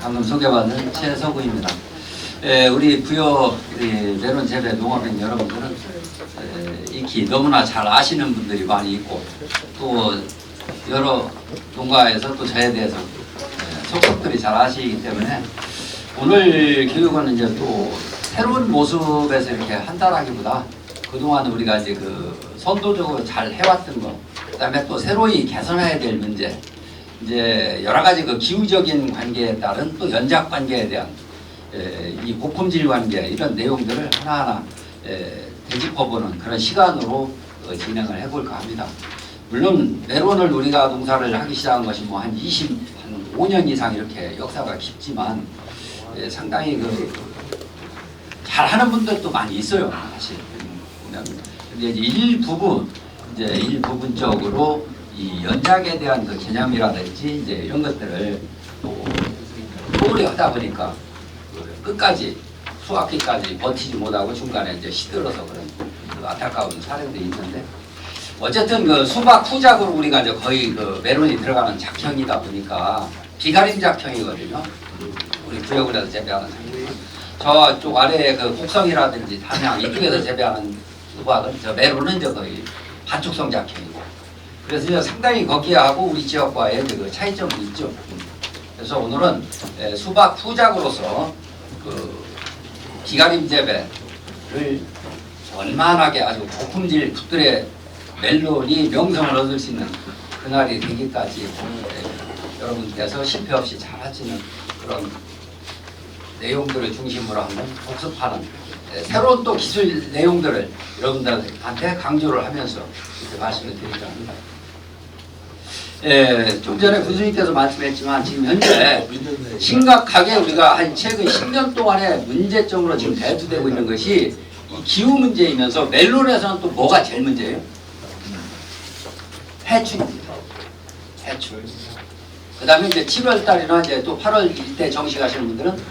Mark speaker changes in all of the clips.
Speaker 1: 방금 소개받은 최서구입니다. 우리 부여 메론 재배 농업인 여러분들은 익히 너무나 잘 아시는 분들이 많이 있고 또 여러 농가에서 또 저에 대해서 속속들이 잘 아시기 때문에 오늘 교육은 이제 또 새로운 모습에서 이렇게 한다라기보다 그동안 우리가 이제 그 선도적으로 잘 해왔던 거, 그다음에 또 새로이 개선해야 될 문제, 이제 여러 가지 그 기후적인 관계에 따른 또 연작 관계에 대한 이 고품질 관계 이런 내용들을 하나하나 되짚어보는 그런 시간으로 진행을 해볼까 합니다. 물론 메론을 우리가 농사를 하기 시작한 것이 뭐 한 25년 이상 이렇게 역사가 깊지만 상당히 그 잘하는 분들도 많이 있어요, 사실. 근데 이제 일부분적으로 이 연작에 대한 그 개념이라든지 이제 이런 것들을 또 오래 하다 보니까 끝까지 수학기까지 버티지 못하고 중간에 이제 시들어서 그런 그 안타까운 사례들이 있는데 어쨌든 그 수박 후작으로 우리가 이제 거의 그 메론이 들어가는 작형이다 보니까 비가림 작형이거든요. 우리 구역을해서 재배하는 작형. 저쪽 아래에 그 곡성이라든지 담양 이쪽에서 재배하는 수박은 저 메론은 이제 거의 반축성 작형이고. 그래서 이제 상당히 거기하고 우리 지역과의 그 차이점이 있죠. 그래서 오늘은 수박 후작으로서 그 비가림 재배를 원만하게 아주 고품질 풋들의 멜론이 명성을 얻을 수 있는 그날이 되기까지 여러분께서 실패 없이 잘 하시는 그런 내용들을 중심으로 한번 복습하는 새로운 또 기술 내용들을 여러분들한테 강조를 하면서 이렇게 말씀을 드리려고 합니다. 좀 전에 군수님께서 말씀했지만 지금 현재 심각하게 우리가 한 최근 10년 동안의 문제점으로 지금 대두되고 있는 것이 이 기후 문제이면서 멜론에서는 또 뭐가 제일 문제예요? 해충입니다. 해충. 그 다음에 이제 7월달이나 이제 또 8월 이때 정식하시는 분들은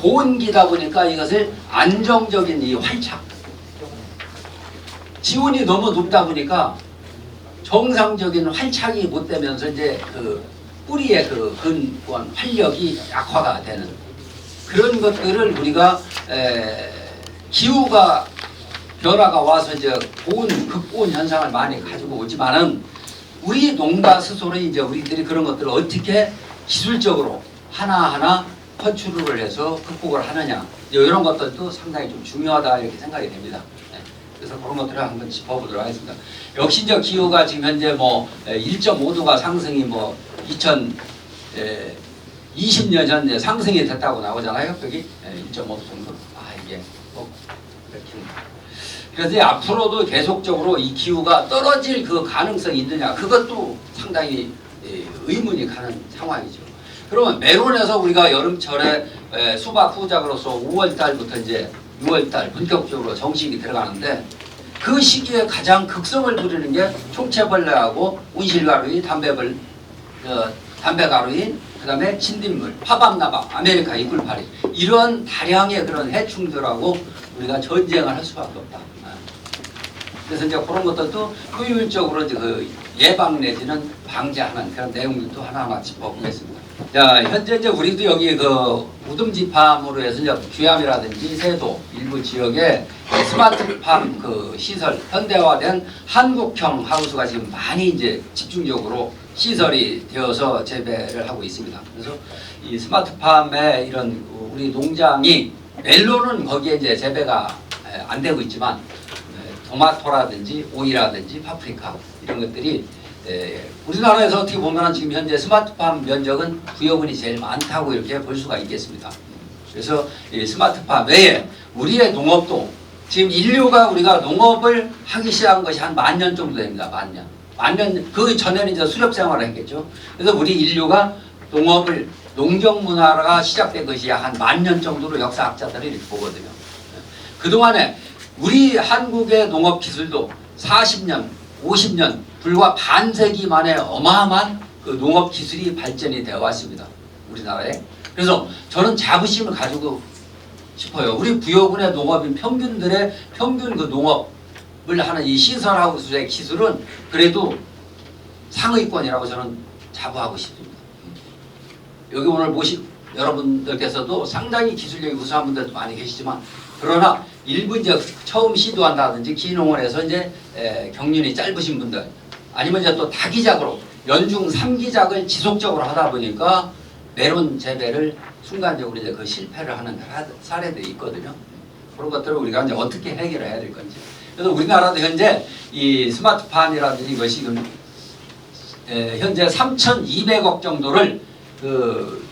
Speaker 1: 고온기다 보니까 이것을 안정적인 이 활착. 지온이 너무 높다 보니까 정상적인 활착이 못 되면서 이제 그 뿌리의 그 근원 활력이 약화가 되는 그런 것들을 우리가 기후가 변화가 와서 이제 극고온 현상을 많이 가지고 오지만은 우리 농가 스스로 이제 우리들이 그런 것들을 어떻게 기술적으로 하나하나 컨트롤을 해서 극복을 하느냐 이런 것들도 상당히 좀 중요하다 이렇게 생각이 됩니다. 그래서 그런 것들을 한번 짚어보도록 하겠습니다. 역시 이제 기후가 지금 현재 뭐 1.5도가 상승이 뭐 2020년 전에 상승이 됐다고 나오잖아요. 여기 1.5도 정도. 이게 뭐 이렇게. 그래서 앞으로도 계속적으로 이 기후가 떨어질 그 가능성이 있느냐 그것도 상당히 의문이 가는 상황이죠. 그러면 메론에서 우리가 여름철에 수박 후작으로서 5월달부터 이제 6월달 본격적으로 정식이 들어가는데 그 시기에 가장 극성을 부리는 게 총체벌레하고 온실가루인 담배가루인 그다음에 진딧물, 화방나방, 아메리카 이꿀파리 이런 다량의 그런 해충들하고 우리가 전쟁을 할 수밖에 없다. 그래서 이제 그런 것들도 효율적으로 이제 그 예방 내지는 방지하는 그런 내용들도 하나하나 짚어보겠습니다. 자, 현재 이제 우리도 여기 그 우듬지팜으로 해서 이제 귀암이라든지 세도 일부 지역에 스마트팜 그 시설 현대화된 한국형 하우스가 지금 많이 이제 집중적으로 시설이 되어서 재배를 하고 있습니다. 그래서 이 스마트팜의 이런 우리 농장이 멜론은 거기에 이제 재배가 안 되고 있지만 토마토라든지 오이라든지 파프리카 이런 것들이 우리나라에서 어떻게 보면 지금 현재 스마트팜 면적은 부여군이 제일 많다고 이렇게 볼 수가 있겠습니다. 그래서 이 스마트팜 외에 우리의 농업도 지금 인류가 우리가 농업을 하기 시작한 것이 한 10,000년 정도 됩니다. 10,000년. 10,000년 그 전에는 이제 수렵 생활을 했겠죠. 그래서 우리 인류가 농업을 농경 문화가 시작된 것이 한 10,000년 정도로 역사학자들이 이렇게 보거든요. 그동안에 우리 한국의 농업 기술도 40년, 50년 불과 반세기 만에 어마어마한 그 농업 기술이 발전이 되어 왔습니다. 우리나라에. 그래서 저는 자부심을 가지고 싶어요. 우리 부여군의 농업인 평균들의 평균 그 농업을 하는 이 시설하우스의 기술은 그래도 상위권이라고 저는 자부하고 싶습니다. 여기 오늘 여러분들께서도 상당히 기술력이 우수한 분들도 많이 계시지만 그러나 일부 이제 처음 시도한다든지 기농원에서 이제 경륜이 짧으신 분들 아니면 이제 또 다기작으로 연중 3기작을 지속적으로 하다 보니까 메론 재배를 순간적으로 이제 그 실패를 하는 사례들이 있거든요. 그런 것들을 우리가 이제 어떻게 해결해야 될 건지. 그래서 우리나라도 현재 이 스마트팜이라든지 이것이 지금 현재 3,200억 정도를 그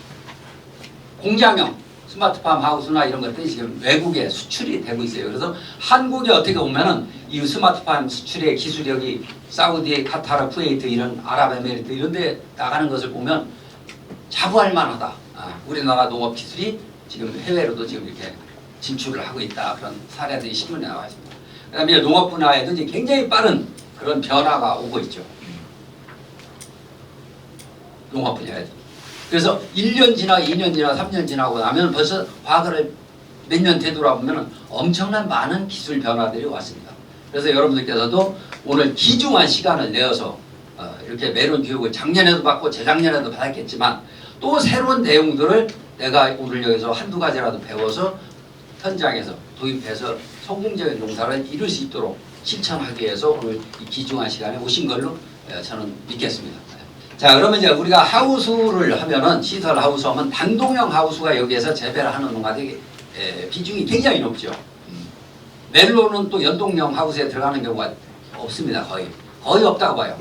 Speaker 1: 공장형 스마트팜 하우스나 이런 것들이 지금 외국에 수출이 되고 있어요. 그래서 한국이 어떻게 보면은 이 스마트팜 수출의 기술력이 사우디, 카타르, 쿠웨이트 이런 아랍에미리트 이런 데 나가는 것을 보면 자부할 만하다. 우리나라 농업 기술이 지금 해외로도 지금 이렇게 진출을 하고 있다. 그런 사례들이 신문에 나와 있습니다. 그 다음에 농업 분야에도 이제 굉장히 빠른 그런 변화가 오고 있죠. 농업 분야에도. 그래서 1년 지나 2년 지나 3년 지나고 나면 벌써 과거를 몇 년 되돌아보면 엄청난 많은 기술 변화들이 왔습니다. 그래서 여러분들께서도 오늘 귀중한 시간을 내어서 이렇게 메론 교육을 작년에도 받고 재작년에도 받았겠지만 또 새로운 내용들을 내가 오늘 여기서 한두 가지라도 배워서 현장에서 도입해서 성공적인 농사를 이룰 수 있도록 실천하기 위해서 오늘 이 귀중한 시간에 오신 걸로 저는 믿겠습니다. 자, 그러면 이제 우리가 하우스를 하면은 시설 하우스 하면 단독형 하우스가 여기에서 재배를 하는 농가들이 비중이 굉장히 높죠. 멜론은 또 연동형 하우스에 들어가는 경우가 없습니다. 거의 없다고 봐요.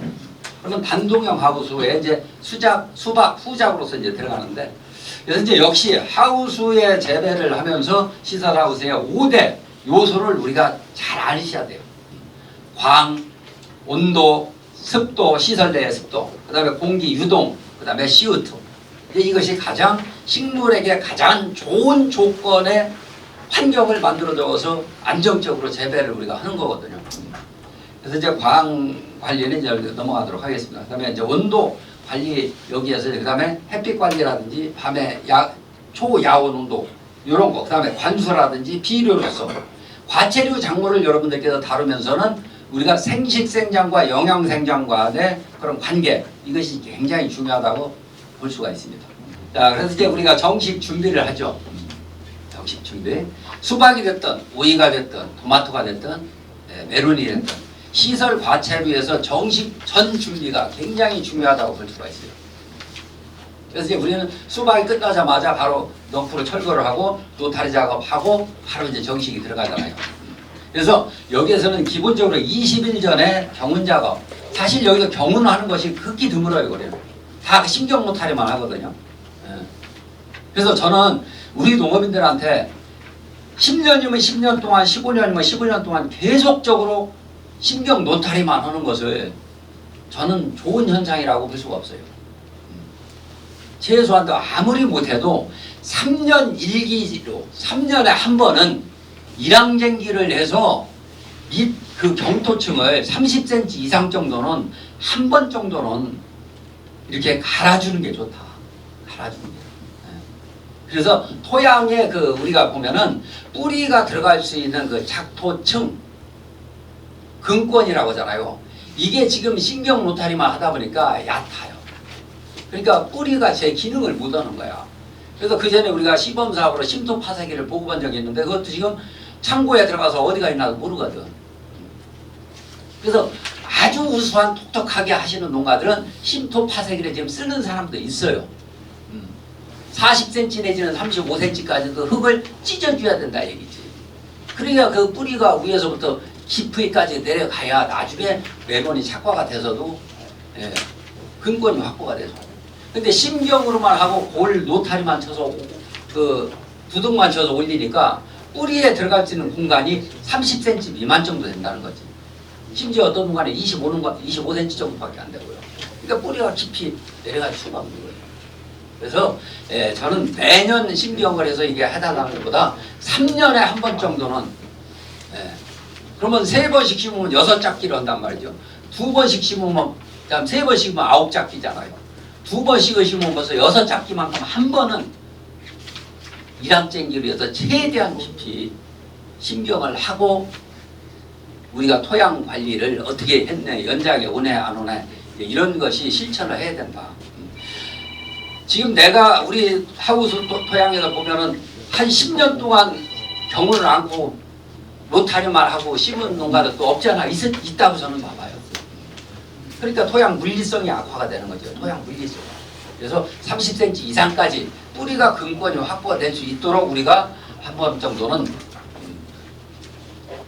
Speaker 1: 그러면 단독형 하우스에 이제 수박, 후작으로서 이제 들어가는데 그래서 이제 역시 하우스에 재배를 하면서 시설 하우스의 5대 요소를 우리가 잘 아셔야 돼요. 광, 온도, 습도, 시설 내의 습도, 그 다음에 공기 유동, 그 다음에 CO2. 이것이 가장 식물에게 가장 좋은 조건의 환경을 만들어줘서 안정적으로 재배를 우리가 하는 거거든요. 그래서 이제 광 관리는 이제 넘어가도록 하겠습니다. 그 다음에 이제 온도 관리 여기에서 그 다음에 햇빛 관리라든지 밤에 초야온 온도 이런 거, 그 다음에 관수라든지 비료로서 과체류 작물을 여러분들께서 다루면서는 우리가 생식생장과 영양생장과의 그런 관계 이것이 굉장히 중요하다고 볼 수가 있습니다. 자, 그래서 이제 우리가 정식 준비를 하죠. 정식 준비. 수박이 됐든 오이가 됐든 토마토가 됐든 메론이 됐든 시설 과체류에서 정식 전 준비가 굉장히 중요하다고 볼 수가 있어요. 그래서 이제 우리는 수박이 끝나자마자 바로 넝쿨을 철거를 하고 노타리 작업하고 바로 이제 정식이 들어가잖아요. 그래서 여기에서는 기본적으로 20일 전에 경운 작업. 사실 여기서 경운하는 것이 극히 드물어요. 그래요. 다 신경 노타리만 하거든요. 그래서 저는 우리 농업인들한테 10년이면 10년 동안 15년이면 15년 동안 계속적으로 신경 노타리만 하는 것을 저는 좋은 현상이라고 볼 수가 없어요. 최소한 아무리 못해도 3년 1기로 3년에 한 번은 일항쟁기를 해서 그 경토층을 30cm 이상 정도는 한 번 정도는 이렇게 갈아주는 게 좋다. 갈아주는 게. 그래서 토양에 그 우리가 보면은 뿌리가 들어갈 수 있는 그 작토층 근권이라고 하잖아요. 이게 지금 신경 노타리만 하다 보니까 얕아요. 그러니까 뿌리가 제 기능을 못 하는 거야. 그래서 그 전에 우리가 시범 사업으로 심토 파쇄기를 보고한 적이 있는데 그것도 지금 창고에 들어가서 어디가 있나도 모르거든. 그래서 아주 우수한 톡톡하게 하시는 농가들은 심토 파쇄기를 지금 쓰는 사람도 있어요. 40cm 내지는 35cm까지 그 흙을 찢어줘야 된다 얘기지. 그러니까 그 뿌리가 위에서부터 깊이까지 내려가야 나중에 메론이 착과가 돼서도 근권이 확보가 돼서. 근데 심경으로만 하고 골 노타리만 쳐서 그 두둑만 쳐서 올리니까 뿌리에 들어갈 수 있는 공간이 30cm 미만 정도 된다는 거지. 심지어 어떤 공간에 25cm 정도밖에 안 되고요. 그러니까 뿌리가 깊이 내려갈 수가 없는 거예요. 그래서 저는 매년 심경을 해서 이게 해달라는 것보다 3년에 한 번 정도는 그러면 3번씩 심으면 6짝기를 한단 말이죠. 2번씩 심으면 그다음 3번 심으면 9짝기잖아요. 2번씩을 심으면 벌써 6짝기만큼 한 번은 일항쟁기를 해서 최대한 깊이 심경을 하고 우리가 토양 관리를 어떻게 했네, 연장에 오네 안 오네 이런 것이 실천을 해야 된다. 지금 내가 우리 하우스 토양에서 보면은 한 10년 동안 경운을 안고 로타리만 하고 심은 농가도 또 없잖아. 있다고 저는 봐봐요. 그러니까 토양 물리성이 악화가 되는 거죠. 토양 물리성. 그래서 30cm 이상까지 뿌리가 근권이 확보가 될 수 있도록 우리가 한 번 정도는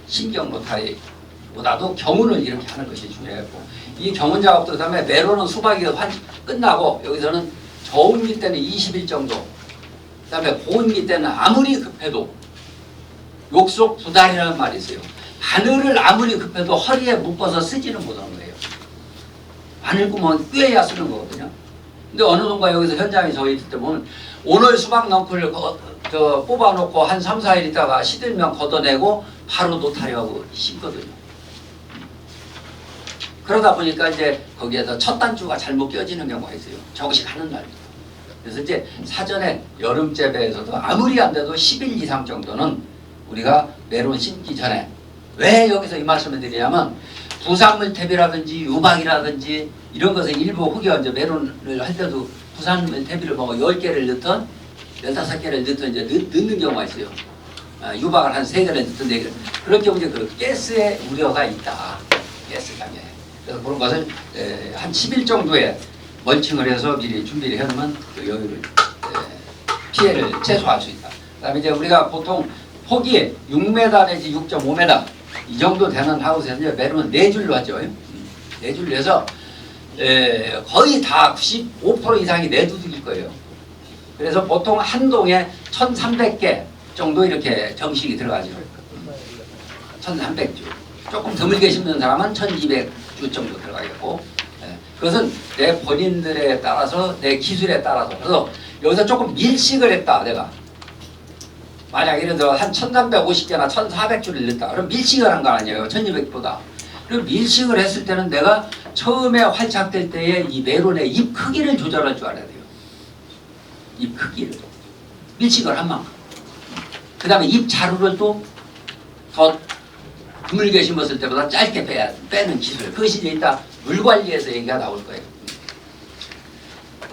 Speaker 1: 신경 로타리보다도 경운을 이렇게 하는 것이 중요하고, 이 경운 작업도 그다음에 메론은 수박이 끝나고 여기서는 저온기 때는 20일 정도, 그다음에 고온기 때는 아무리 급해도 욕석 부달이라는 말이 있어요. 바늘을 아무리 급해도 허리에 묶어서 쓰지는 못하는 거예요. 바늘 구멍은 꿰야 쓰는 거거든요. 근데 어느 농가 여기서 현장에 저희 있을 때 보면 오늘 수박 넝쿨을 뽑아놓고 한 3, 4일 있다가 시들면 걷어내고 바로 노타리하고 심거든요. 그러다 보니까 이제 거기에서 첫 단추가 잘못 껴지는 경우가 있어요. 정식하는 날부터. 그래서 이제 사전에 여름 재배에서도 아무리 안 돼도 10일 이상 정도는 우리가 메론 심기 전에, 왜 여기서 이 말씀을 드리냐면 부산물 탭이라든지 유박이라든지 이런 것에 일부 혹여 이제 메론을 할 때도 부산물 탭을 뭐 10개를 넣든 15개를 넣든 이제 넣는 경우가 있어요. 유박을 한 3개를 넣든 4개를. 그런 경우에 그 가스의 우려가 있다. 가스 장애. 그래서 그런 것을 한 10일 정도의 멀칭을 해서 미리 준비를 해놓으면 그 여유를 피해를 최소화할 수 있다. 그다음에 이제 우리가 보통 폭이 6m 내지 6.5m 이 정도 되는 하우스에서 이제 메론은 4줄로 하죠. 4줄로 해서 거의 다 95% 이상이 내두둑일 거예요. 그래서 보통 한 동에 1,300개 정도 이렇게 정식이 들어가죠. 1,300주. 조금 드물게 심는 사람은 1,200주 정도 들어가겠고, 그것은 내 본인들에 따라서, 내 기술에 따라서. 그래서 여기서 조금 밀식을 했다, 내가. 만약 예를 들어 한 1,350개나 1,400주를 넣었다. 그럼 밀식을 한 거 아니에요. 1,200보다. 그리고 밀식을 했을 때는 내가 처음에 활착될 때의 이 메론의 잎 크기를 조절할 줄 알아야 돼요. 잎 크기를. 밀식을 한 만큼. 그 다음에 잎 자루를 또 더 드물게 심었을 때보다 짧게 빼는 기술. 그것이 이제 이따 물 관리에서 얘기가 나올 거예요.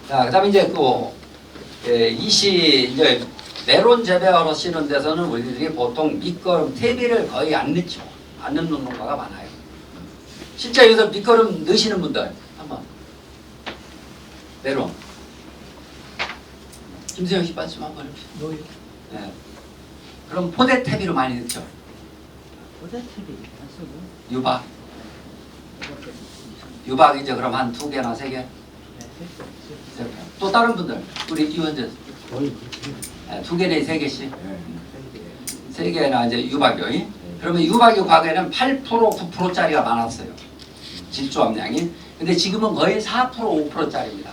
Speaker 1: 자, 그 다음에 이제 또, 이제 메론 재배하러 쓰는 데서는 우리들이 보통 밑거름 퇴비를 거의 안 넣죠. 안 넣는 농가가 많아요. 실제 여기서 밑거름 넣으시는 분들 한번 메론 김세영 씨 말씀 한번 해주세요. 네. 그럼 포대 퇴비로 많이 넣죠.
Speaker 2: 포대 퇴비 안 쓰고
Speaker 1: 유박. 유박 이제 그럼 한 2개나 3개. 또 다른 분들 우리 이원재 2개나 3개씩. 3개나 이제 유박이. 그러면 유박이 과거에는 8% 9%짜리가 많았어요. 질소 함량이. 근데 지금은 거의 4% 5%짜리입니다.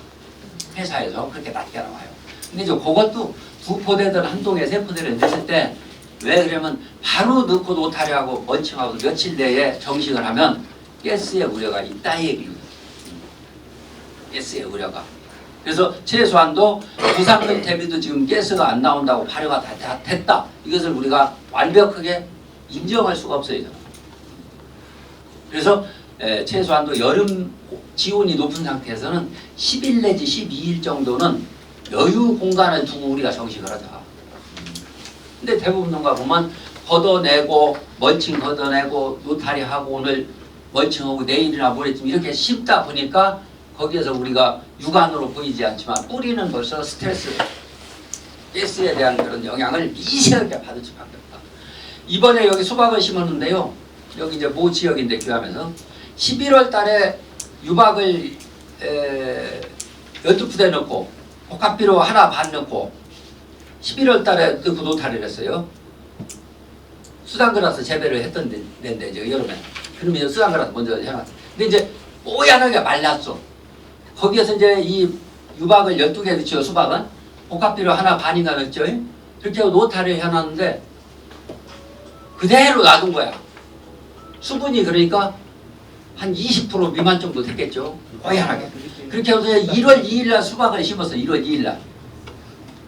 Speaker 1: 회사에서 그렇게 낮게 나와요. 근데 이제 그것도 2포대든 한 동에 3포대를 넣었을 때, 왜 그러면 바로 넣고 노타리하고 멀칭하고 며칠 내에 정식을 하면 가스의 우려가 있다 얘기입니다. 가스의 우려가. 그래서 최소한도 부산물 대비도 지금 가스가 안 나온다고 발효가 다 됐다. 이것을 우리가 완벽하게 인정할 수가 없어요. 저는. 그래서 최소한도 여름 지온이 높은 상태에서는 10일 내지 12일 정도는 여유 공간을 두고 우리가 정식을 하자. 근데 대부분 농가 보면 걷어내고 멀칭 걷어내고 노타리하고 오늘 멀칭하고 내일이나 모레쯤 이렇게 심다 보니까 거기에서 우리가 육안으로 보이지 않지만 뿌리는 벌써 스트레스, 가스에 대한 그런 영향을 미세하게 받을 수밖에 없다. 이번에 여기 수박을 심었는데요. 여기 이제 모 지역인데 교하면서 11월 달에 유박을 12푸대 넣고 복합비료 하나 반 넣고 11월 달에 넣고 노타리를 했어요. 수산그라스 재배를 했던 데인데 이제 여름에. 그러면 수산그라스 먼저 해놨어. 근데 이제 뽀얀하게 말랐어. 거기에서 이제 이 유박을 12개 넣죠. 수박은 복합비료 하나 반이나 넣었죠. 그렇게 하고 노타리를 해놨는데 그대로 놔둔 거야. 수분이 그러니까 한 20% 미만 정도 됐겠죠. 뽀얀하게. 그렇게 해서 1월 2일 날 수박을 심었어요. 1월 2일 날.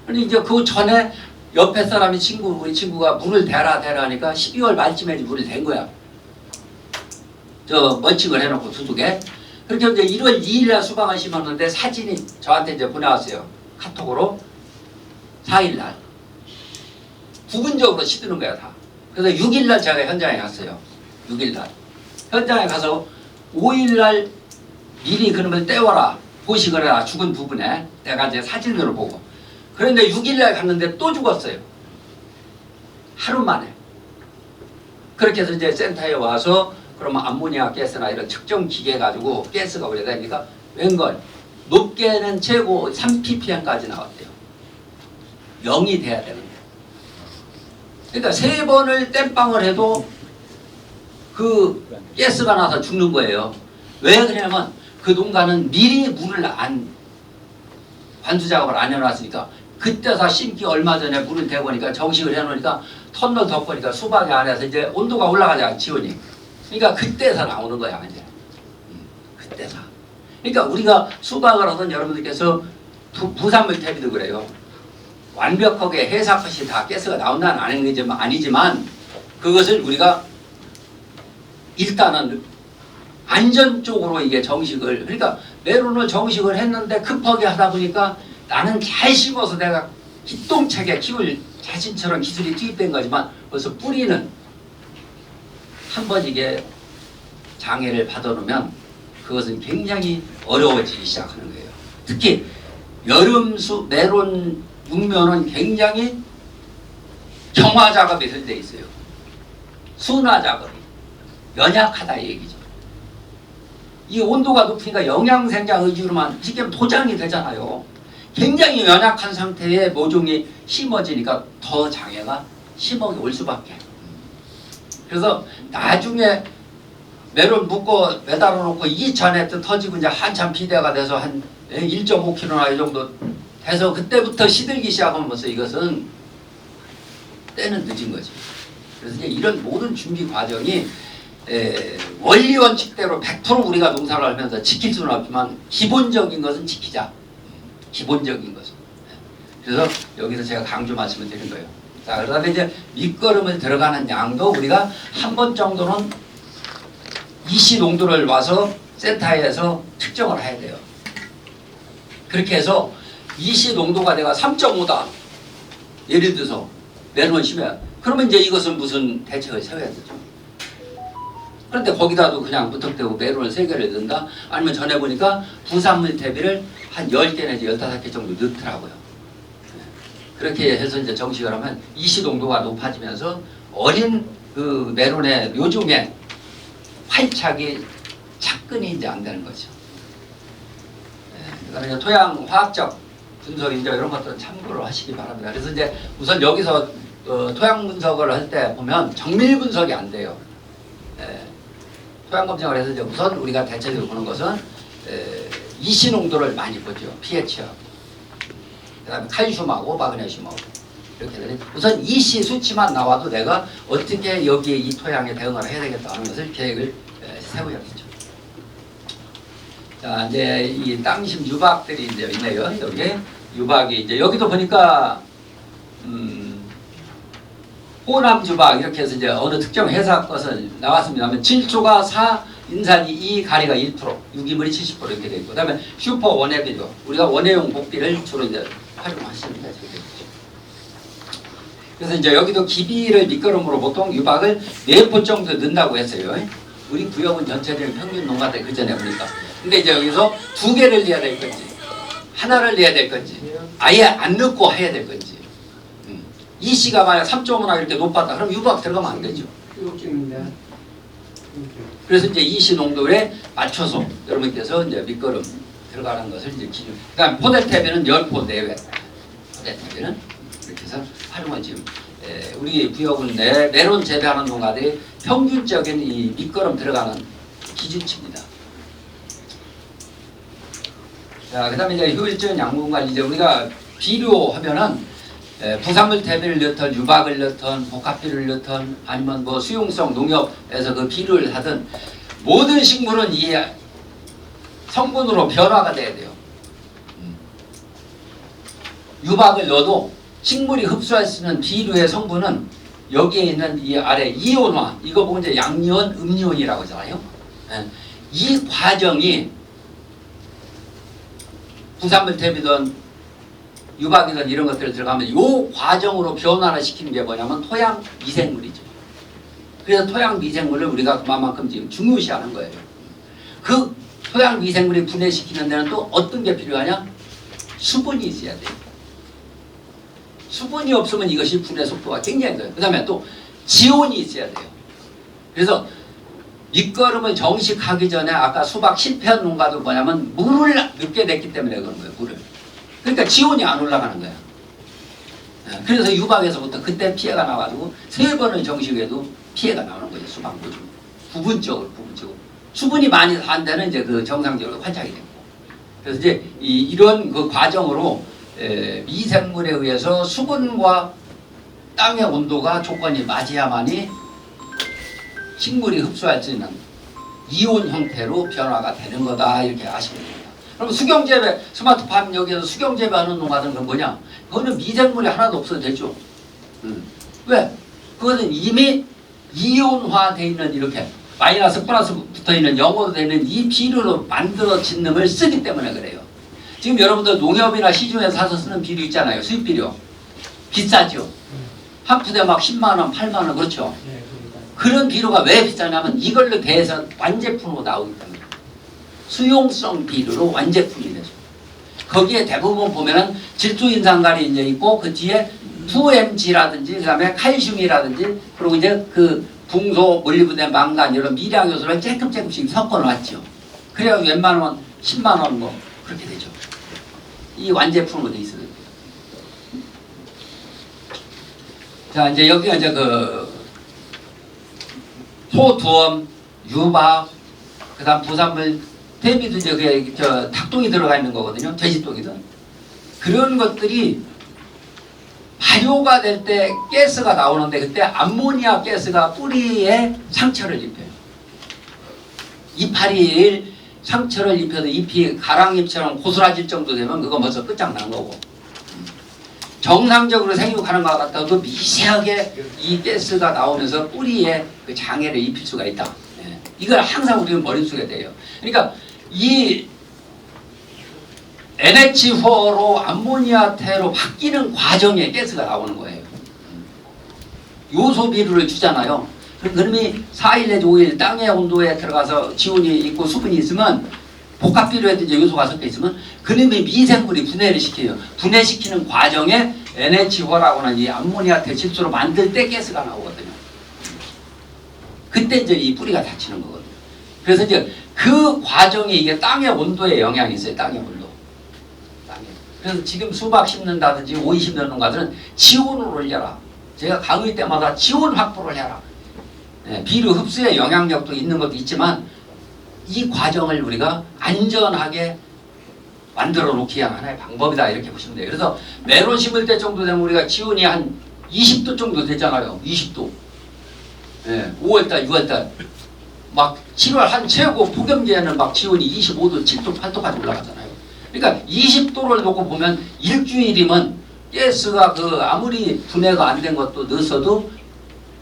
Speaker 1: 근데 이제 그 전에 옆에 사람이 우리 친구가 물을 대라 하니까 12월 말쯤에 물을 댄 거야. 저 멀칭을 해놓고 두둑에. 그렇게 이제 1월 2일 날 수박을 심었는데 사진이 저한테 이제 보내왔어요. 카톡으로 4일날 부분적으로 시드는 거야 다. 그래서 6일날 제가 현장에 갔어요. 6일날 현장에 가서 5일날 미리 그놈을 떼워라 보식을 해라 죽은 부분에 내가 이제 사진으로 보고 그런데 6일날 갔는데 또 죽었어요. 하루 만에. 그렇게 해서 이제 센터에 와서 그러면 암모니아 가스나 이런 측정 기계 가지고 가스가 원래 되니까 웬걸 높게는 최고 3ppm까지 나왔대요. 0이 돼야 되는데. 그러니까 3번을 땜빵을 해도 그 가스가 나서 죽는 거예요. 왜 그러냐면 그 농가는 미리 물을 안 관수 작업을 안 해놨으니까 그때서 심기 얼마 전에 물을 대보니까 정식을 해놓으니까 턴널 덮으니까 수박이 안에서 이제 온도가 올라가잖아 지온이. 그러니까 그때서 나오는 거야 이제. 그때서. 그러니까 우리가 수박을 하던 여러분들께서 부산물 탭이도 그래요. 완벽하게 해삭것이 다 가스가 나온다는 아니지만 그것을 우리가 일단은 안전적으로 이게 정식을 그러니까 메론을 정식을 했는데 급하게 하다 보니까 나는 잘 심어서 내가 기똥차게 키울 자신처럼 기술이 투입된 거지만 벌써 뿌리는 한번 이게 장애를 받아놓으면 그것은 굉장히 어려워지기 시작하는 거예요. 특히 여름수 메론 육면은 굉장히 경화 작업이 될 때 있어요. 순화 작업이 연약하다 이 얘기죠. 이 온도가 높으니까 영양생장 의지로만 지금 도장이 되잖아요. 굉장히 연약한 상태의 모종이 심어지니까 더 장애가 심하게 올 수밖에. 그래서 나중에 메론 묶고 매달아 놓고 2차에 터지고 이제 한참 비대가 돼서 한 1.5kg나 이 정도 해서 그때부터 시들기 시작하면 벌써 이것은 때는 늦은 거지. 그래서 이제 이런 모든 준비 과정이 원리 원칙대로 100% 우리가 농사를 하면서 지킬 수는 없지만 기본적인 것은 지키자. 기본적인 것은. 그래서 여기서 제가 강조 말씀을 드린 거예요. 자, 그다음에 이제 밑거름을 들어가는 양도 우리가 한 번 정도는 이시 농도를 와서 센터에서 측정을 해야 돼요. 그렇게 해서 이시 농도가 내가 3.5다. 예를 들어서 메론 심으면 그러면 이제 이것은 무슨 대책을 세워야 되죠. 그런데 거기다도 그냥 무턱대고 메론을 3개를 넣는다? 아니면 전에 보니까 부산물 대비를 한 10개 내지 15개 정도 넣더라고요. 그렇게 해서 이제 정식을 하면 이시 농도가 높아지면서 어린 그 메론의 요즘에 활착이 착근이 이제 안 되는 거죠. 그다음에 이제 토양 화학적 분석 이제 이런 것들은 참고를 하시기 바랍니다. 그래서 이제 우선 여기서 토양 분석을 할 때 보면 정밀 분석이 안 돼요. 토양 검증을 해서 이제 우선 우리가 대체적으로 보는 것은 이시 농도를 많이 보죠. pH하고 그다음에 칼슘하고 마그네슘하고 이렇게 되니 우선 이시 수치만 나와도 내가 어떻게 여기에 이 토양에 대응을 해야 되겠다 하는 것을 계획을 세워야겠죠. 자, 이제 이 땅심 유박들이 이제 있네요. 여기 유박이 이제 여기도 보니까 호남 유박 이렇게 해서 이제 어느 특정 회사 것은 나왔습니다만 질소가 4, 인산이 2, 가리가 1%, 유기물이 70% 이렇게 되어 있고 그다음에 슈퍼 원액비도 우리가 원예용 복비를 주로 이제 활용하시는데 그래서 이제 여기도 기비를 밑거름으로 보통 유박을 4포 정도 넣는다고 했어요. 우리 구역은 전체적인 평균 농가들 그 전에 보니까. 근데 이제 여기서 2개를 넣어야 될 건지, 하나를 넣어야 될 건지, 아예 안 넣고 해야 될 건지. 이시가 만약 3.5나 이렇게 높았다. 그럼 유박 들어가면 안 되죠. 그래서 이제 이시 농도에 맞춰서 여러분께서 이제 밑거름 들어가는 것을 이제 기준. 그다음 포대태비는 10포 내외. 포대태비는 이렇게 해서 활용은 지금 우리 구역은 메론 재배하는 농가들이 평균적인 이 밑거름 들어가는 기준치입니다. 자, 그다음에 이제 효율적인 양분 관리 이제 우리가 비료하면은 부산물 대비를 넣던 유박을 넣던 복합비를 넣던 아니면 뭐 수용성 농협에서 그 비료를 하든 모든 식물은 이 성분으로 변화가 돼야 돼요. 유박을 넣어도 식물이 흡수할 수 있는 비료의 성분은 여기에 있는 이 아래 이온화 이거 보고 이제 양이온, 음이온이라고 하잖아요. 이 과정이 부산물 대비든 유박이든 이런 것들 들어가면 요 과정으로 변화를 시키는 게 뭐냐면 토양 미생물이죠. 그래서 토양 미생물을 우리가 그만큼 지금 중요시하는 거예요. 그 토양 미생물이 분해시키는 데는 또 어떤 게 필요하냐? 수분이 있어야 돼요. 수분이 없으면 이것이 분해 속도가 굉장히 커요. 그 다음에 또 지온이 있어야 돼요. 그래서 밑거름을 정식하기 전에 아까 수박 실패한 농가도 뭐냐면 물을 늦게 냈기 때문에 그런 거예요. 물을. 그러니까 지온이 안 올라가는 거야. 그래서 유박에서부터 그때 피해가 나가지고 3번을 정식해도 피해가 나오는 거죠. 수박 모종. 부분적으로. 수분이 많이 안 되는 이제 그 정상적으로 활착이 되고. 그래서 이제 이런 그 과정으로 미생물에 의해서 수분과 땅의 온도가 조건이 맞아야만이 식물이 흡수할 수 있는 이온 형태로 변화가 되는 거다 이렇게 아시면 됩니다. 그럼 수경재배, 스마트팜 여기에서 수경재배하는 농가들은 그건 뭐냐? 그거는 미생물이 하나도 없어도 되죠. 왜? 그거는 이미 이온화되어 있는 이렇게 마이너스 플러스 붙어있는 영어로 되는 이 비료로 만들어진 놈을 쓰기 때문에 그래요. 지금 여러분들 농협이나 시중에 사서 쓰는 비료 있잖아요. 수입 비료. 비싸죠. 한 푸대 막 10만원, 8만원 그렇죠. 그런 비료가 왜 비싸냐면 이걸로 대해서 완제품으로 나오기 때문에 수용성 비료로 완제품이 되죠. 거기에 대부분 보면은 질소인산갈이 이제 있고 그 뒤에 2MG라든지 그 다음에 칼슘이라든지 그리고 이제 그 붕소, 몰리브덴, 망간 이런 미량 요소를 조금씩 섞어 놨죠. 그래야 웬만하면 10만원 뭐 그렇게 되죠. 이 완제품으로 돼 있어요. 자 이제 여기가 이제 그 소두엄, 유박, 그 다음 부산물, 대비도 이제 그게 닭똥이 들어가 있는 거거든요. 돼지똥이든. 그런 것들이 발효가 될 때 가스가 나오는데 그때 암모니아 가스가 뿌리에 상처를 입혀요. 이파리에 상처를 입혀도 잎이 가랑잎처럼 고스라질 정도 되면 그거 벌써 끝장난 거고. 정상적으로 생육하는 것 같아도 미세하게 이 가스가 나오면서 뿌리에 그 장애를 입힐 수가 있다. 예. 이걸 항상 우리는 머릿속에 대요. 그러니까 이 NH4로 암모니아태로 바뀌는 과정에 가스가 나오는 거예요. 요소 비료를 주잖아요. 그러면 4일 내지 5일 땅의 온도에 들어가서 지온이 있고 수분이 있으면 복합 비료에도 이제 요소가 섞여 있으면 그놈의 미생물이 분해를 시켜요. 분해시키는 과정에 NH4라고 하는 이 암모니아태 질소로 만들 때 가스가 나오거든요. 그때 이제 이 뿌리가 다치는 거거든요. 그래서 이제 그 과정에 이게 땅의 온도에 영향이 있어요. 땅의 온도. 그래서 지금 수박 심는다든지 오이 심는 농가들은 지온을 올려라. 제가 강의 때마다 지온 확보를 해라. 예, 비료 흡수에 영향력도 있는 것도 있지만 이 과정을 우리가 안전하게 만들어 놓기 위한 하나의 방법이다 이렇게 보시면 돼요. 그래서 메론 심을 때 정도 되면 우리가 지온이 한 20도 정도 되잖아요. 20도. 예, 5월달, 6월달 막 7월 한 최고 폭염기에는 막 지온이 25도, 7도, 8도까지 올라가잖아요. 그러니까 20도를 놓고 보면 일주일이면 가스가 그 아무리 분해가 안 된 것도 넣었어도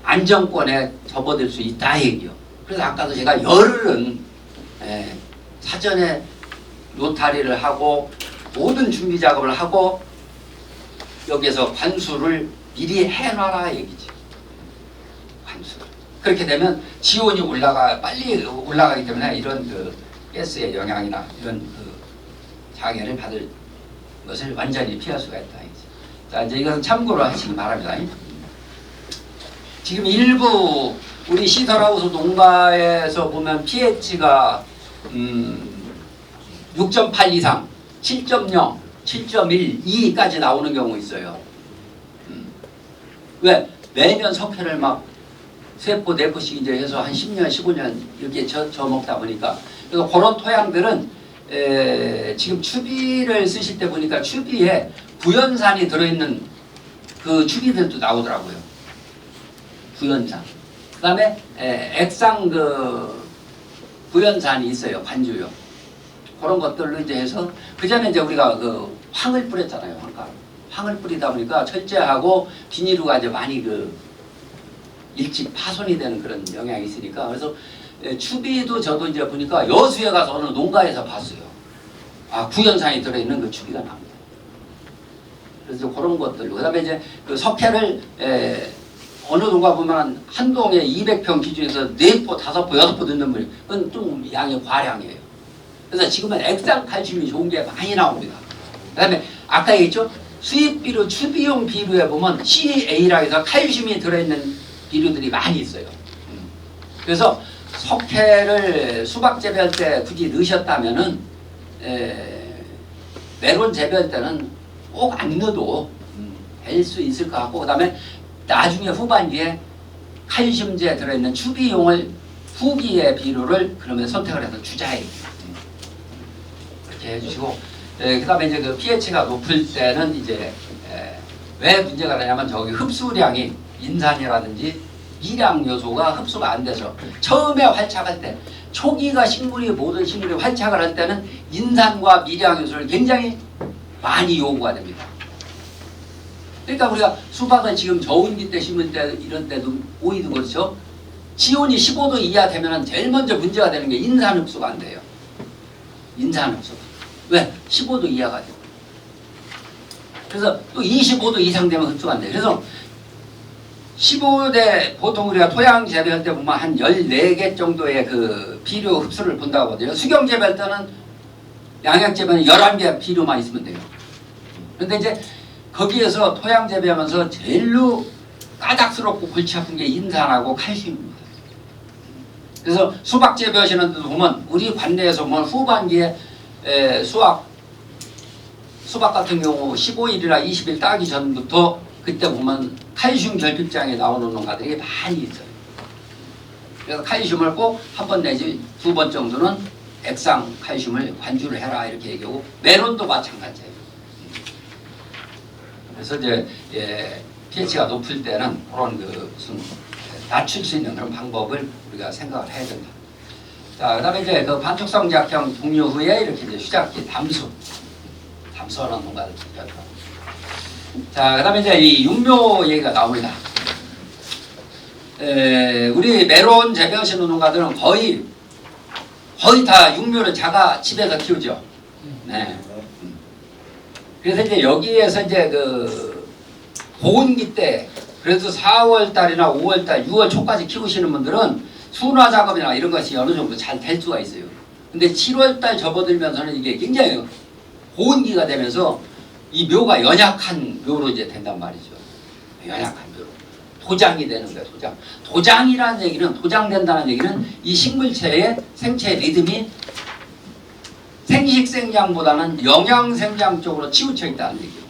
Speaker 1: 안정권에 접어들 수 있다 얘기요. 그래서 아까도 제가 열흘은 사전에 노타리를 하고 모든 준비 작업을 하고 여기에서 관수를 미리 해놔라 얘기지. 관수. 그렇게 되면 지온이 빨리 올라가기 때문에 이런 그 가스의 영향이나 이런 그 장애를 받을 것을 완전히 피할 수가 있다. 자, 이제 이것은 참고로 하시기 바랍니다. 지금 일부 우리 시설하우스 농가에서 보면 pH가 6.8 이상, 7.0, 7.1, 2까지 나오는 경우 있어요. 왜? 매년 석회를 막 3포, 4포씩 이제 해서 한 10년, 15년 이렇게 저 먹다 보니까 그래서 그런 토양들은 지금 추비를 쓰실 때 보니까 추비에 구연산이 들어있는 그 추비들도 나오더라고요. 구연산. 그 다음에 액상 그 구연산이 있어요. 반주요. 그런 것들로 이제 해서 그 전에 이제 우리가 그 황을 뿌렸잖아요. 황을 뿌리다 보니까 철제하고 비닐루가 이제 많이 그 일찍 파손이 되는 그런 영향이 있으니까 그래서 추비도 저도 이제 보니까 여수에 가서 어느 농가에서 봤어요. 아, 구연산이 들어있는 그 추비가 나옵니다. 그래서 그런 것들. 그다음에 이제 그 석회를 어느 동가 보면 한 동에 200평 기준에서 4포, 5포, 6포 듣는 분이 그건 좀 양이 과량이에요. 그래서 지금은 액상 칼슘이 좋은 게 많이 나옵니다. 그다음에 아까 얘기했죠? 수입 비료, 추비용 비료에 보면 CA라 해서 칼슘이 들어있는 비료들이 많이 있어요. 그래서 석회를 수박 재배할 때 굳이 넣으셨다면은 메론 재배할 때는 꼭 안 넣어도 될 수 있을 것 같고, 그 다음에 나중에 후반기에 칼슘제 들어있는 추비용을 후기의 비료를 그러면 선택을 해서 주자해 이렇게 해주시고, 그 다음에 이제 그 pH가 높을 때는 이제 왜 문제가 되냐면 저기 흡수량이 인산이라든지 미량 요소가 흡수가 안 돼서 처음에 활착할 때 초기가 식물이 모든 식물이 활착을 할 때는 인산과 미량 요소를 굉장히 많이 요구가 됩니다. 그러니까 우리가 수박은 지금 저온기 때 심을 때 이런 때도 오이도 그렇죠. 지온이 15도 이하 되면 제일 먼저 문제가 되는 게 인산 흡수가 안 돼요. 인산 흡수가. 왜? 15도 이하가 돼요. 그래서 또 25도 이상 되면 흡수가 안 돼요. 그래서 15대 보통 우리가 토양 재배할 때 보면 한 14개 정도의 그 비료 흡수를 본다고 하거든요. 수경 재배할 때는 양약 재배는 11개 비료만 있으면 돼요. 그런데 이제 거기에서 토양 재배하면서 제일로 까닥스럽고 골치 아픈 게 인산하고 칼슘입니다. 그래서 수박 재배하시는 데도 보면 우리 관내에서 보면 후반기에 수박 같은 경우 15일이나 20일 따기 전부터 그때 보면 칼슘 결핍장에 나오는 농가들이 많이 있어요. 그래서 칼슘을 꼭 한 번 내지 2번 정도는 액상 칼슘을 관주를 해라 이렇게 얘기하고, 메론도 마찬가지예요. 그래서 이제 pH가 높을 때는 그런 그 무슨 낮출 수 있는 그런 방법을 우리가 생각을 해야 된다. 자, 그다음에 이제 그 반축성 작형 종료 후에 이렇게 이제 수작기 담수하는 농가들. 자, 그다음에 이제 이 육묘 얘기가 나옵니다. 우리 메론 재배하시는 농가들은 거의 다 육묘를 자가 집에서 키우죠. 네. 그래서 이제 여기에서 이제 그 고온기 때 그래도 4월 달이나 5월 달, 6월 초까지 키우시는 분들은 순화 작업이나 이런 것이 어느 정도 잘 될 수가 있어요. 근데 7월 달 접어들면서는 이게 굉장히 고온기가 되면서 이 묘가 연약한 묘로 이제 된단 말이죠. 연약한 묘로. 도장이 되는 거예요, 도장. 도장이라는 얘기는, 도장된다는 얘기는 이 식물체의 생체 리듬이 생식생장보다는 영양생장 쪽으로 치우쳐 있다는 얘기예요.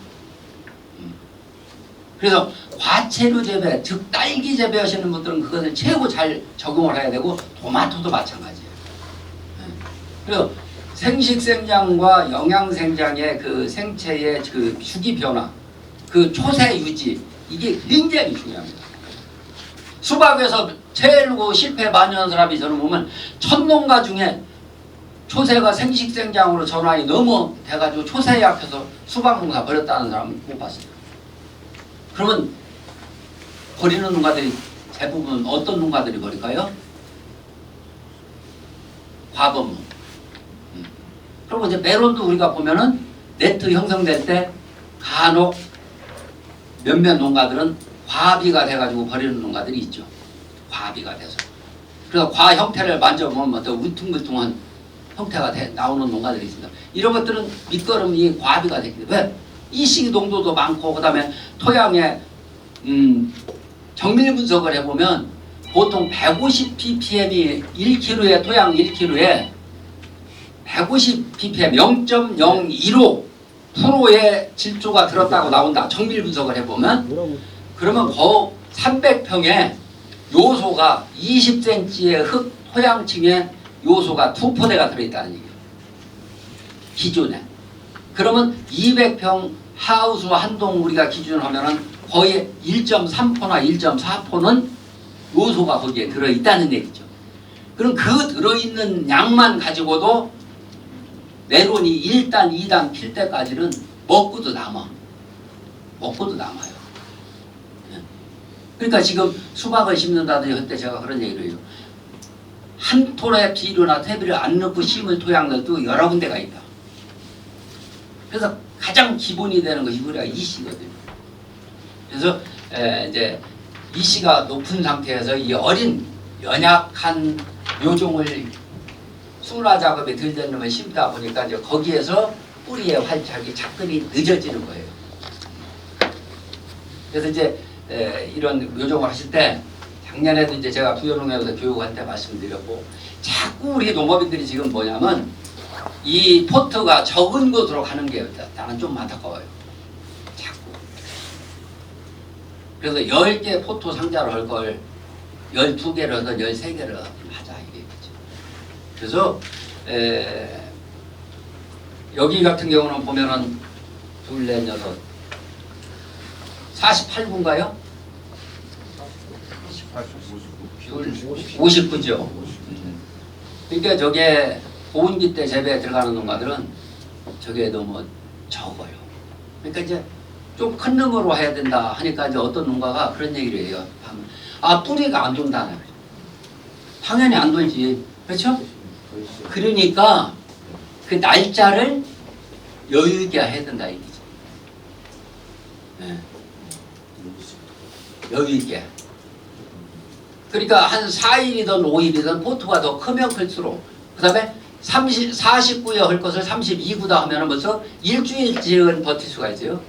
Speaker 1: 그래서 과채류 재배, 즉 딸기 재배하시는 분들은 그것을 최고 잘 적용을 해야 되고, 토마토도 마찬가지예요. 그래서 생식생장과 영양생장의 그 생체의 그 주기 변화, 그 초세 유지, 이게 굉장히 중요합니다. 수박에서 제일 실패 많이 하는 사람이 저는 보면 천농가 중에 초세가 생식생장으로 전환이 너무 돼가지고 초세에 약해서 수박 농사 버렸다는 사람은 못 봤어요. 그러면 버리는 농가들이 대부분 어떤 농가들이 버릴까요? 과범무. 그리고 이제 메론도 우리가 보면은 네트 형성될 때 간혹 몇몇 농가들은 과비가 돼가지고 버리는 농가들이 있죠. 과비가 돼서. 그래서 과 형태를 만져보면 더 울퉁불퉁한 형태가 나오는 농가들이 있습니다. 이런 것들은 밑거름이 과비가 되기 때문에 왜? 이식 농도도 많고, 그 다음에 토양에 정밀 분석을 해보면 보통 150 ppm이 1kg에 토양 1kg에 150 ppm 0.015%의 질소가 들었다고 나온다. 정밀 분석을 해보면. 그러면 거 300평에 요소가 20cm의 흙 토양층에 요소가 2%가 들어있다는 얘기예요. 기존에. 그러면 200평 하우스 한 동 우리가 기준으로 하면은 거의 1.3%나 1.4%는 요소가 거기에 들어있다는 얘기죠. 그럼 그 들어있는 양만 가지고도 메론이 1단, 2단 필 때까지는 먹고도 남아. 먹고도 남아요. 그러니까 지금 수박을 심는다든지 할 때 제가 그런 얘기를 해요. 한 톨의 비료나 퇴비를 안 넣고 심을 토양들도 여러 군데가 있다. 그래서 가장 기본이 되는 것이 우리가 이씨거든요. 그래서 이제 이씨가 높은 상태에서 이 어린 연약한 묘종을 순화 작업에 들던 놈을 심다 보니까 이제 거기에서 뿌리의 활착이 작근이 늦어지는 거예요. 그래서 이제 이런 묘종을 하실 때 작년에도 이제 제가 부여농협에서 교육할 때 말씀드렸고 자꾸 우리 농업인들이 지금 뭐냐면 이 포트가 적은 곳으로 가는 게 나는 좀 안타까워요. 자꾸. 그래서 10개 포트 상자로 할 걸 12개를 하든 13개를 하자 이게죠. 그래서 여기 같은 경우는 보면은 둘, 넷, 여섯 48구인가요? 59죠. 그러니까 저게 보온기 때 재배에 들어가는 농가들은 저게 너무 적어요. 그러니까 이제 좀 큰 놈으로 해야 된다 하니까 이제 어떤 농가가 그런 얘기를 해요. 아, 뿌리가 안 돈다는 거죠. 당연히 안 돌지. 그렇죠? 그러니까 그 날짜를 여유 있게 해야 된다 이거죠. 네. 여유 있게. 그러니까 한 4일이든 5일이든 포트가 더 크면 클수록 그 다음에 49에 할 것을 32구다 하면 벌써 일주일쯤은 버틸 수가 있어요.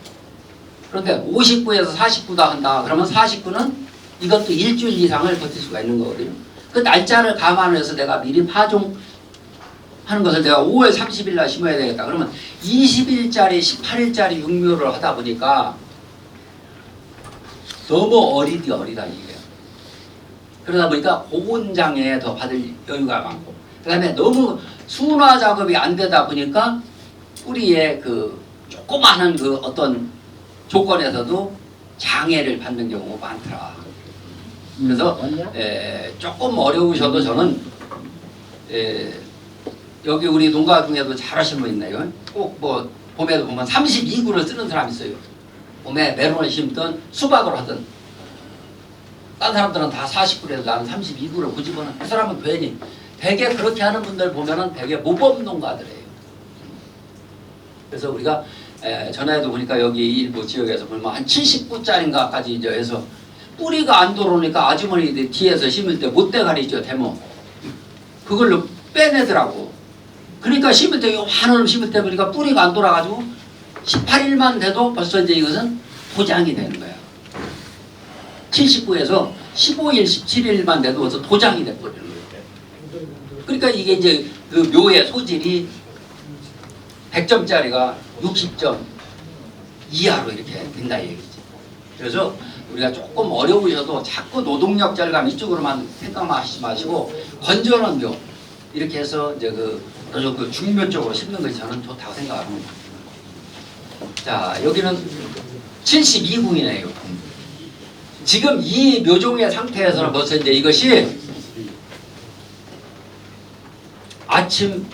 Speaker 1: 그런데 59에서 49다 한다 그러면 49는 이것도 일주일 이상을 버틸 수가 있는 거거든요. 그 날짜를 감안해서 내가 미리 파종하는 것을 내가 5월 30일 날 심어야 되겠다. 그러면 20일짜리 18일짜리 육묘를 하다 보니까 너무 어리다 이게. 그러다 보니까 보온장에 더 받을 여유가 많고 그 다음에 너무 순화 작업이 안 되다 보니까 뿌리에 그 조그마한 그 어떤 조건에서도 장애를 받는 경우가 많더라. 그래서 조금 어려우셔도 저는 여기 우리 농가 중에도 잘하시는 분 있네요. 꼭 뭐 봄에도 보면 32구를 쓰는 사람이 있어요. 봄에 메론을 심든 수박을 하든 딴 사람들은 다 49구에서 나는 32구를 고집어는 그 사람은 괜히 되게 그렇게 하는 분들 보면은 되게 모범 농가들이에요. 그래서 우리가 전에도 보니까 여기 일부 지역에서 보면 한 70구짜리인가까지 이제 해서 뿌리가 안 들어오니까 아주머니들 뒤에서 심을 때 못대가리죠 대모 그걸로 빼내더라고. 그러니까 심을 때 한올 심을 때 보니까 뿌리가 안 돌아가지고 18일만 돼도 벌써 이제 이것은 도장이 되는 거야. 79에서 15일, 17일만 돼도 벌써 도장이 돼버리는 거예요. 그러니까 이게 이제 그 묘의 소질이 100점짜리가 60점 이하로 이렇게 된다 얘기지. 그래서 우리가 조금 어려우셔도 자꾸 노동력 절감 이쪽으로만 생각만 하시지 마시고 건전한 묘 이렇게 해서 이제 그 중묘 쪽으로 심는 것이 저는 좋다고 생각합니다. 자, 여기는 72궁이네요. 지금 이 묘종의 상태에서는 벌써 이제 이것이 아침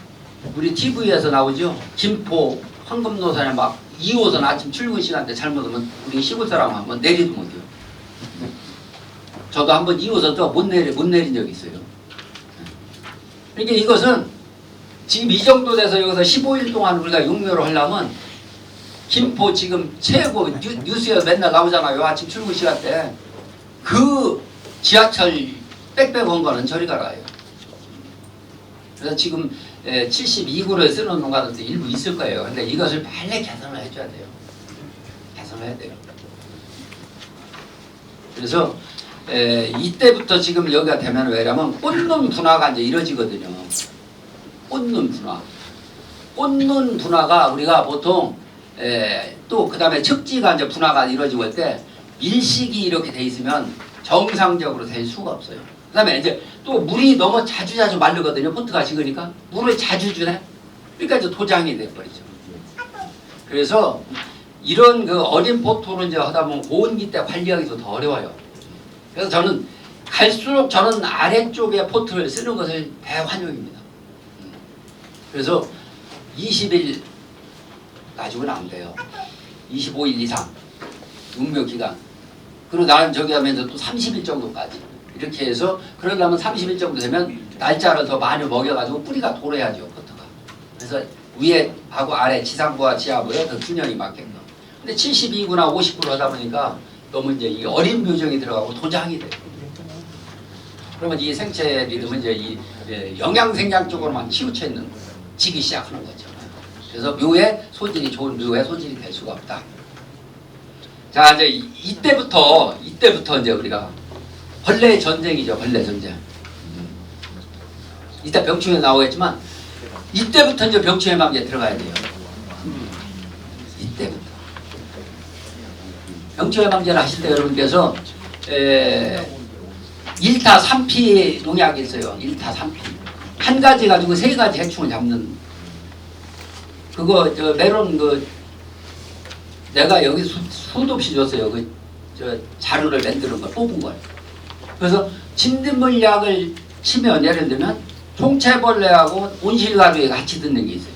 Speaker 1: 우리 TV에서 나오죠. 김포 황금노산에 막 2호선 아침 출근 시간대 잘못하면 우리 시골 사람 한번 내리도 못해요. 저도 한번 2호선 또 못 내린 적이 있어요. 그러니까 이것은 지금 이 정도 돼서 여기서 15일 동안 우리가 육묘를 하려면 김포 지금 최고 뉴스에 맨날 나오잖아요. 아침 출근 시간대. 그 지하철 빽빽 온 거는 저리 가라요. 그래서 지금 72구를 쓰는 농가들도 일부 있을 거예요. 근데 이것을 빨리 개선을 해줘야 돼요. 개선을 해야 돼요. 그래서 이때부터 지금 여기가 되면 왜냐면 꽃눈 분화가 이제 이루어지거든요. 꽃눈 분화. 꽃눈 분화가 우리가 보통 또 그 다음에 척지가 이제 분화가 이루어지고 할 때 밀식이 이렇게 돼 있으면 정상적으로 될 수가 없어요. 그 다음에 이제 또 물이 너무 자주 마르거든요. 포트가 식으니까 물을 자주 주네. 그러니까 이제 도장이 돼버리죠. 그래서 이런 그 어린 포트로 이제 하다 보면 보온기 때 관리하기도 더 어려워요. 그래서 저는 갈수록 저는 아래쪽에 포트를 쓰는 것을 대환영입니다. 그래서 20일 가지고는 안 돼요. 25일 이상 육묘 기간. 그리고 나는 저기 하면서 또 30일 정도까지 이렇게 해서 그러려면 30일 정도 되면 날짜를 더 많이 먹여가지고 뿌리가 돌아야죠. 포트가. 그래서 위에하고 아래 지상부와 지하부에 그 균형이 맞게끔. 근데 72구나 59로 하다 보니까 너무 이제 이 어린 묘정이 들어가고 도장이 돼요. 그러면 이 생체 리듬은 이제 이 영양생장 쪽으로만 치우쳐 있는 지기 시작하는 거죠. 그래서 묘의 소질이 좋은 묘의 소질이 될 수가 없다. 자, 이제 이때부터 이제 우리가 벌레 전쟁이죠. 벌레 전쟁. 이따 병충해 나오겠지만 이때부터 이제 병충해 방지에 들어가야 돼요. 이때부터. 병충해 방지를 하실 때 여러분께서 1타 3피 농약이 있어요. 1타 3피. 한 가지 가지고 세 가지 해충을 잡는 그거 저 메론 그 내가 여기 수도 없이 줬어요. 저 자루를 만드는 걸 뽑은 걸. 그래서 진딧물약을 치면 예를 들면 총체벌레하고 온실가루에 같이 듣는 게 있어요.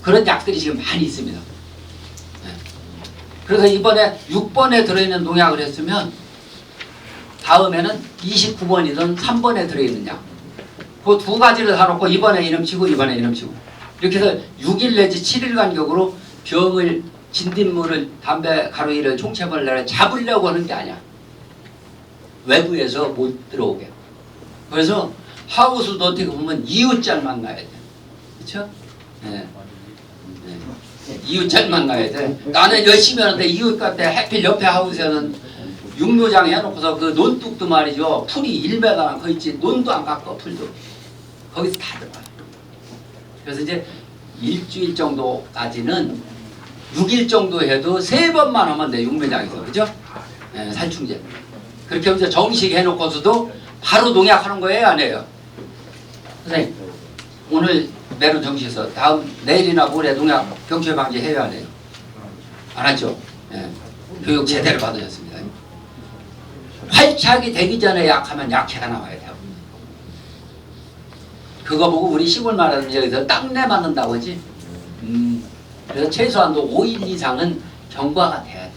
Speaker 1: 그런 약들이 지금 많이 있습니다. 네. 그래서 이번에 6번에 들어있는 농약을 했으면 다음에는 29번이든 3번에 들어있는 약. 그 두 가지를 사놓고 이번에 이놈 치고 이번에 이놈 치고 이렇게 해서 6일 내지 7일 간격으로 병을 진딧물을 담배 가루이를 총체벌레를 잡으려고 하는 게 아니야. 외부에서 못 들어오게. 그래서 하우스도 어떻게 보면 이웃잘만 나야 돼. 그렇죠? 네. 네. 이웃잘만 나야 돼. 나는 열심히 하는데 이웃한테 해필 옆에 하우스에는 육묘장 해놓고서 그 논뚝도 말이죠. 풀이 1m나 거의 있지. 논도 안 깎아 풀도. 거기서 다 들어가요. 그래서 이제 일주일 정도까지는 6일 정도 해도 3번만 하면 돼. 육묘장에서. 그죠? 네, 살충제. 그렇게 하면 정식 해놓고서도 바로 농약하는 거예요? 안 해요? 선생님, 오늘 메론 정식에서 다음 내일이나 모레 농약 병충해 방지 해야 안 해요? 안 하죠? 네. 교육 제대로 받으셨습니다. 활착이 되기 전에 약하면 약해가 나와야 돼요. 그거 보고 우리 시골 말하는 여기서 땅내 맞는다고 하지? 그래서 최소한도 5일 이상은 경과가 돼야 돼요.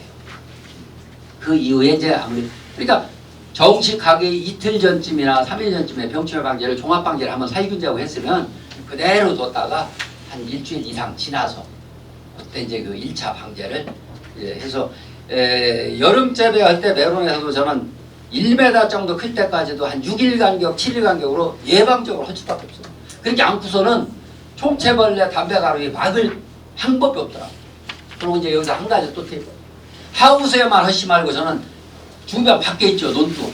Speaker 1: 그 이후에 이제 아무리 그러니까 정식하게 이틀 전쯤이나 3일 전쯤에 병충해 방지를 종합 방지를 한번 살균제하고 했으면 그대로 뒀다가 한 일주일 이상 지나서 그때 이제 그 1차 방제를 해서 여름 재배할 때 메론에서도 저는 1m 정도 클 때까지도 한 6일 간격, 7일 간격으로 예방적으로 할 수밖에 없어요. 그렇게 않고서는 총체벌레 담배가루에 막을 방법이 없더라. 그리고 이제 여기서 한 가지 또 팁. 하우스에만 하시 말고 저는 주변 밖에 있죠. 논둑.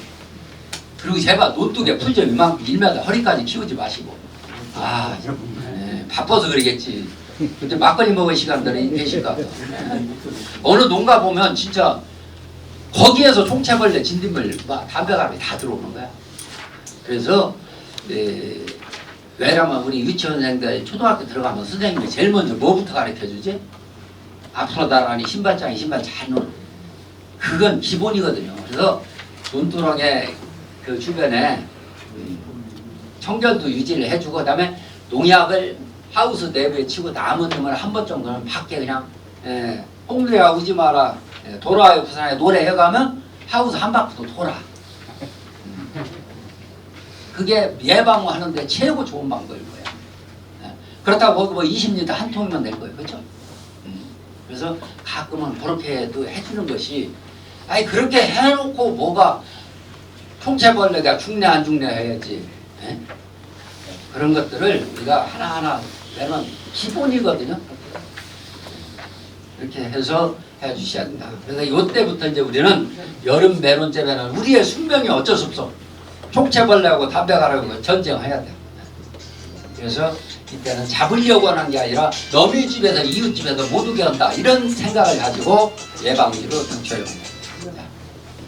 Speaker 1: 그리고 제발 논둑에 풀 좀 이만큼 1m 허리까지 키우지 마시고. 아, 네, 바빠서 그러겠지. 근데 막걸리 먹을 시간들이 계실 것 같아. 네. 어느 농가 보면 진짜 거기에서 총체벌레, 진딧물, 담배가루이 다 들어오는 거야. 그래서 왜냐면 우리 유치원생들 초등학교 들어가면 선생님이 제일 먼저 뭐부터 가르쳐주지? 앞으로 나란히 신발장에 신발 잘 놓는 그건 기본이거든요. 그래서 논두렁에 그 주변에 청결도 유지를 해주고 그다음에 농약을 하우스 내부에 치고 남은 놈을 한 번 정도는 밖에 그냥 홍두야 우지 마라 돌아와요 부산에 노래해가면 하우스 한 바퀴도 돌아. 그게 예방하는데 최고 좋은 방법일 거예요. 그렇다고 거기 뭐 20리터 한 통이면 될 거예요. 그렇죠? 그래서 가끔은 그렇게도 해주는 것이 아니 그렇게 해놓고 뭐가 총체벌레가 죽네 안 죽네 해야지. 에? 그런 것들을 우리가 하나하나 내는 기본이거든요. 이렇게 해서 해주셔야 된다. 그래서 이때부터 이제 우리는 여름 메론 재배는 우리의 숙명이 어쩔 수 없어. 총체벌레하고 담배가루하고 전쟁해야 돼. 그래서 이때는 잡으려고 하는 게 아니라 너희 집에서 이웃 집에서 못 오게 한다 이런 생각을 가지고 예방위로 병충해 본다.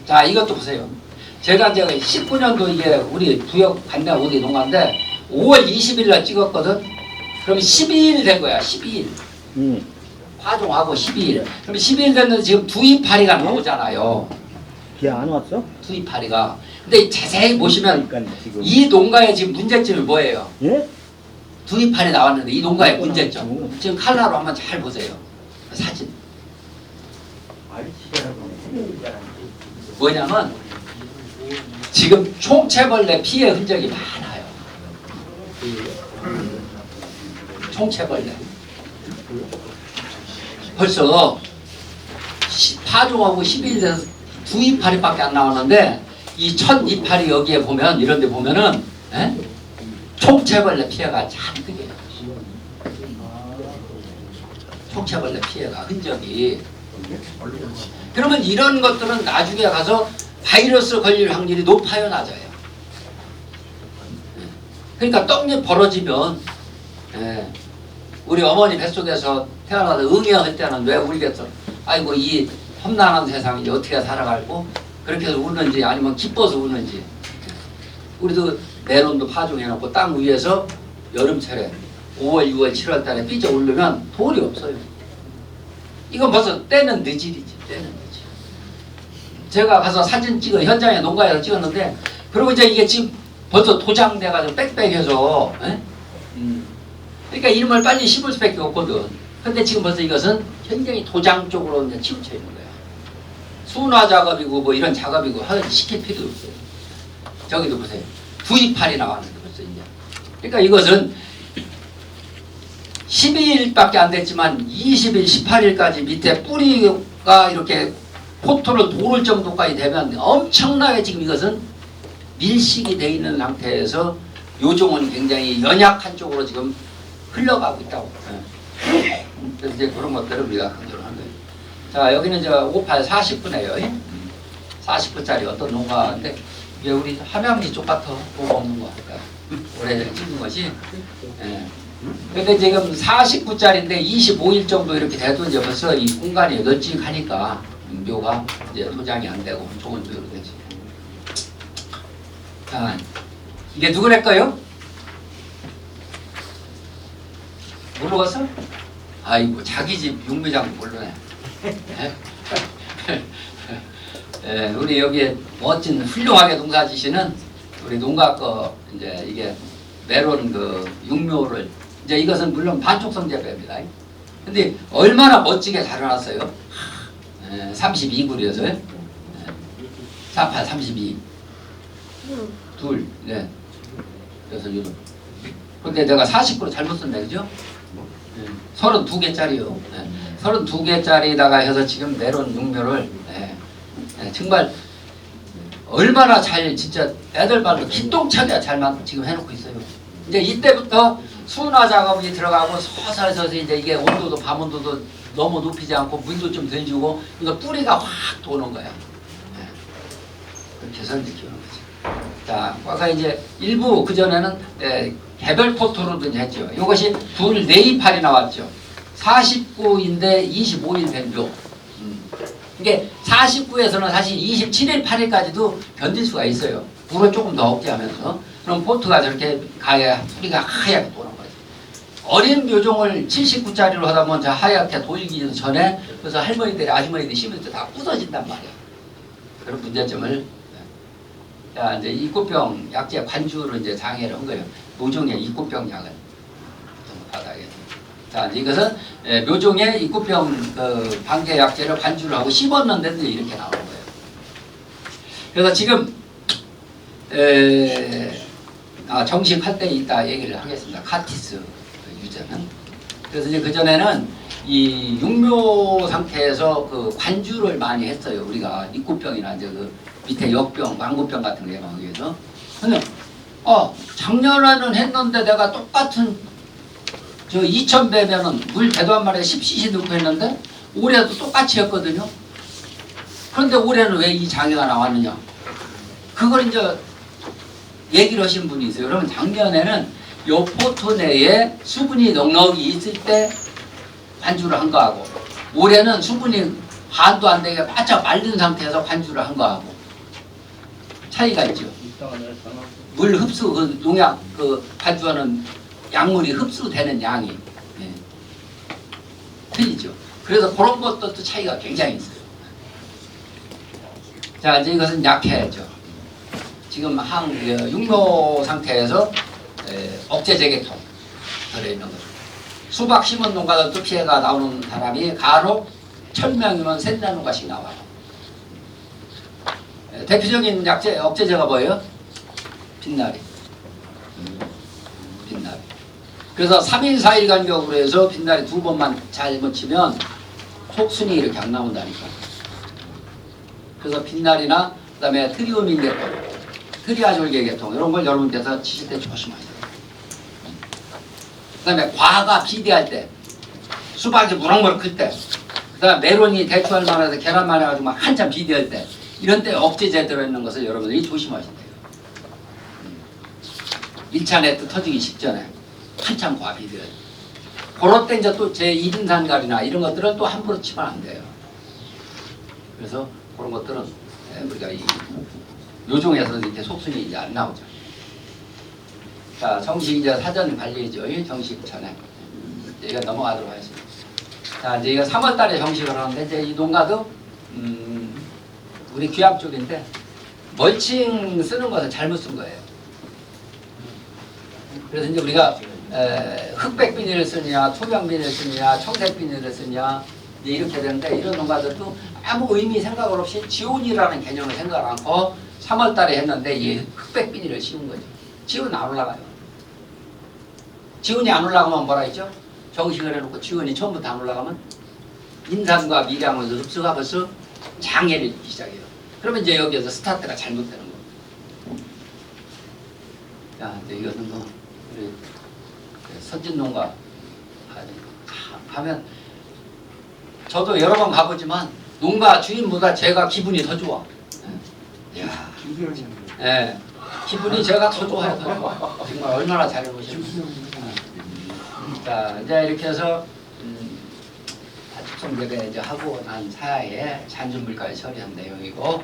Speaker 1: 자 이것도 보세요. 제가 이제 19년도 이게 우리 부역 간내 우리 농가인데 5월 20일 날 찍었거든. 그럼 12일 된 거야. 12일. 파종하고 12일. 그럼 12일 됐는데 지금 두이파리가 나오잖아요.
Speaker 3: 걔 안 왔어?
Speaker 1: 두이파리가. 근데 자세히 보시면
Speaker 3: 그러니까 지금.
Speaker 1: 이 농가의 지금 문제점이 뭐예요?
Speaker 3: 예?
Speaker 1: 두이파리 나왔는데 이 농가의 문제점. 지금 칼라로 한번 잘 보세요. 사진. 뭐냐면 지금 총체벌레 피해 흔적이 많아요. 총체벌레. 벌써 파종하고 12일 돼서 두 이파리밖에 안 나왔는데 이 첫 이파리 여기에 보면 이런 데 보면은 총체벌레 피해가 잔뜩해요. 총체벌레 피해가 흔적이. 그러면 이런 것들은 나중에 가서 바이러스 걸릴 확률이 높아요, 낮아요? 그러니까 떡잎 벌어지면 우리 어머니 뱃속에서 태어나서 응애할 때는 왜 울겠어? 아이고 이 험난한 세상이 어떻게 살아갈고 그렇게 해서 우는지 아니면 기뻐서 우는지. 우리도 메론도 파종해놓고 땅 위에서 여름철에 5월, 6월, 7월 달에 삐져 오르면 돌이 없어요. 이건 벌써 때는 늦이지. 때는 늦이. 제가 가서 사진 찍어 현장에 농가에서 찍었는데 그리고 이제 이게 지금 벌써 도장돼가지고 빽빽해서 그러니까 이름을 빨리 심을 수밖에 없거든. 근데 지금 벌써 이것은 굉장히 도장 쪽으로 이제 치우쳐 있는 거야. 순화 작업이고 뭐 이런 작업이고 시킬 필요도 없어요. 저기도 보세요. 두 이파리 나왔는데 벌써 이제. 그러니까 이것은 12일밖에 안 됐지만 20일, 18일까지 밑에 뿌리가 이렇게 포토를 도를 정도까지 되면 엄청나게 지금 이것은 밀식이 되어 있는 상태에서 요종은 굉장히 연약한 쪽으로 지금 흘러가고 있다고. 그래서 이제 그런 것들을 우리가 강조를 한 거예요. 자, 여기는 저 58 40분이에요. 40분짜리 어떤 농가인데 이게 우리 함양지 쪽 같아 보고 없는 거 같아요. 올해 찍은 것이. 근데 지금 49짜리인데 25일 정도 이렇게 돼도 이제 벌써 이 공간이 널찍하니까 묘가 이제 도장이 안 되고 좋은 묘로 되지. 자, 이게 누구랄까요? 모르겠어? 아이고 자기 집 육묘장 모르네. 우리 여기에 멋진 훌륭하게 농사지시는 우리 농가 거 이제 이게 메론 그 육묘를 이제 이것은 물론 반촉성 재배입니다. 근데 얼마나 멋지게 자라났어요. 32굴이어서요. 48, 32. 둘, 네. 그래서 이런. 근데 내가 40% 잘못 썼네, 그죠? 32개짜리요. 32개짜리다가 해서 지금 메론 육묘를 정말 얼마나 잘 진짜 애들 발로 기똥차게 잘만 지금 해놓고 있어요. 이제 이때부터 순화 작업이 들어가고 서서히 이제 이게 온도도 밤 온도도 너무 높이지 않고 물도 좀 덜 주고 이거 뿌리가 확 도는 거야. 그렇게 해서 이렇게 키우는 거죠. 자, 아까 이제 일부 그 전에는 개별 포토로도 했죠. 이것이 둘, 네 이파리 나왔죠. 49인데 25일 된 묘. 이게 49에서는 사실 27일, 8일까지도 견딜 수가 있어요. 물을 조금 더 없게 하면서. 그럼 포트가 저렇게 가야 뿌리가 하얗게 도는 거지. 어린 묘종을 79짜리로 하다 보면 하얗게 돌기 전에 그래서 할머니들이 아주머니들이 심을 때 다 부서진단 말이야. 그런 문제점을. 자, 이제 이꽃병 약재 관주로 이제 장애를 한 거예요. 묘종의 이꽃병 약을 바닥에. 자, 이것은 묘종의 이꽃병 그 방제 약재를 관주를 하고 심었는데도 이렇게 나오는 거예요. 그래서 지금 정식할 때 이따 얘기를 하겠습니다. 카티스 유제는. 그래서 이제 그 전에는 이 육묘 상태에서 그 관주를 많이 했어요. 우리가 이꽃병이나 이제 그 밑에 역병, 망고병 같은 거 예방하기 위해서. 근데 작년에는 했는데 내가 똑같은 저 2000배면은 물 배도 한 마리에 10cc 넣고 했는데 올해도 똑같이 했거든요. 그런데 올해는 왜 이 장애가 나왔느냐? 그걸 이제 얘기를 하신 분이 있어요. 그러면 작년에는 요 포토 내에 수분이 넉넉히 있을 때 관주를 한 거하고 올해는 수분이 반도 안 되게 바짝 말린 상태에서 관주를 한 거하고 차이가 있죠. 물 흡수, 그 농약, 그 관주하는 약물이 흡수되는 양이 틀리죠. 그래서 그런 것도 차이가 굉장히 있어요. 자, 이제 이것은 약해죠. 지금 육묘 상태에서 억제 재개통 들어있는 거죠. 수박 심은 농가들도 피해가 나오는 사람이 간혹 1000명이면 3-4농가씩 나와요. 대표적인 약재, 억제제가 뭐예요? 빛나리. 빛나리. 그래서 3일 4일 간격으로 해서 빛날이 2번만 잘못 치면 속순이 이렇게 안 나온다니까. 그래서 빛날이나 그다음에 트리오민 계통, 트리아졸계 계통 이런 걸 여러분께서 치실 때 조심하세요. 그다음에 과가 비대할 때, 수박이 무럭무럭 클 때, 그다음에 메론이 대추할 만해서 계란만 해가지고 막 한참 비대할 때, 이런 때 억제제 들어있는 것을 여러분들이 조심하셔야 돼요. 1차 네트 터지기 직전에 한참 과비대할 때. 그럴 때 이제 또 제1인산갈이나 이런 것들은 또 함부로 치면 안 돼요. 그래서 그런 것들은 우리가 이 요종에서 이렇게 속순이 이제 안 나오죠. 자, 정식 이제 사전 관리죠. 정식 전에. 이거 넘어가도록 하겠습니다. 자, 이제 이거 3월 달에 정식을 하는데, 이제 이 농가도, 우리 귀암 쪽인데, 멀칭 쓰는 것을 잘못 쓴 거예요. 그래서 이제 우리가, 흑백 비닐을 쓰느냐, 토양 비닐을 쓰느냐, 청색 비닐을 쓰느냐, 이제 이렇게 되는데, 이런 농가들도 아무 의미 생각을 없이 지온이라는 개념을 생각 않고 3월 달에 했는데, 이 흑백 비닐을 씌운 거죠. 지온은 안 올라가요. 지온이 안 올라가면 뭐라 했죠? 정식을 해놓고 지온이 처음부터 안 올라가면 인산과 미량을 흡수하면서 장애를 입기 시작해요. 그러면 이제 여기에서 스타트가 잘못되는 거예요. 자, 이제 이거는 뭐 우리 선진농가 하면 저도 여러 번 가보지만 농가 주인보다 제가 기분이 더 좋아. 야, 예, 기분이 제가 더 좋아요, 더 좋아. 정말 얼마나 잘해보셨나. 자, 이제 이렇게 해서 축성재배 이제 하고 난 사야에 잔존물까지 처리한 내용이고,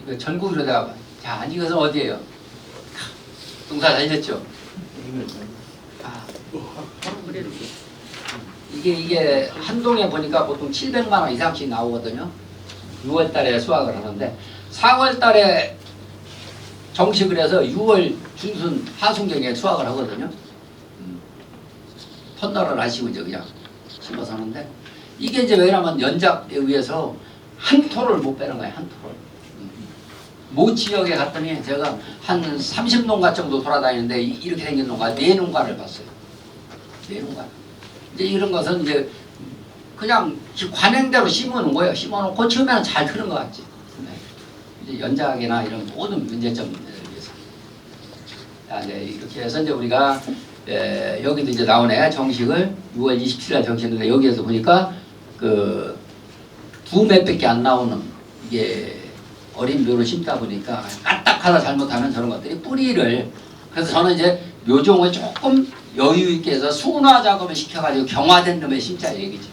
Speaker 1: 이거 전국으로다가 자, 이것은 어디예요? 농사 잘 됐죠? 아, 이게 한 동에 보니까 보통 700만 원 이상씩 나오거든요. 6월 달에 수확을 하는데 4월 달에 정식을 해서 6월 중순 하순경에 수확을 하거든요. 터널을 하시고 이제 그냥 심어서 하는데, 이게 이제 왜냐면 연작에 의해서 한 토를 못 빼는 거예요. 한 토를. 모 지역에 갔더니 제가 한 30농가 정도 돌아다니는데 이렇게 생긴 농가 4농가를 봤어요. 4농가. 이제 이런 것은 이제 그냥 관행대로 심어놓은 거예요. 심어놓고 처음에는 잘 크는 것 같지. 이제 연작이나 이런 모든 문제점들에 의해서. 자, 이제 이렇게 해서 이제 우리가 여기도 이제 나오네. 정식을 6월 27일 정식인데, 여기에서 보니까 그 두 맷밖에 안 나오는 이게 어린 묘를 심다 보니까 까딱하다 잘못하면 저런 것들이 뿌리를, 그래서 저는 이제 묘종을 조금 여유 있게 해서 순화 작업을 시켜가지고 경화된 놈에 심자 얘기죠.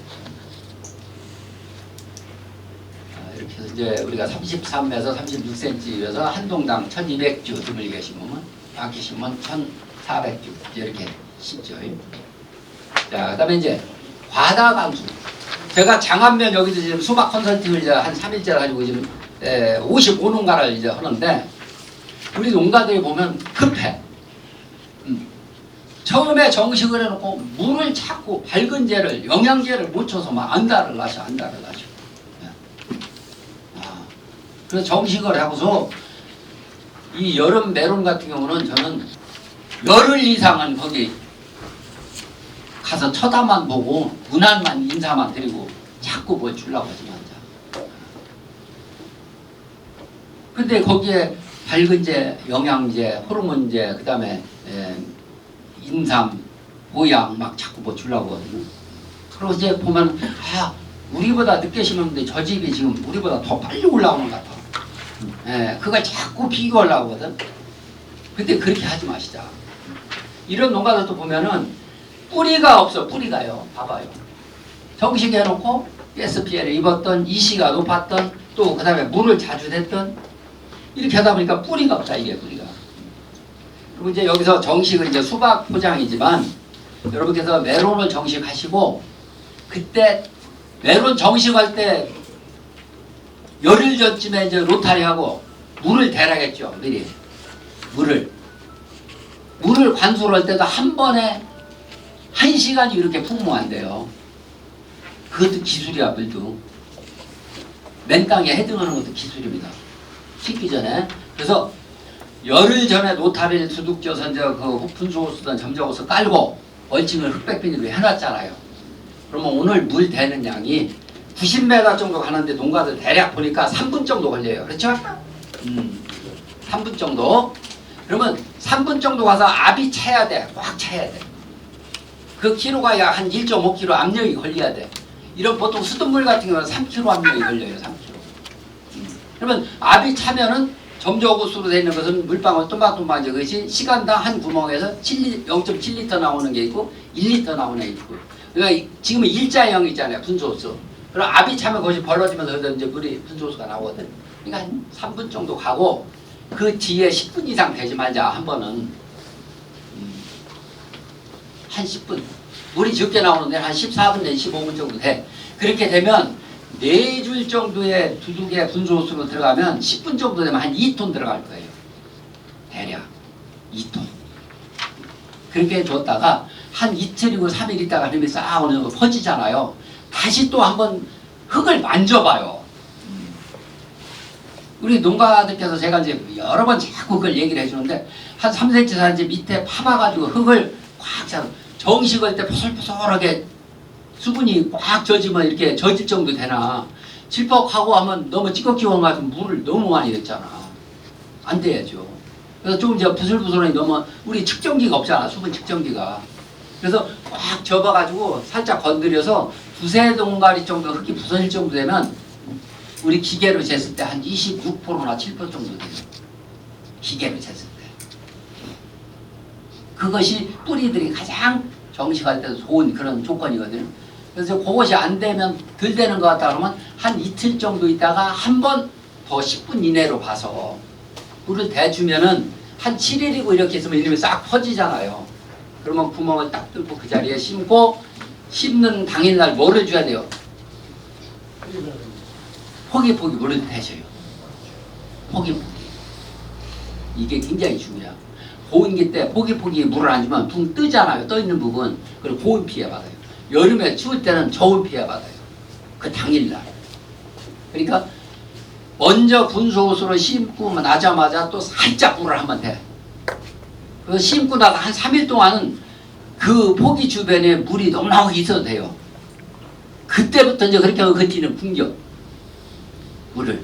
Speaker 1: 이렇게 해서 이제 우리가 33에서 36cm에서 한 동당 1200주 드물게 심으면, 많게 심으면 1400주 이렇게 심죠. 자, 그 다음에 이제 과다 감수. 제가 장안면 여기도 지금 수박 컨설팅을 이제 한 3일째 가지고 지금 55농가를 이제 하는데, 우리 농가들이 보면 급해. 처음에 정식을 해놓고 물을 자꾸 밝은제를, 영양제를 못 쳐서 막 안달을 나셔. 그래서 정식을 하고서 이 여름 메론 같은 경우는 저는 열흘 이상은 거기 가서 쳐다만 보고 문안만 인사만 드리고 자꾸 뭘 주려고 하지 않자. 근데 거기에 밝은제, 영양제, 호르몬제, 그 다음에 인삼, 보양 막 자꾸 뭐 주려고 하거든요. 그리고 이제 보면 우리보다 늦게 심었는데 저 집이 지금 우리보다 더 빨리 올라오는 것 같아. 그걸 자꾸 비교하려고 하거든. 근데 그렇게 하지 마시자. 이런 농가들도 보면은 뿌리가 없어. 뿌리가요. 봐봐요. 정식해 놓고 SPL을 입었던, 이시가 높았던, 또 그 다음에 물을 자주 댔던, 이렇게 하다 보니까 뿌리가 없다. 이게 뿌리가. 그리고 이제 여기서 정식은 이제 수박 포장이지만, 여러분께서 메론을 정식하시고, 그때 메론 정식할 때 열흘 전쯤에 이제 로타리하고 물을 대라겠죠. 미리 물을 관수를 할 때도 한 번에 1시간이 이렇게 풍무 안 돼요. 그것도 기술이야. 물도 맨 땅에 헤딩하는 것도 기술입니다. 심기 전에. 그래서 열흘 전에 노타리를 두둑져서 이제 그 분수 호스든 점적 호스 깔고, 얼칭을 흑백 비닐로 해놨잖아요. 그러면 오늘 물 대는 양이 90m 정도 가는데 농가들 대략 보니까 3분 정도 걸려요. 그렇죠? 3분 정도. 그러면 3분 정도 가서 압이 차야 돼. 꽉 차야 돼. 그 키로가 약 한 1.5kg 압력이 걸려야 돼. 이런 보통 수돗물 같은 경우는 3kg 압력이 걸려요. 3kg. 그러면 압이 차면은 점저구수로 되어 있는 것은 물방울 또박또박 저것이 시간당 한 구멍에서 0.7리터 나오는 게 있고 1리터 나오는 게 있고. 그러니까 지금은 일자형이잖아요. 분소수. 그럼 압이 차면 그것이 벌어지면서 이제 물이 분소수가 나오거든. 그러니까 한 3분 정도 가고 그 뒤에 10분 이상 되지 말자. 한 번은 한 10분. 물이 적게 나오는데 한 14분 내지 15분 정도 돼. 그렇게 되면 4줄 정도의 두둑의 분소수로 들어가면 10분 정도 되면 한 2톤 들어갈 거예요. 대략 2톤. 그렇게 줬다가 한 이틀이고 3일 있다가 힘이 싹 오는 거 퍼지잖아요. 다시 또 한번 흙을 만져봐요. 우리 농가들께서 제가 이제 여러 번 자꾸 그걸 얘기를 해주는데 한 3cm, 4cm 밑에 파봐가지고 흙을 꽉 잡아 정식을 때 포솔포솔하게 수분이 꽉 젖으면 이렇게 젖을 정도 되나. 질퍽하고 하면 너무 찌꺼기워가지고 물을 너무 많이 넣잖아. 안 돼야죠. 그래서 좀 이제 부슬부슬하니 너무 우리 측정기가 없잖아. 수분 측정기가. 그래서 꽉 접어가지고 살짝 건드려서 두세 동가리 정도 흙이 부서질 정도 되면 우리 기계로 쟀을 때 한 26%나 7% 정도 돼요. 기계로 쟀을 때. 그것이 뿌리들이 가장 정식할 때도 좋은 그런 조건이거든요. 그래서 그것이 안 되면 덜 되는 것 같다 그러면 한 이틀 정도 있다가 한 번 더 10분 이내로 봐서 물을 대주면은 한 7일이고 이렇게 있으면 이름이 싹 퍼지잖아요. 그러면 구멍을 딱 뚫고 그 자리에 심고 심는 당일날 뭐를 줘야 돼요? 포기포기 물을 대셔요. 포기포기. 이게 굉장히 중요해요. 고온기 때 포기포기 물을 안 주면 붕 뜨잖아요. 떠있는 부분. 그리고 고온 피해 받아요. 여름에 추울 때는 저온 피해 받아요. 그 당일날. 그러니까 먼저 분소수로 심고 나자마자 또 살짝 물을 하면 돼. 그래서 심고 나서 한 3일 동안은 그 포기 주변에 물이 넉넉하게 있어도 돼요. 그때부터 이제 그렇게 하면 그 뒤는 풍겨. 물을.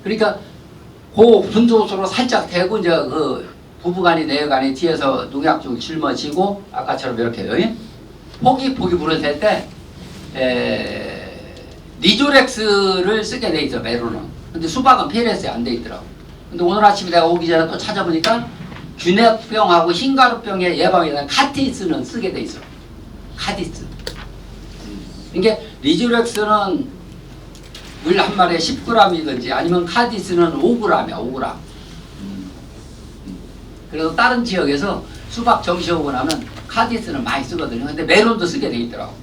Speaker 1: 그러니까 그 분소수로 살짝 대고 이제 그 부부간이 내간이 뒤에서 농약 좀 짊어지고 아까처럼 이렇게 포기 물을 댈 때 리조렉스를 쓰게 돼 있어. 메로는. 근데 수박은 PLS에 안 돼 있더라고. 근데 오늘 아침에 내가 오기 전에 또 찾아보니까 균핵병하고 흰가루병의 예방에 대한 카티스는 쓰게 돼 있어. 카티스. 이게 리조렉스는 물 한 마리에 10g이든지 아니면 카디스는 5g이야. 5g. 그래서 다른 지역에서 수박 정시 오고 나면 카디스는 많이 쓰거든요. 근데 메론도 쓰게 돼 있더라고.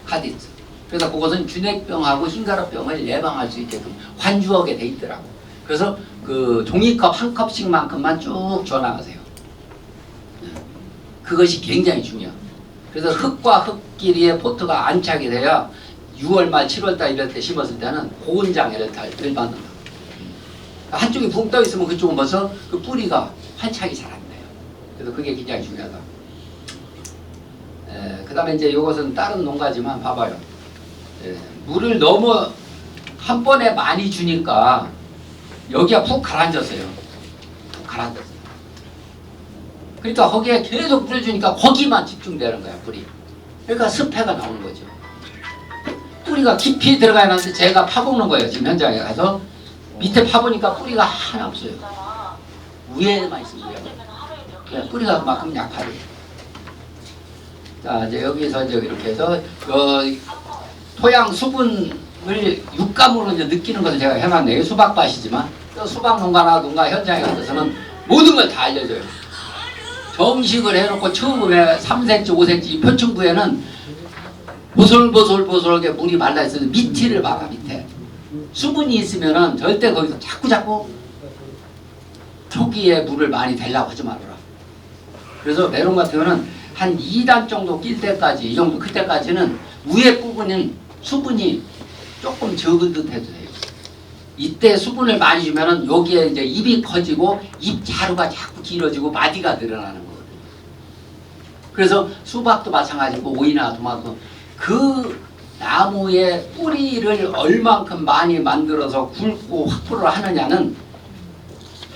Speaker 1: 카디스. 그래서 그것은 균핵병하고 흰가루병을 예방할 수 있게끔 환주하게 돼 있더라고. 그래서 그 종이컵 한 컵씩만큼만 쭉 줘나가세요. 그것이 굉장히 중요해요. 그래서 흙과 흙끼리의 포트가 안착이 돼야 6월 말 7월 달 이럴 때 심었을 때는 고온 장애를 덜 받는 거예요. 한쪽이 붕 떠 있으면 그쪽은 벌써 그 뿌리가 활착이 잘 안 돼요. 그래서 그게 굉장히 중요하다. 그 다음에 이제 이것은 다른 농가지만 봐봐요. 물을 너무 한 번에 많이 주니까 여기가 푹 가라앉았어요. 푹 가라앉았어요. 그러니까 거기에 계속 물을 주니까 거기만 집중되는 거야, 뿌리. 그러니까 습해가 나오는 거죠. 뿌리가 깊이 들어가야 하는데 제가 파보는 거예요. 지금 현장에 가서 밑에 파보니까 뿌리가 하나 없어요. 위에만 있어요. 위에. 뿌리가 그만큼 약하죠. 자, 이제 여기서 이제 이렇게 해서 토양 수분을 육감으로 이제 느끼는 것을 제가 해놨네요. 수박밭이지만 수박 농가나 농가 현장에 가서는 모든 걸 다 알려줘요. 정식을 해놓고 처음에 3cm, 5cm 표층부에는 보솔보솔하게 물이 말라있어서 밑을 막아. 밑에 수분이 있으면은 절대 거기서 자꾸 초기에 물을 많이 대려고 하지 말아라. 그래서 메론 같은 경우는 한 2단 정도 낄 때까지, 이 정도 클 때까지는 위에 부분은 수분이 조금 적은 듯 해도 돼요.
Speaker 3: 이때 수분을 많이 주면은 여기에 이제 입이 커지고 입 자루가 자꾸 길어지고 마디가 늘어나는 거거든요. 그래서 수박도 마찬가지고 오이나 토마토 그 나무의 뿌리를 얼만큼 많이 만들어서 굵고 확보를 하느냐는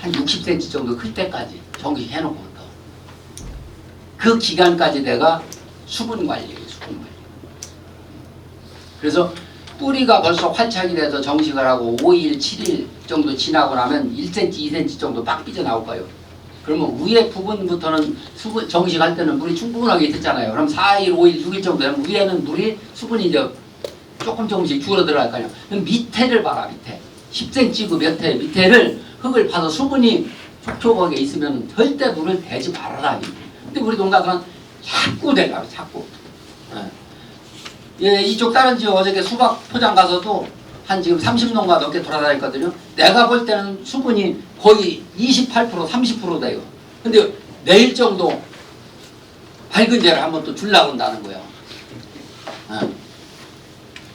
Speaker 3: 한 60cm 정도 클 때까지 정식 해놓고 그 기간까지 내가 수분 관리예요. 수분 관리. 그래서 뿌리가 벌써 활착이 돼서 정식을 하고 5일, 7일 정도 지나고 나면 1cm, 2cm 정도 빡 삐져 나올 거예요. 그러면 위에 부분부터는 수분 정식할 때는 물이 충분하게 있잖아요. 그럼 4일, 5일, 6일 정도 되면 위에는 물이 수분이 이제 조금씩 줄어들어갈 거예요. 그럼 밑에를 봐라. 밑에 10cm 그 밑에를 흙을 파서 수분이 촉촉하게 있으면 절대 물을 대지 말아라. 근데 우리 농가들은 자꾸 대려고 자꾸. 예, 이쪽 다른 지역 어저께 수박 포장 가서도 한 지금 30농가 넘게 돌아다녔거든요. 내가 볼 때는 수분이 거의 28%, 30% 돼요. 근데 내일 정도 밝은 재를 한번 또 주려고 한다는 거예요.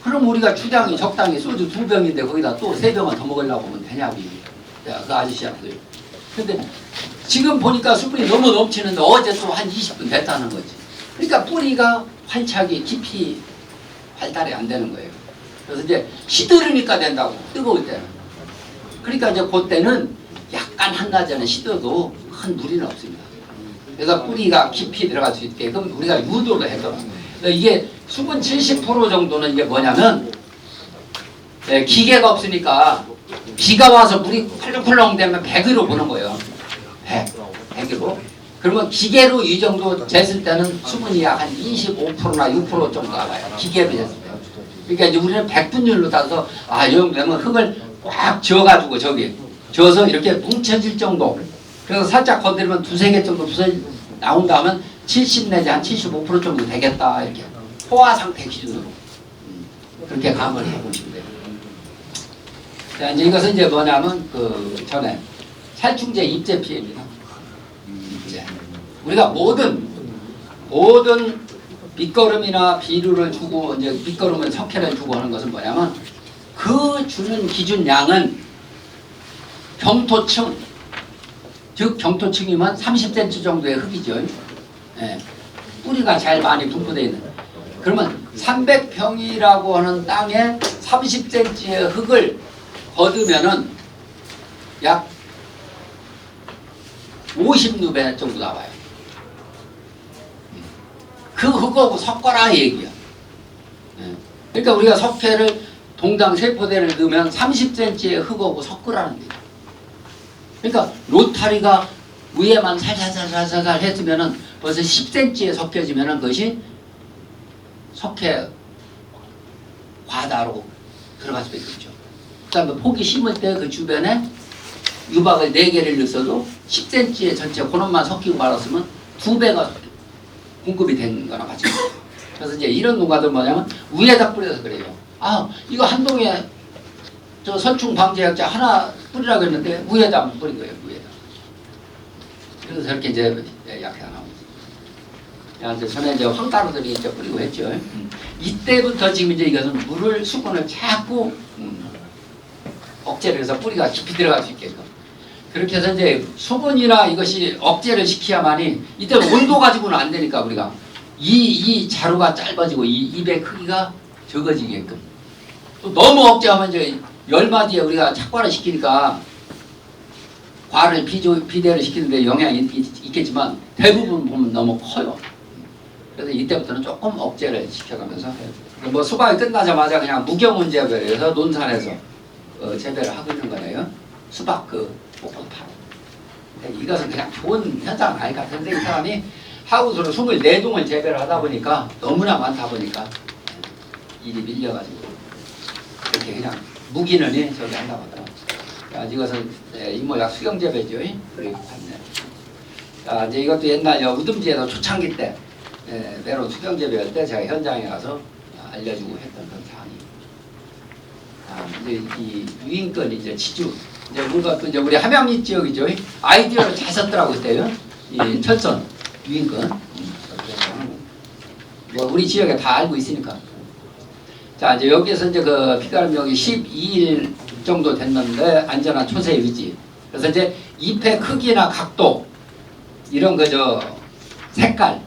Speaker 3: 그럼 우리가 주량이 적당히 소주 2병인데 거기다 또 3병을 더 먹으려고 하면 되냐고. 내가 그 아저씨하고요. 근데 지금 보니까 수분이 너무 넘치는데 어제 또 한 20분 됐다는 거지. 그러니까 뿌리가 활착이 깊이 발달이 안 되는 거예요. 그래서 이제 시들으니까 된다고. 뜨거울 때는. 그러니까 이제 그때는 약간 한 가지는 시들어도 큰 무리는 없습니다. 그래서 뿌리가 깊이 들어갈 수 있게 그럼 우리가 유도를 해둬라. 이게 수분 70% 정도는 이게 뭐냐면 기계가 없으니까 비가 와서 물이 펄렁펄렁 되면 100으로 보는 거예요. 100으로. 그러면 기계로 이 정도 쟀을 때는 수분이 약 한 25%나 6% 정도 나와요. 기계로 쟀을 때. 그러니까 이제 우리는 100분율로 따서 이 정도 되면 흙을 꽉 쥐어가지고 쥐어서 이렇게 뭉쳐질 정도. 그래서 살짝 건드리면 2-3개 정도 나온다 하면 70 내지 한 75% 정도 되겠다. 이렇게. 포화 상태 기준으로. 그렇게 감을 해보시면 돼요. 자, 이제 이것은 이제 뭐냐면 그 전에 살충제 입제 피해입니다. 입제. 우리가 모든 밑거름이나 비료를 주고 이제 밑거름은 석회를 주고 하는 것은 뭐냐면 그 주는 기준량은 경토층 즉 경토층이면 30cm 정도의 흙이죠. 예. 뿌리가 잘 많이 분포되어 있는. 그러면 300평이라고 하는 땅에 30cm의 흙을 거두면은 약 50누베 정도 나와요. 그 흙하고 섞어라 얘기야. 그러니까 우리가 석회를 동당 3포대를 넣으면 30cm의 흙하고 섞으라는 거예요. 그러니까 로타리가 위에만 살살살살살 했으면은 벌써 10cm에 섞여지면은 그것이 석회 과다로 들어갈 수가 있겠죠. 그 다음에 포기 심을 때 그 주변에 유박을 4개를 넣었어도 10cm에 전체 그놈만 섞이고 말았으면 2배가 공급이 된 거나 마찬가지예요. 그래서 이제 이런 농가들 뭐냐면 위에다 뿌려서 그래요. 이거 한 동에 저 선충 방제약제 하나 뿌리라고 했는데 위에다 안 뿌린 거예요. 위에다. 그래서 저렇게 이제 약이 안 나오고. 이제 전에 이제 황가루들이 이제 뿌리고 했죠. 이때부터 지금 이제 이것은 물을 수분을 자꾸 억제를 해서 뿌리가 깊이 들어갈 수 있게끔. 그렇게 해서 이제 수분이나 이것이 억제를 시켜야만이 이때는 온도 가지고는 안 되니까 우리가 이 자루가 짧아지고 이 입의 크기가 적어지게끔. 또 너무 억제하면 이제 열마디에 우리가 착과를 시키니까 과를 비대를 시키는데 영향이 있겠지만 대부분 보면 너무 커요. 그래서 이때부터는 조금 억제를 시켜가면서 해요. 뭐 수박이 끝나자마자 그냥 무경운 재배를 해서 논산에서 재배를 하고 있는 거네요. 수박 볶음밥. 이것은 그냥 좋은 현상 아닐 것 같은데 이 사람이 하우스로 24동을 재배를 하다 보니까 너무나 많다 보니까 일이 밀려가지고 이렇게 그냥 무기는이 저기 한다고 하더라고요. 자, 이것은 인모약 수경재배죠. 그리고 봤네. 자, 이제 이것도 옛날 우듬지에서 초창기 때 메론 수경재배할 때 제가 현장에 가서 알려주고 했던 그런 사항이. 이제 이 유인권 이제 지주 이제 우리가 또 이제 우리 함양리 지역이죠. 아이디어를 잘 썼더라고 그때요. 이 철선 유인권. 뭐 우리 지역에 다 알고 있으니까. 자, 이제 여기에서 이제 그 피가름역이 12일 정도 됐는데 안전한 초세 유지. 그래서 이제 잎의 크기나 각도 이런 거저 색깔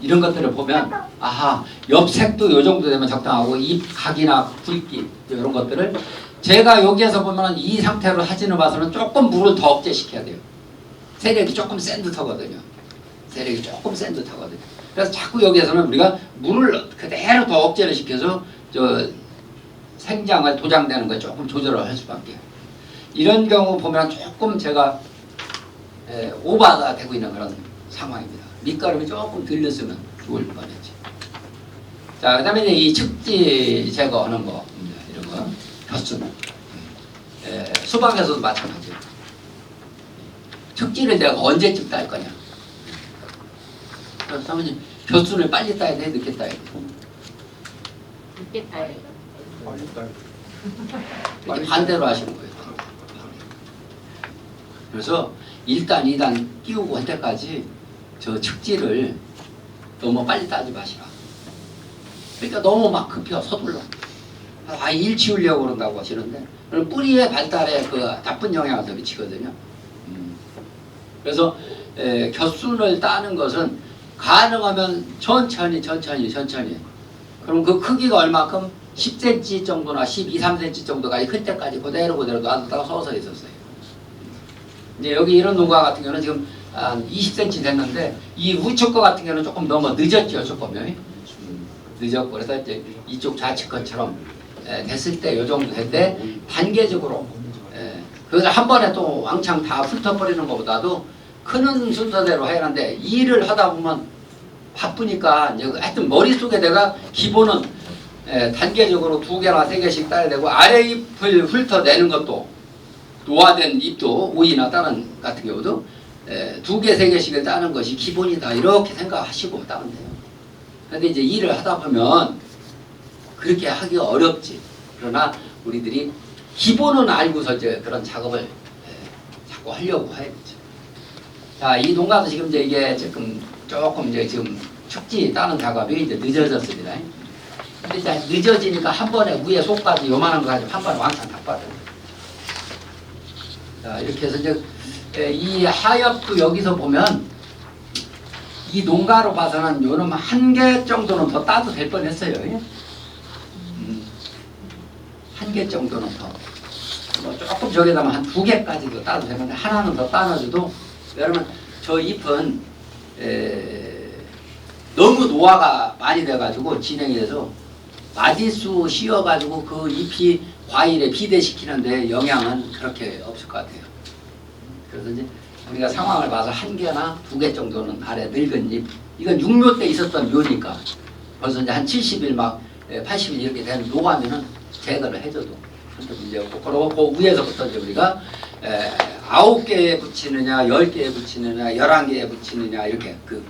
Speaker 3: 이런 것들을 보면 아하 엽색도 요 정도 되면 적당하고 잎 각이나 굵기 이런 것들을 제가 여기에서 보면 이 상태로 사진을 봐서는 조금 물을 더 억제시켜야 돼요. 세력이 조금 센 듯하거든요. 세력이 조금 센 듯하거든요. 그래서 자꾸 여기에서는 우리가 물을 그대로 더 억제를 시켜서 저 생장을 도장되는 거 조금 조절을 할 수밖에. 이런 경우 보면 조금 제가 오버가 되고 있는 그런 상황입니다. 밑가름이 조금 들렸으면 좋을 뻔했지. 자, 그다음에 이제 이 측지 제거하는 거 이런 거 벼순. 수박에서도 마찬가지예요. 측지를 내가 언제쯤 딸 거냐. 그래서 사모님 벼순을 빨리 따야 돼, 늦게 따야 돼.
Speaker 4: 늦게 따요.
Speaker 3: 이렇게 반대로 하시는 거예요. 그래서 1단, 2단 띄우고 할 때까지 저 측지를 너무 빨리 따지 마시라. 그러니까 너무 막 급혀 서둘러. 일 치우려고 그런다고 하시는데 그럼 뿌리의 발달에 그 나쁜 영향을 더 미치거든요. 그래서 곁순을 따는 것은 가능하면 천천히. 그럼 그 크기가 얼마큼? 10cm 정도나 12, 3cm 정도까지 클 때까지 그대로 놔두다가 서서 있었어요. 이제 여기 이런 농가 같은 경우는 지금 한 20cm 됐는데 이 우측 거 같은 경우는 조금 너무 늦었죠, 조금요. 늦었고 그래서 이제 이쪽 좌측 것처럼 됐을 때 요 정도 됐는데 단계적으로 그걸 한 번에 또 왕창 다 훑어버리는 것보다도 크는 순서대로 해야 하는데 일을 하다 보면 바쁘니까 이제 하여튼 머릿속에 내가 기본은 단계적으로 2개나 3개씩 따야 되고 아래 잎을 훑어내는 것도 노화된 잎도 오이나 다른 같은 경우도 2개, 3개씩을 따는 것이 기본이다 이렇게 생각하시고 따면 돼요. 그런데 이제 일을 하다 보면 그렇게 하기가 어렵지. 그러나 우리들이 기본은 알고서 이제 그런 작업을 자꾸 하려고 해야겠죠. 자, 이 농가도 지금 이제 이게 조금 이제 지금 축지 따는 작업이 이제 늦어졌습니다. 근데 이제 늦어지니까 한 번에 위에 속까지 요만한 거 가지고 한 번에 왕창 다 빠져요. 자, 이렇게 해서 이제 이 하엽도 여기서 보면 이 농가로 봐서는 요놈 한 개 정도는 더 따도 될 뻔했어요. 한 개 정도는 더. 뭐 조금 저기다가 한 2개까지도 따도 되는데 하나는 더 따놔줘도 여러분 저 잎은 너무 노화가 많이 돼가지고 진행이 돼서 마디수 씌워가지고 그 잎이 과일에 비대시키는데 영향은 그렇게 없을 것 같아요. 그래서 이제 우리가 상황을 봐서 1개나 2개 정도는 아래 늙은 잎 이건 6묘 때 있었던 묘니까 벌써 이제 한 70일 막 80일 이렇게 되는 노하면은 제거를 해줘도 그런데 문제 없고 그리고 그 위에서부터 이제 우리가 9개에 붙이느냐 10개에 붙이느냐 11개에 붙이느냐 이렇게 그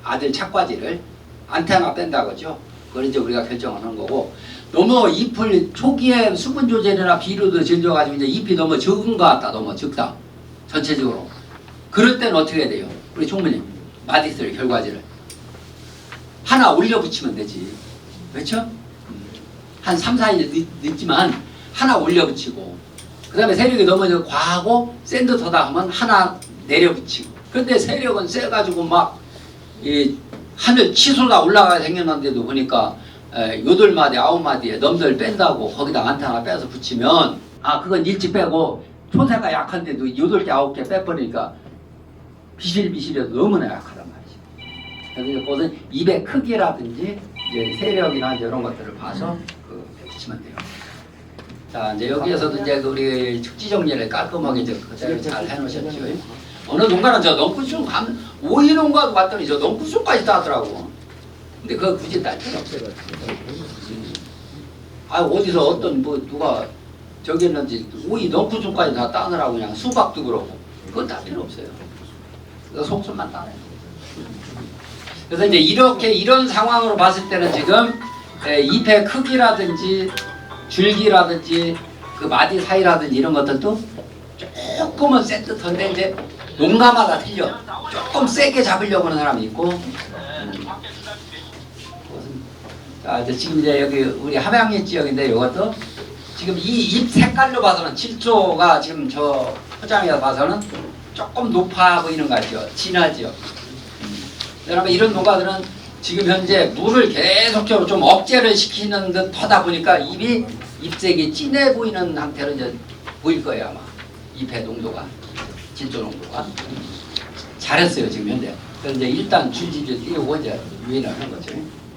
Speaker 3: 아들 착과지를 안테나 뺀다고 하죠. 그걸 이제 우리가 결정하는 거고 너무 잎을 초기에 수분 조절이나 비료도 질져가지고 이제 잎이 너무 적은 것 같다. 너무 적다. 전체적으로. 그럴 때는 어떻게 해야 돼요? 우리 총무님 마디스를 결과지를 하나 올려 붙이면 되지. 그렇죠? 한 3, 4일 늦지만 하나 올려 붙이고 그 다음에 세력이 너무 과하고 센 듯하다 하면 하나 내려 붙이고 그런데 세력은 세가지고 막 이 하늘 치솟아 올라가 생겼는데도 보니까 8마디 9마디에 넘들 뺀다고 거기다 안테 하나 빼서 붙이면 그건 일찍 빼고 촌새가 약한데도 8개 9개 빼버리니까 비실비실해도 너무나 약하단 말이죠. 그래서 그것은 잎의 크기라든지 이제 세력이나 이런 것들을 봐서 붙이면 돼요. 자, 이제 여기에서도 이제 우리 축지 정리를 깔끔하게 이제 그대로 잘 해놓으셨죠. 어느 농가는 저 넝쿨순 오이 농가도 봤더니 저 넝쿨순까지 따더라고. 근데 그거 굳이 딸 필요 없어요. 어디서 어떤 누가 저기 했는지 오이 넝쿨순까지 다 따느라고 그냥 수박도 그렇고 그건 딸 필요 없어요. 그 속순만 따요. 그래서 이제 이런 상황으로 봤을 때는 지금 잎의 크기라든지 줄기라든지 그 마디 사이라든지 이런 것들도 조금은 센 듯한데 이제 농가마다 틀려. 조금 세게 잡으려고 하는 사람이 있고. 자, 이제 지금 이제 여기 우리 함양리 지역인데 이것도 지금 이 잎 색깔로 봐서는 질소가 지금 저 포장에서 봐서는 조금 높아 보이는 것 같죠. 진하죠. 그러면 이런 농가들은 지금 현재 물을 계속적으로 좀 억제를 시키는 듯 하다 보니까 잎이 잎색이 진해 보이는 상태로 이제 보일 거예요 아마. 잎의 농도가, 질소 농도가. 잘했어요 지금 현재. 그래서 이제 일단 줄줄줄 띄우고 이제 유인을 하는 거죠.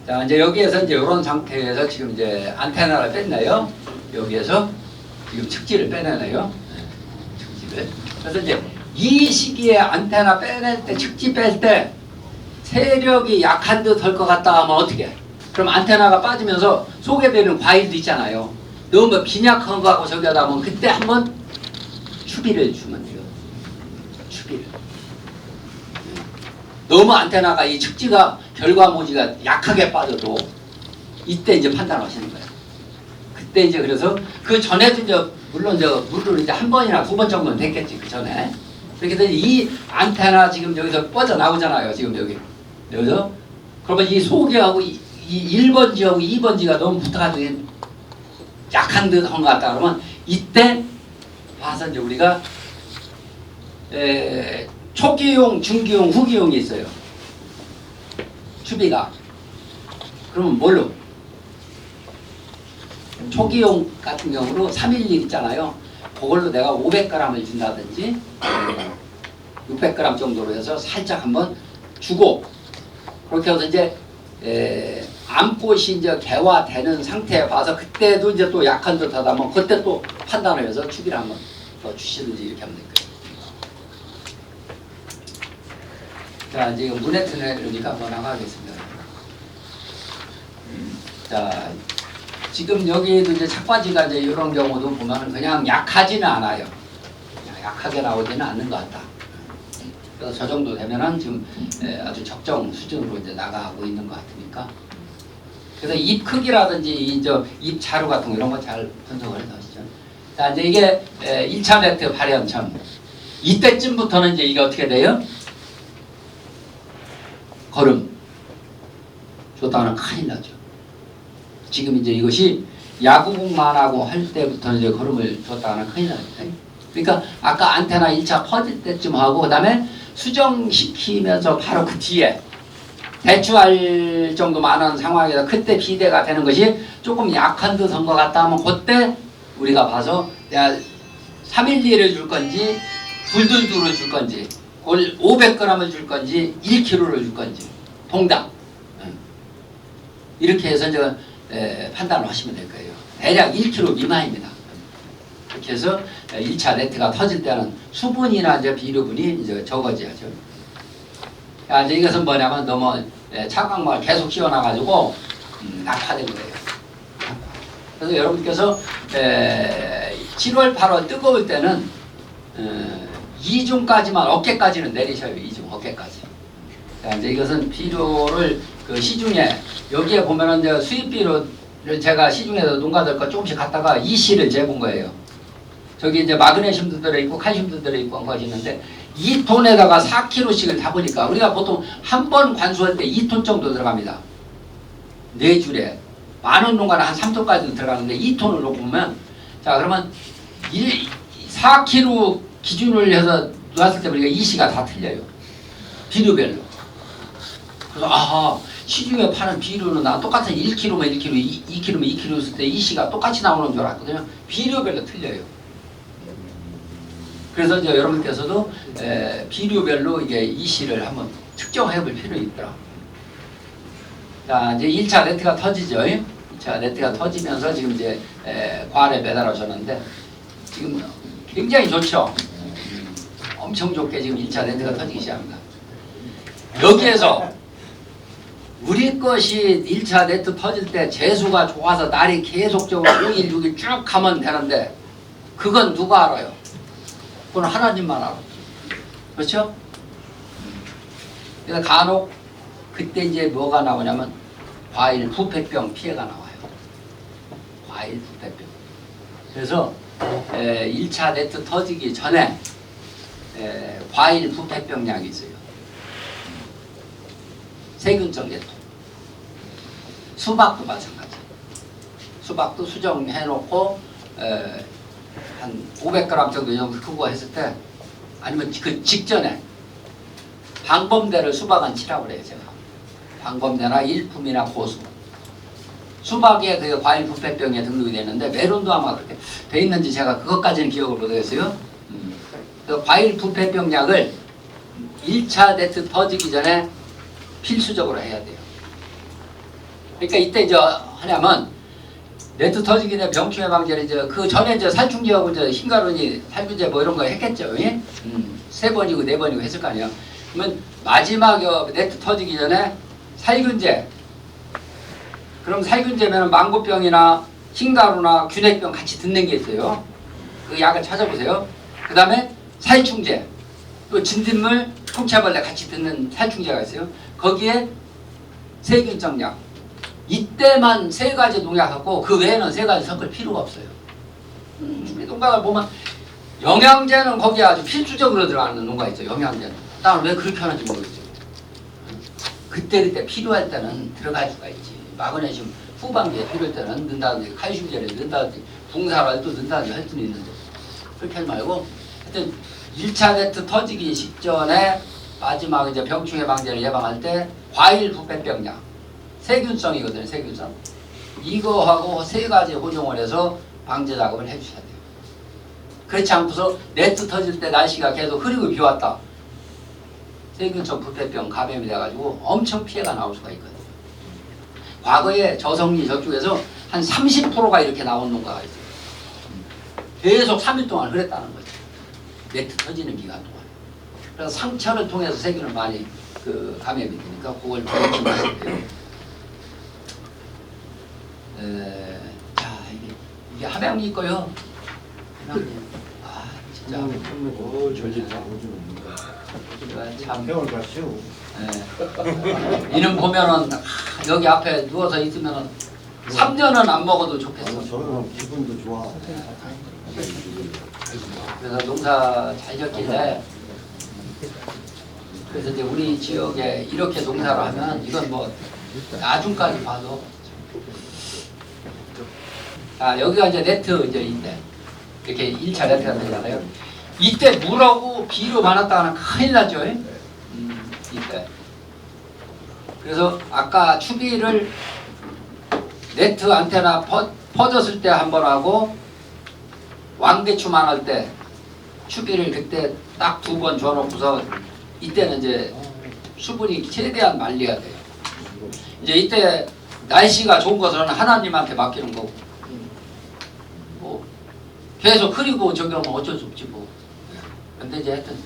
Speaker 3: 자 이제 여기에서 이제 이런 상태에서 지금 이제 안테나를 뺐나요? 여기에서 지금 측지를 빼내나요? 측지를. 그래서 이제 이 시기에 안테나 빼낼 때, 측지 뺄 때 세력이 약한 듯 할 것 같다 하면 어떻게 해? 그럼 안테나가 빠지면서 속에 되는 과일도 있잖아요. 너무 빈약한 거하고 저기 하다 보면 그때 한번 추비를 주면 돼요. 추비를. 너무 안테나가 이 측지가 결과모지가 약하게 빠져도 이때 이제 판단하시는 거예요. 그때 이제 그래서 그 전에도 이제 물론 물을 이제 한 번이나 두 번 정도는 됐겠지 그 전에. 그렇게 되면 이 안테나 지금 여기서 뻗어 나오잖아요. 지금 여기서 그러면 이 속에하고 이 1번지하고 2번지가 너무 붙어가지고 약한 듯 한 것 같다 그러면 이때 봐서 이제 우리가 초기용, 중기용, 후기용이 있어요. 추비가. 그러면 뭘로? 초기용 같은 경우로 311 있잖아요. 그걸로 내가 500g을 준다든지 600g 정도로 해서 살짝 한번 주고 그렇게 해서 이제 암꽃이 이제 개화되는 상태에 봐서 그때도 이제 또 약한 듯 하다 보면 그때 또 판단을 해서 추비를 한번 더 주시든지 이렇게 하면 될 거예요. 자, 이제 문해트네니까 한번 나가겠습니다. 자, 지금 여기도 이제 착바지가 이제 이런 경우도 보면은 그냥 약하지는 않아요. 그냥 약하게 나오지는 않는 것 같다. 그래서 저 정도 되면은 지금 아주 적정 수준으로 이제 나가고 있는 것 같으니까. 그래서 잎 크기라든지 잎 자루 같은 거 이런 거 잘 분석을 해서 하시죠. 자, 이제 이게 1차 네트 발현 전. 이때쯤부터는 이제 이게 어떻게 돼요? 거름 줬다가는 큰일 나죠. 지금 이제 이것이 야구공만 하고 할 때부터 이제 거름을 줬다가는 큰일 납니다. 그러니까 아까 안테나 1차 퍼질 때쯤 하고 그 다음에 수정시키면서 바로 그 뒤에 대추할 정도만 하는 상황에서 그때 비대가 되는 것이 조금 약한 듯 한 것 같다 하면 그때 우리가 봐서 내가 312를 줄 건지 불들두를 줄 건지 500g을 줄 건지 1kg를 줄 건지 동당 이렇게 해서 이제 판단을 하시면 될 거예요. 대략 1kg 미만입니다. 이렇게 해서 1차 네트가 터질 때는 수분이나 이제 비료분이 이제 적어져야죠. 자, 이제 이것은 뭐냐면 너무 차광막을 계속 씌워놔가지고 낙하된 거예요. 그래서 여러분께서 7월, 8월 뜨거울 때는 2중까지만 어깨까지는 내리셔요. 2중 어깨까지. 자, 이제 이것은 비료를 그 시중에 여기에 보면은 이제 수입 비료를 제가 시중에서 농가들 거 조금씩 갖다가 이시를 재본 거예요. 저기 이제 마그네슘도 들어있고 칼슘도 들어있고 한 것이 있는데 2톤에다가 4kg씩을 다 보니까 우리가 보통 한 번 관수할 때 2톤 정도 들어갑니다. 4줄에 많은 농가는 한 3톤까지도 들어가는데 2톤을 놓고 보면 자 그러면 4kg 기준을 해서 놨을 때 보니까 이시가 다 틀려요. 비료별로. 그래서 아하 시중에 파는 비료는 나 똑같은 1kg면 1kg, 2kg면 2kg 했을 때 이시가 똑같이 나오는 줄 알았거든요. 비료별로 틀려요. 그래서 이제 여러분께서도 비료별로 이게 이시를 한번 측정해 볼 필요가 있더라. 자, 이제 1차 네트가 터지죠. 1차 네트가 터지면서 지금 이제 과일에 매달아졌는데 지금 굉장히 좋죠. 엄청 좋게 지금 1차 네트가 터지기 시작합니다. 여기에서 우리 것이 1차 네트 터질 때 재수가 좋아서 날이 계속적으로 5일, 6일 쭉 가면 되는데 그건 누가 알아요? 그건 하나님만 알아. 그렇죠? 그래서 간혹 그때 이제 뭐가 나오냐면 과일 부패병 피해가 나와요. 과일 부패병. 그래서 1차 네트 터지기 전에 과일 부패병 약이 있어요. 세균성 네트. 수박도 마찬가지. 수박도 수정해놓고 한 500g 정도 좀 크고 했을 때 아니면 그 직전에 방범대를 수박은 치라고 그래요 제가. 방범대나 일품이나 고수. 수박에 그 과일 부패병에 등록이 되는데 메론도 아마 그렇게 돼 있는지 제가 그것까지는 기억을 못하겠어요. 그 과일 부패병 약을 1차 네트 터지기 전에 필수적으로 해야 돼요. 그러니까 이때 이제 하냐면 네트 터지기 전에 병충해 방지를 이제 그 전에 이제 살충제하고 이제 흰가루니 살균제 뭐 이런 거 했겠죠. 예? 3번이고 4번이고 했을 거 아니에요. 그러면 마지막 네트 터지기 전에 살균제. 그럼 살균제면 망고병이나 흰가루나 균핵병 같이 듣는 게 있어요. 그 약을 찾아보세요. 그 다음에 살충제, 또 진딧물, 통채벌레 같이 듣는 살충제가 있어요. 거기에 세균성 약. 이때만 3가지 농약하고 그 외에는 3가지 섞을 필요가 없어요. 농가를 보면 영양제는 거기에 아주 필수적으로 들어가는 농가 있죠. 영양제는. 나는 왜 그렇게 하는지 모르겠어요. 그때 필요할 때는 들어갈 수가 있지. 마그네슘 후반기에 필요할 때는 넣는다든지 칼슘제를 넣는다든지 붕사를 또 넣는다든지 할 수는 있는데 그렇게 하지 말고 하여튼 1차 네트 터지기 직전에 마지막 이제 병충해 방제를 예방할 때 과일 부패병약 세균성이거든요. 세균성. 이거하고 3가지 혼용을 해서 방제 작업을 해주셔야 돼요. 그렇지 않고서 네트 터질 때 날씨가 계속 흐리고 비 왔다. 세균성 부패병 감염이 돼가지고 엄청 피해가 나올 수가 있거든요. 과거에 저성리 저쪽에서 한 30%가 이렇게 나온 농가가 있어요. 계속 3일 동안 그랬다는 거죠. 네트 터지는 기간 동안. 그래서 상처를 통해서 세균을 많이 감염이 되니까 그걸 조심하셔야 돼요. 자, 이게 함양리 있고요. 아, 진짜. 참. 이는 보면은 여기 앞에 누워서 있으면은 3년은 안 먹어도 좋겠어.
Speaker 4: 저는 기분도 좋아.
Speaker 3: 그래서 농사 잘 졌길래 그래서 이제 우리 지역에 이렇게 농사를 하면 이건 뭐 나중까지 봐도 여기가 이제 네트 이제 이때 이렇게 1차 네트가 되잖아요. 이때 물하고 비료 많았다가는 큰일 나죠. 이때. 그래서 아까 추비를 네트 안테나 퍼졌을 때 한 번 하고 왕대추만 할 때 추비를 그때 딱 2번 줘놓고서 이때는 이제 수분이 최대한 말려야 돼요. 이제 이때 날씨가 좋은 것은 하나님한테 맡기는 거고 뭐 계속 흐리고 저기 하면 어쩔 수 없지 뭐. 근데 이제 하여튼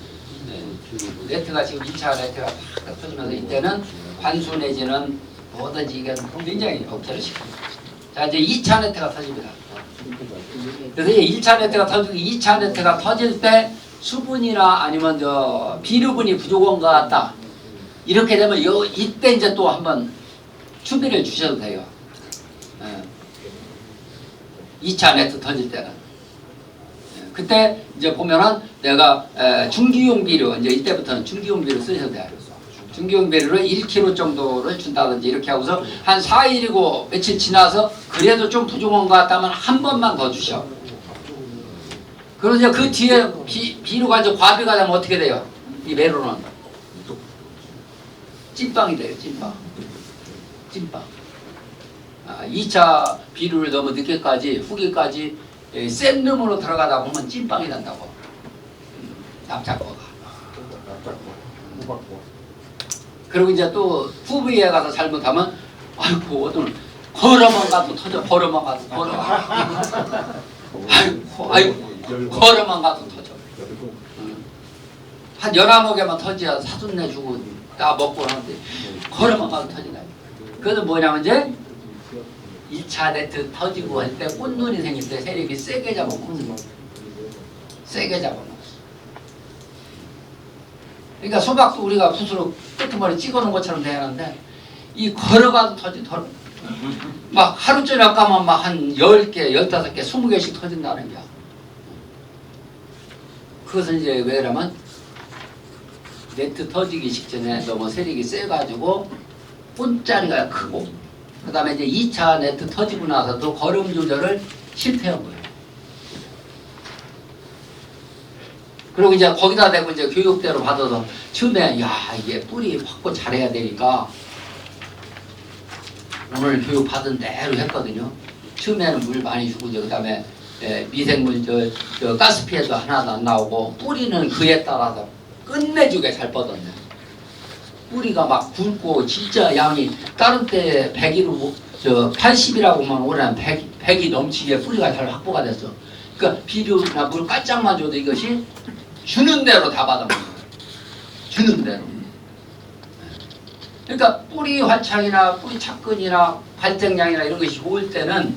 Speaker 3: 네트가 지금 2차 네트가 탁 터지면서 이때는 관수 내지는 뭐든지 이게 굉장히 억제를 시킵니다. 자 이제 2차 네트가 터집니다. 그래서 이제 1차 네트가 터지고 2차 네트가 터질 때 수분이나 아니면 저 비료분이 부족한 것 같다. 이렇게 되면 이때 이제 또 한번 추비를 주셔도 돼요. 2차 네트 터질 때는. 그때 이제 보면은 내가 중기용 비료 이제 이때부터는 중기용 비료 쓰셔도 돼요. 중기용 비료를 1kg 정도를 준다든지 이렇게 하고서 한 4일이고 며칠 지나서 그래도 좀 부족한 것 같다면 한 번만 더 주셔. 그리고 이제 그 뒤에 비료가 이제 과비가 되면 어떻게 돼요? 이 메론은 찐빵이 돼요. 찐빵. 2차 비료를 너무 늦게까지 후기까지 센 놈으로 들어가다 보면 찐빵이 된다고. 납작거가. 그리고 이제 또 후비에 가서 잘못하면 아이고 어떤 걸어만 가도 터져. 걸어만 가도 걸어. 아이고 걸어만 가도 터져. 한 11개만 터져야 사돈 내주고 나 먹고 하는데 걸어만 가도 터진다. 그것은 뭐냐면 이제 2차 네트 터지고 할 때 꽃눈이 생길 때 세력이 세게 잡아먹어. 세게 잡아먹어. 그러니까 수박도 우리가 붓으로 끄트머리 찍어놓은 것처럼 돼야 하는데 이 걸어가도 터지. 막 하루 저녁 가면 막 한 10개, 15개, 20개씩 터진다는 거야. 그것은 이제 왜냐면 네트 터지기 직전에 너무 세력이 세가지고 꽃자리가 크고 그 다음에 이제 2차 네트 터지고 나서도 걸음 조절을 실패한 거예요. 그리고 이제 거기다 대고 이제 교육대로 받아서 처음에 야 이게 뿌리 확보 잘해야 되니까 오늘 교육 받은 대로 했거든요. 처음에는 물 많이 주고 이제 그다음에 미생물 저 가스 피해도 하나도 안 나오고 뿌리는 그에 따라서 끝내주게 잘 뻗었네. 뿌리가 막 굵고 진짜 양이 다른 때 100이로 저 80이라고 하면 올해는 100이 넘치게 뿌리가 잘 확보가 됐어. 그러니까 비료나 물 깔짝만 줘도 이것이 주는 대로 다 받아먹는 거예요. 주는 대로. 그러니까 뿌리 활착이나 뿌리 착근이나 발생량이나 이런 것이 좋을 때는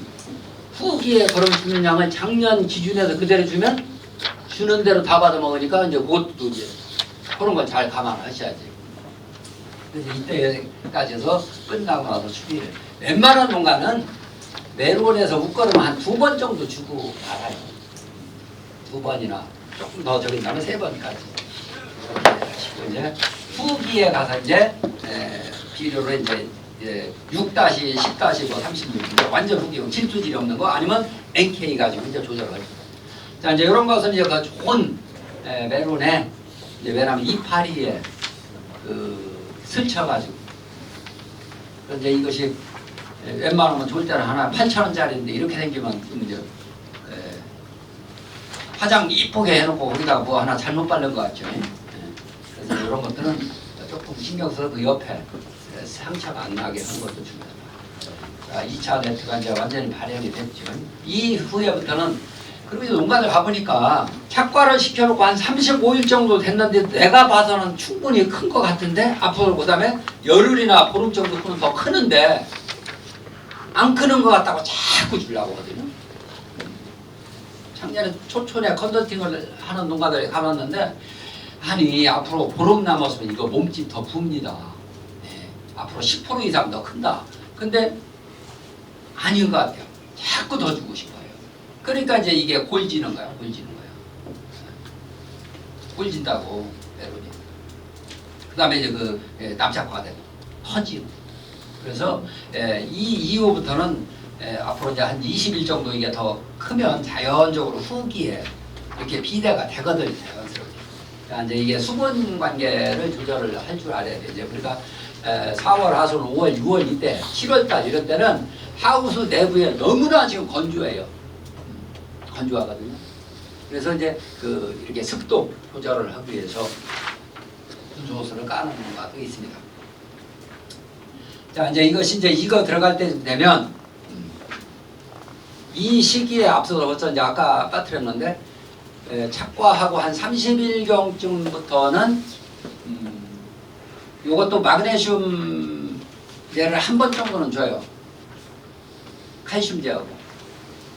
Speaker 3: 후기에 그런 주는 양을 작년 기준에서 그대로 주면 주는 대로 다 받아먹으니까 이제 그것도 이제 그런 걸 잘 감안하셔야지. 그래서 이때까지 해서 끝나고 나서 추비를 웬만한 농가는 메론에서 웃거름 한 2번 정도 주고 말아요. 2번이나 조금 더 적인다면 3번까지 이렇게 하시고 이제 후기에 가서 이제 비료를 이제 6-10-뭐 36 완전 후기용 질소질이 없는 거 아니면 NK 가지고 이제 조절을 하죠. 자 이제 이런 것은 이제 그 좋은 메론에 이제 왜냐면 이파리에 스쳐가지고 이제 이것이 웬만하면 좋을 때는 하나 8,000원짜리인데 이렇게 생기면 좀 이제 화장 이쁘게 해놓고 거기다가 뭐 하나 잘못 바른 것 같죠. 그래서 이런 것들은 조금 신경 써서 그 옆에 상처가 안 나게 하는 것도 중요합니다. 자, 2차 네트가 이제 완전히 발현이 됐죠. 이후에부터는 그리고 농가들 가보니까 착과를 시켜놓고 한 35일 정도 됐는데 내가 봐서는 충분히 큰 것 같은데 앞으로 그 다음에 열흘이나 보름 정도 크면 더 크는데 안 크는 것 같다고 자꾸 주려고 하거든요. 작년에 초촌에 컨설팅을 하는 농가들이 가봤는데 아니 앞으로 보름 남았으면 이거 몸집 더 붑니다. 앞으로 10% 이상 더 큰다. 근데 아닌 것 같아요. 자꾸 더 주고 싶어요. 그러니까 이제 이게 골지는 거야. 골진다고 메론이. 그 다음에 이제 그 납작화가 되고 터지고. 그래서 이 이후부터는 앞으로 이제 한 20일 정도 이게 더 크면 자연적으로 후기에 이렇게 비대가 되거든요. 자연스럽게. 그러니까 이제 이게 수분 관계를 조절을 할 줄 알아야 되죠. 그러니까 4월, 하순, 5월, 6월 이때 7월달 이런 때는 하우스 내부에 너무나 지금 건조해요. 건조하거든요. 그래서 이제 이렇게 습도 조절을 하기 위해서 분조호스를 까는 경우가 또 있습니다. 자, 이제 이것이 이제 이거 들어갈 때 되면 이 시기에 앞서서 벌써 이제 아까 빠뜨렸는데 착과하고 한 30일경쯤부터는 요것도 마그네슘 제를 한 번 정도는 줘요. 칼슘 제하고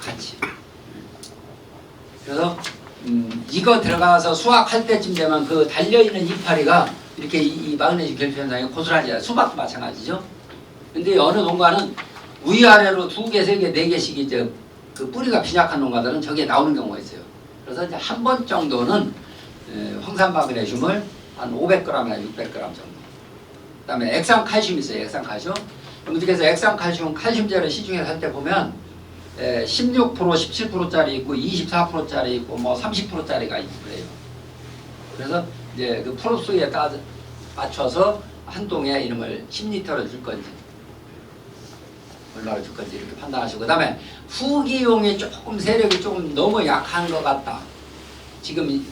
Speaker 3: 같이. 그래서 이거 들어가서 수확할 때쯤 되면 그 달려있는 이파리가 이렇게 이 마그네슘 결핍 현상이 고스란히 수박도 마찬가지죠. 근데 어느 농가는 위아래로 2개, 3개, 4개씩 이제 그 뿌리가 빈약한 농가들은 저게 나오는 경우가 있어요. 그래서 이제 한 번 정도는 황산 마그네슘을 한 500g이나 600g 정도. 그다음에 액상칼슘 있어요. 액상칼슘. 그래서 액상칼슘 칼슘제를 시중에 살 때 보면 16%, 17%짜리 있고 24%짜리 있고 뭐 30%짜리가 있고 그래요. 그래서 이제 그 프로수에 맞춰서 한 동에 이름을 10리터를 줄 건지 얼마를 줄 건지 이렇게 판단하시고 그다음에 후기용이 조금 세력이 조금 너무 약한 것 같다. 지금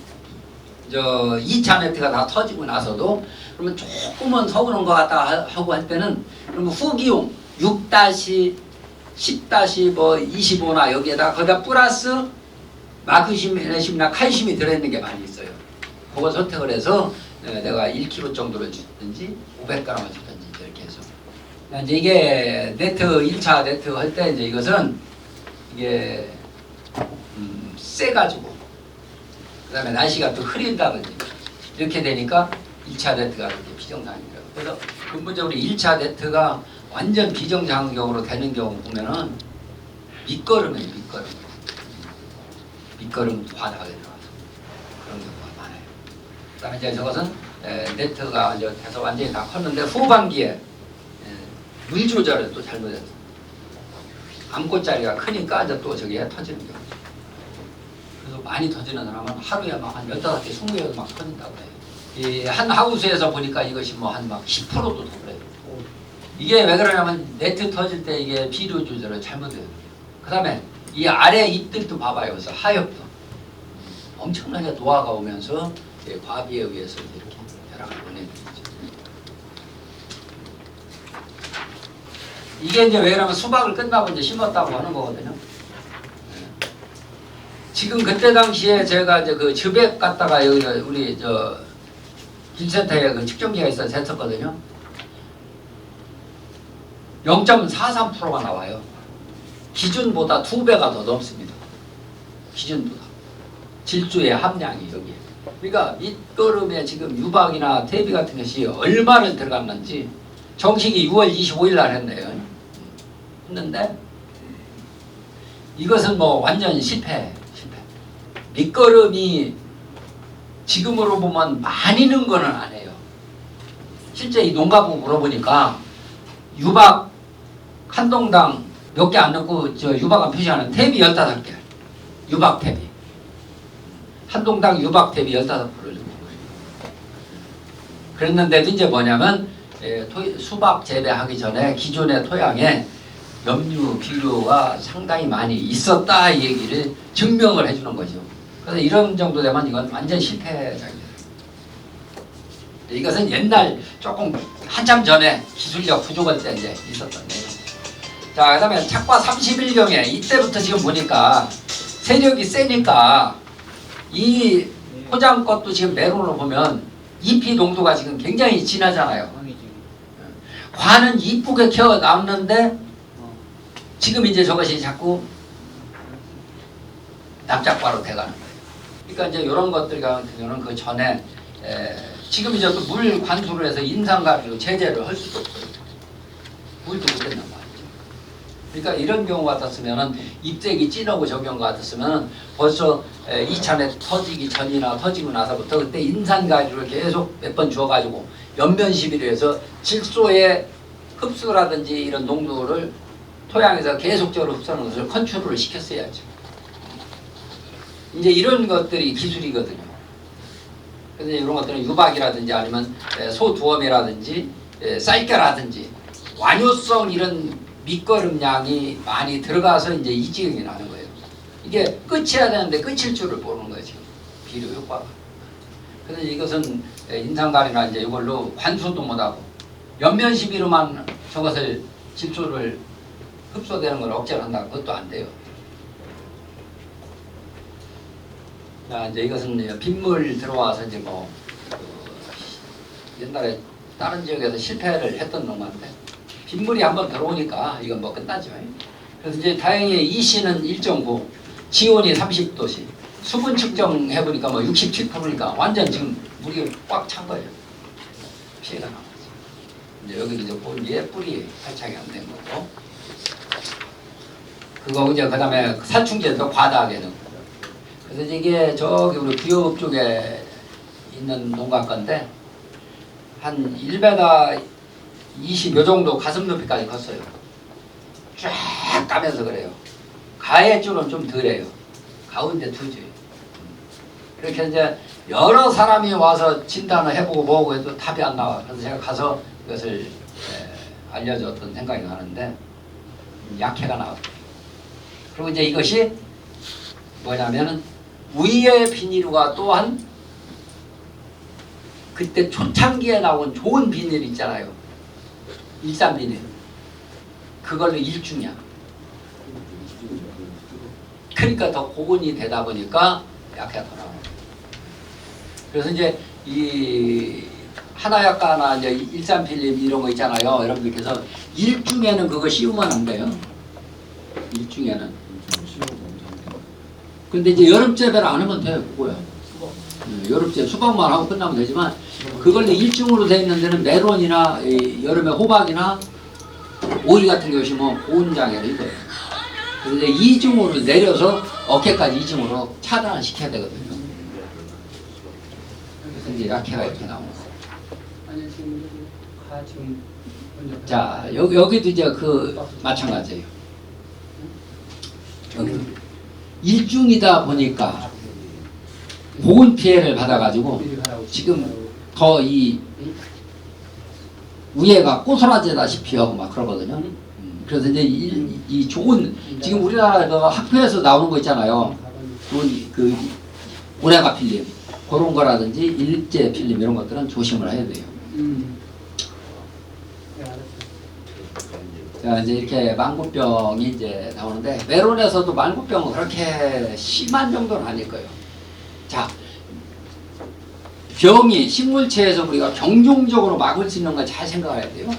Speaker 3: 저 2차 네트가 다 터지고 나서도 그러면 조금은 서그런 것 같다 하고 할 때는 그러면 후기용 6-10-25나 여기에다 거기다 플러스 마그네슘이나 칼슘이 들어있는 게 많이 있어요. 그거 선택을 해서 내가 1kg 정도를 주든지 500g을 주든지 이렇게 해서 이제 이게 네트 1차 네트 할 때 이제 이것은 이게 세가지고 그 다음에 날씨가 또 흐린다든지 이렇게 되니까 2차 네트가 그렇게 비정상이더라고요. 그래서 근본적으로 1차 네트가 완전 비정상적으로 되는 경우 보면은 밑거름이에요. 밑거름 바닥에 들어가서 그런 경우가 많아요. 그 다음에 이제 저것은 네트가 이제 돼서 완전히 다 컸는데 후반기에 물 조절을 또 잘못했어요. 암꽃자리가 크니까 이제 또 저기에 터지는 경우죠. 그래서 많이 터지는 사람은 하루에 막 한 15개, 20개도 막 터진다고 해요. 이 한 하우스에서 보니까 이것이 뭐 한 막 10%도 더 그래요. 이게 왜 그러냐면 네트 터질 때 이게 비료 조절을 잘못해요. 그 다음에 이 아래 잎들도 봐봐요. 그래서 하엽도 엄청나게 노화가 오면서 과비에 의해서 이렇게 벼락을 보내는 거죠. 이게 이제 왜 그러면 수박을 끝나고 이제 심었다고 하는 거거든요. 지금 그때 당시에 제가 이제 그 즙액 갖다가 여기 우리 저 길센터에 그 측정기가 있어서 했었거든요. 0.43%가 나와요. 기준보다 2배가 더 넘습니다. 기준보다. 질소의 함량이 여기에. 그러니까 밑거름에 지금 유박이나 대비 같은 것이 얼마나 들어갔는지 정식이 6월 25일 날 했네요. 했는데 이것은 뭐 완전 실패. 밑거름이 지금으로 보면 많이 는 거는 아니에요. 실제 이 농가부 물어보니까 유박 한 동당 몇 개 안 넣고 저 유박안 표시하는 탭이 15개. 유박 탭이. 한 동당 유박 탭이 15%를 준 거예요. 그랬는데도 이제 뭐냐면 수박 재배하기 전에 기존의 토양에 염류, 비료가 상당히 많이 있었다 이 얘기를 증명을 해주는 거죠. 그래서 이런 정도 되면 이건 완전 실패작이에요. 이것은 옛날 조금 한참 전에 기술력 부족할 때 이제 있었던 거예요. 자, 그 다음에 착과 31경에 이때부터 지금 보니까 세력이 세니까 이 포장 것도 지금 메론으로 보면 잎이 농도가 지금 굉장히 진하잖아요. 과는 이쁘게 키워 남는데 지금 이제 저것이 자꾸 납작과로 돼가는 거예요. 그러니까 이제 이런 것들 같은 경우는 그 전에 지금 이제 또 물 관수를 해서 인산가리로 제재를 할 수도 없어요. 물도 못 된단 말이죠. 그러니까 이런 경우 같았으면은 잎색이 진하고 저런 경우 같았으면 벌써 2차에 터지기 전이나 터지고 나서부터 그때 인산가리를 계속 몇 번 주어가지고 연면시비를 해서 질소의 흡수라든지 이런 농도를 토양에서 계속적으로 흡수하는 것을 컨트롤을 시켰어야죠. 이제 이런 것들이 기술이거든요. 그래서 이런 것들은 유박이라든지 아니면 소두엄이라든지 쌀겨라든지 완효성 이런 밑거름량이 많이 들어가서 이제 이 지경이 나는 거예요. 이게 끝이야 되는데 끝일 줄을 모르는 거예요, 지금. 비료 효과가. 그래서 이것은 인산가리나 이제 이걸로 관수도 못하고 연면시비로만 저것을 질소를 흡수되는 걸 억제를 한다. 그것도 안 돼요. 자, 이제 이것은 빗물 들어와서 이제 뭐 옛날에 다른 지역에서 실패를 했던 농가인데 빗물이 한번 들어오니까 이건 뭐 끝나죠. 그래서 이제 다행히 이시는 1.9, 지온이 30도씨, 수분 측정해 보니까 뭐 67%니까 완전 지금 물이 꽉 찬 거예요. 피해가 나왔죠. 이제 여기 이제 본지에 뿌리 탈착이 안 된 거고. 그거 이제 그 다음에 살충제도 과다하게 넣고. 그래서 이게 저기 우리 부여읍 쪽에 있는 농가 건데 한 1m 20 요 정도 가슴 높이까지 컸어요. 쫙 까면서 그래요. 가해 줄은 좀 덜해요. 가운데 두 줄. 그렇게 이제 여러 사람이 와서 진단을 해보고 뭐고 해도 답이 안 나와. 그래서 제가 가서 이것을 알려줬던 생각이 나는데 약해가 나왔어요. 그리고 이제 이것이 뭐냐면은 위의 비닐과 또한 그때 초창기에 나온 좋은 비닐 있잖아요. 일산 비닐. 그걸로 일중이야. 그러니까 더 고온이 되다 보니까 약해가 더 나와요. 그래서 이제 이 하나약과나 이제 일산 필름 이런 거 있잖아요. 여러분들께서 일중에는 그거 씌우면 안 돼요. 일중에는. 근데 이제 여름 재배를 안 하면 돼요. 그거야. 여름 재배 수박만 하고 끝나면 되지만 그걸 일중으로 되어 있는 데는 메론이나 여름에 호박이나 오이 같은 것이 뭐 고온장애를 입어요. 그래서 이제 이중으로 내려서 어깨까지 이중으로 차단을 시켜야 되거든요. 그래서 이제 약해가 이렇게 나옵니다. 자, 여기도 이제 그 마찬가지예요. 여기도 일중이다 보니까 보건 피해를 받아가지고 지금 더 이 위에가 꼬스라지다시피 하고 막 그러거든요. 그래서 이제 이 좋은 지금 우리나라 그 학교에서 나오는 거 있잖아요. 그 오레가 필름 그런 거라든지 일제 필름 이런 것들은 조심을 해야 돼요. 자, 이제 이렇게 망구병이 이제 나오는데 메론에서도 망구병은 그렇게 심한 정도는 아닐 거예요. 자, 병이 식물체에서 우리가 경종적으로 막을 수 있는 걸 잘 생각해야 돼요.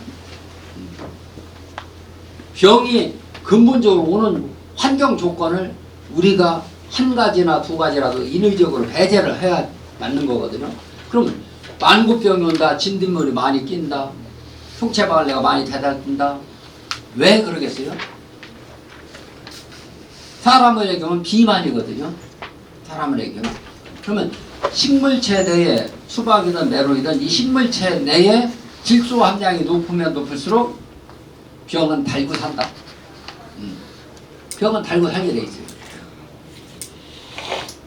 Speaker 3: 병이 근본적으로 오는 환경 조건을 우리가 한 가지나 두 가지라도 인위적으로 배제를 해야 맞는 거거든요. 그럼 망구병이 온다, 진딧물이 많이 낀다, 총체벌레가 많이 대달픈다. 왜 그러겠어요? 사람의 경우는 비만이거든요. 사람의 경우. 그러면 식물체 내에 수박이든 메론이든 이 식물체 내에 질소 함량이 높으면 높을수록 병은 달고 산다. 병은 달고 살게 돼 있어요.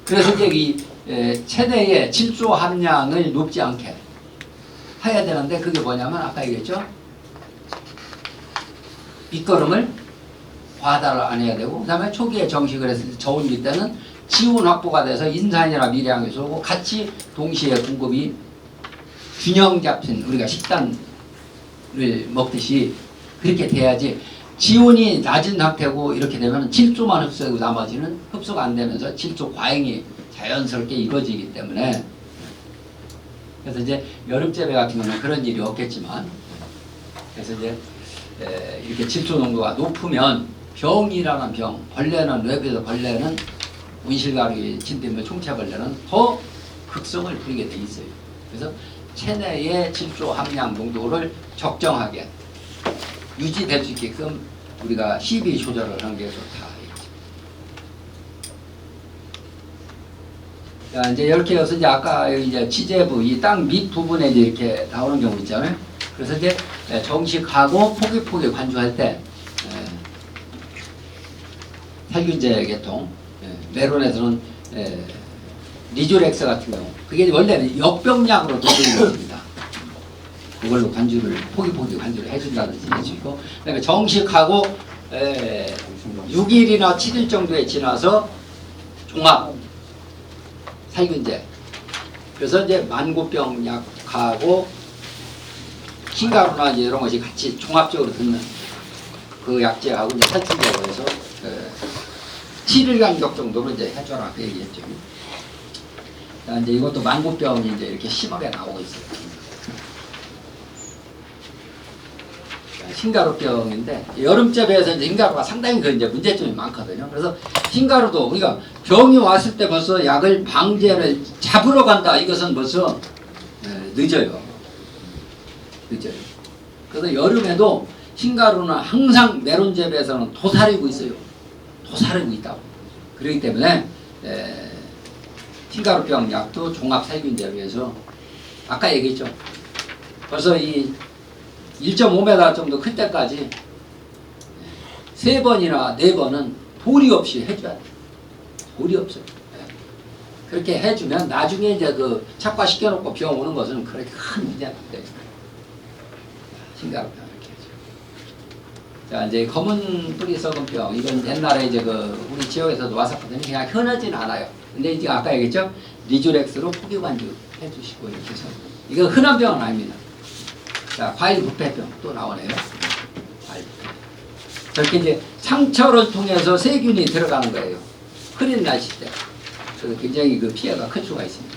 Speaker 3: 그래서 이제 이 체내의 질소 함량을 높지 않게 해야 되는데 그게 뭐냐면 아까 얘기했죠. 밑거름을 과다를 안 해야 되고 그 다음에 초기에 정식을 했을 때 저온기 때는 지온 확보가 돼서 인산이나 미량에서 같이 동시에 공급이 균형 잡힌 우리가 식단을 먹듯이 그렇게 돼야지 지온이 낮은 상태고 이렇게 되면 질소만 흡수하고 나머지는 흡수가 안 되면서 질소 과잉이 자연스럽게 이루어지기 때문에 그래서 이제 여름재배 같은 경우는 그런 일이 없겠지만 그래서 이제 이렇게 질소 농도가 높으면 병이라는 병, 벌레는 외부에서 벌레는 온실가루기, 진딧물, 총체벌레는 더 극성을 부리게 돼 있어요. 그래서 체내의 질소 함량 농도를 적정하게 유지될 수 있게끔 우리가 시비 조절을 하는 게 좋다. 자, 이제 이렇게 해서 이제 아까 이제 지제부 이 땅 밑 부분에 이제 이렇게 나오는 경우 있잖아요. 그래서 이제 정식하고 포기포기 관주할 때 살균제 계통 메론에서는 리조렉스 같은 경우 그게 원래는 역병약으로 도전이 있습니다. 그걸로 관주를 포기포기 관주를 해준다든지 해주고 그다음에 정식하고 6일이나 7일 정도에 지나서 종합 살균제 그래서 이제 만고병 약하고 흰가루나 이제 이런 것이 같이 종합적으로 듣는 그 약제하고 이제 살균제로 해서 7일 간격 정도로 이제 해줘라 그 얘기했죠. 자, 이제 이것도 만고병이 이제 이렇게 심하게 나오고 있어요. 흰가루병인데 여름재배에서 이제 흰가루가 상당히 그 이제 문제점이 많거든요. 그래서 흰가루도 우리가 병이 왔을 때 벌써 약을 방제를 잡으러 간다. 이것은 벌써 늦어요. 늦어요. 그래서 여름에도 흰가루는 항상 메론 재배에서는 도사리고 있어요. 도사리고 있다고. 그렇기 때문에 흰가루병 약도 종합 살균제로 해서 아까 얘기했죠. 벌써 이 1.5m 정도 클 때까지 3번이나 4번은 도리 없이 해줘야 돼. 도리 없어요. 그렇게 해주면 나중에 이제 그 착화시켜놓고 병 오는 것은 그렇게 큰 문제는 안 돼요. 흰가루병 이렇게 해줘. 자, 이제 검은 뿌리 썩은 병. 이건 옛날에 이제 그 우리 지역에서도 왔었거든요. 그냥 흔하진 않아요. 근데 이제 아까 얘기했죠. 리조렉스로 포기관주 해주시고 이렇게 해서. 이거 흔한 병은 아닙니다. 자, 과일 부패병 또 나오네요. 과일 부패. 저렇게 이제 상처를 통해서 세균이 들어가는 거예요. 흐린 날씨 때. 그래서 굉장히 그 피해가 클 수가 있습니다.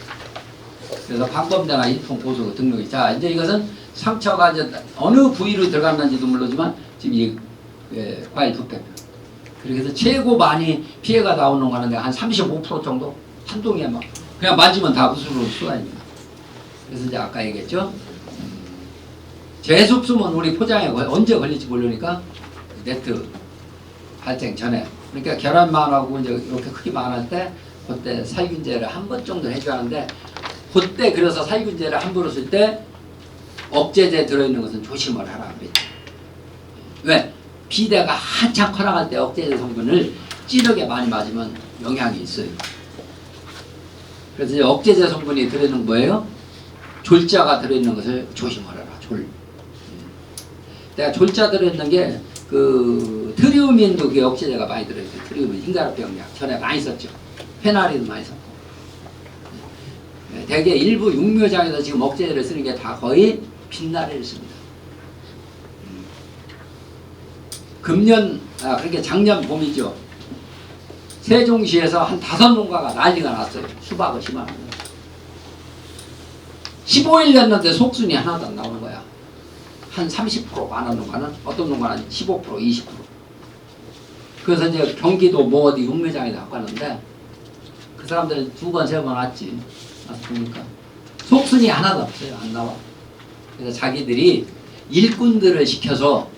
Speaker 3: 그래서 방범대나 일품 보수 등록이. 자, 이제 이것은 상처가 이제 어느 부위로 들어갔는지도 모르지만 지금 이 과일 부패병. 그래서 최고 많이 피해가 나오는 거는 한 35% 정도 한 동에 막 그냥 만지면 다 부스러울 수가 있습니다. 그래서 이제 아까 얘기했죠. 재습수면 우리 포장에 언제 걸릴지 모르니까 네트 발생 전에 그러니까 계란만 하고 이제 이렇게 크기만 할 때 그때 살균제를 한 번 정도 해줘야 하는데 그때 그래서 살균제를 함부로 쓸 때 억제제 들어있는 것은 조심을 하라 그랬죠. 왜? 비대가 한창 커나갈 때 억제제 성분을 찌르게 많이 맞으면 영향이 있어요. 그래서 이제 억제제 성분이 들어있는 뭐예요? 졸자가 들어있는 것을 조심하라. 졸. 내가 졸자 들어있는 게 그 트리오민도 그게 억제제가 많이 들어있어요. 트리오민 흰가루병약 전에 많이 썼죠. 페나리도 많이 썼고. 대개 일부 육묘장에서 지금 억제제를 쓰는 게 다 거의 빛나래를 씁니다. 금년 그러니까 작년 봄이죠. 세종시에서 한 5농가가 난리가 났어요. 수박을 심어놓는 15일 됐는데 속순이 하나도 안 나오는 거야. 한 30% 많은 농가는 어떤 농가는 15% 20%. 그래서 이제 경기도 뭐 어디 육묘장에서 갖고 왔는데 그 사람들은 2번 3번 왔지. 와서 보니까 속순이 하나도 없어요. 안 나와. 그래서 자기들이 일꾼들을 시켜서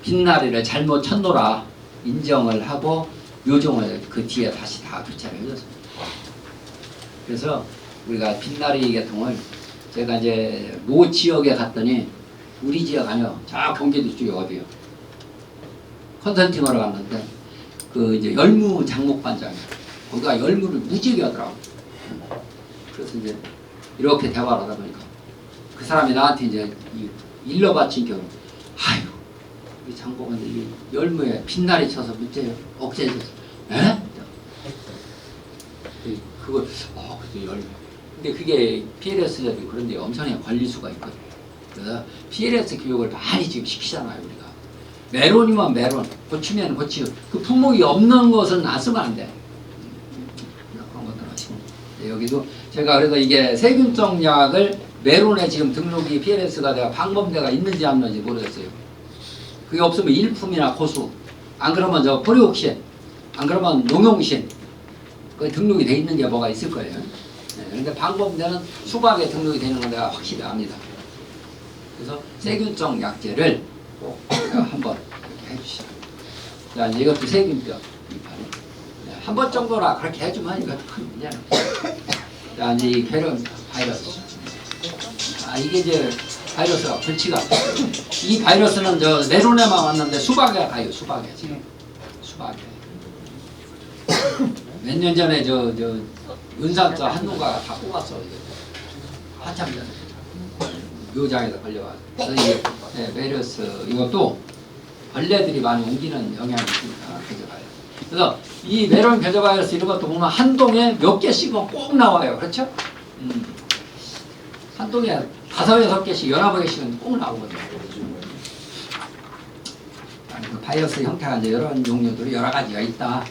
Speaker 3: 빛나리를 잘못 쳤노라 인정을 하고 요정을 그 뒤에 다시 다 교체를 해줬습니다. 그래서 우리가 빛나리 계통을 제가 이제 모 지역에 갔더니 우리 지역 아니요. 저 경기도 쪽에 어디요. 컨설팅하러 갔는데 그 이제 열무 장목반장이에요. 거기가 열무를 무지하게 하더라고. 그래서 이제 이렇게 대화를 하다 보니까 그 사람이 나한테 이제 일러 바친 경우 아유 우리 장복은 이게 열무에 빛나리 쳐서 문제예요. 억제해서 에? 그걸 그게 열무 근데 그게 PLS들이 그런데 엄청나게 걸릴 수가 있거든요. 그래서 PLS 교육을 많이 지금 시키잖아요. 우리가 메론이면 메론, 고추면 고추 그 품목이 없는 것은 안 쓰면 안 돼. 그런 것들 하시고 여기도 제가 그래서 이게 세균성 약을 메론에 지금 등록이 PLS가 내가 방범대가 있는지 안 있는지 모르겠어요. 그게 없으면 일품이나 고수 안 그러면 저 포리옥신 안 그러면 농용신 그 등록이 돼 있는 게 뭐가 있을 거예요. 네, 그런데 방법대는 수박에 등록이 되는 건 내가 확실히 압니다. 그래서 세균성 약제를 꼭 우리가 한번 이렇게 해주시죠. 자, 이제 이것도 세균병 네, 한 번 정도나 그렇게 해주면 이것도 큰 문제는 없어요. 자, 이제 이 괴름 바이러스. 이게 이제 바이러스가 불치가 이 바이러스는 저 메론에만 왔는데 수박에 가요. 수박에 지금 수박에 몇 년 전에 저 은산자 한농가가 다 뽑았어. 한참 전에 묘장에서 걸려가지고 그래서 이게 바이러스 이것도 벌레들이 많이 옮기는 영향이 있으니까 겨자바이러스. 그래서 이 메론 겨자바이러스 이런 것도 보면 한 동에 몇 개씩은 꼭 나와요. 그렇죠? 한 동에 5, 6개씩 11개씩은 꼭 나오거든요. 그 바이러스 형태가 이제 여러 종류들이 여러 가지가 있다.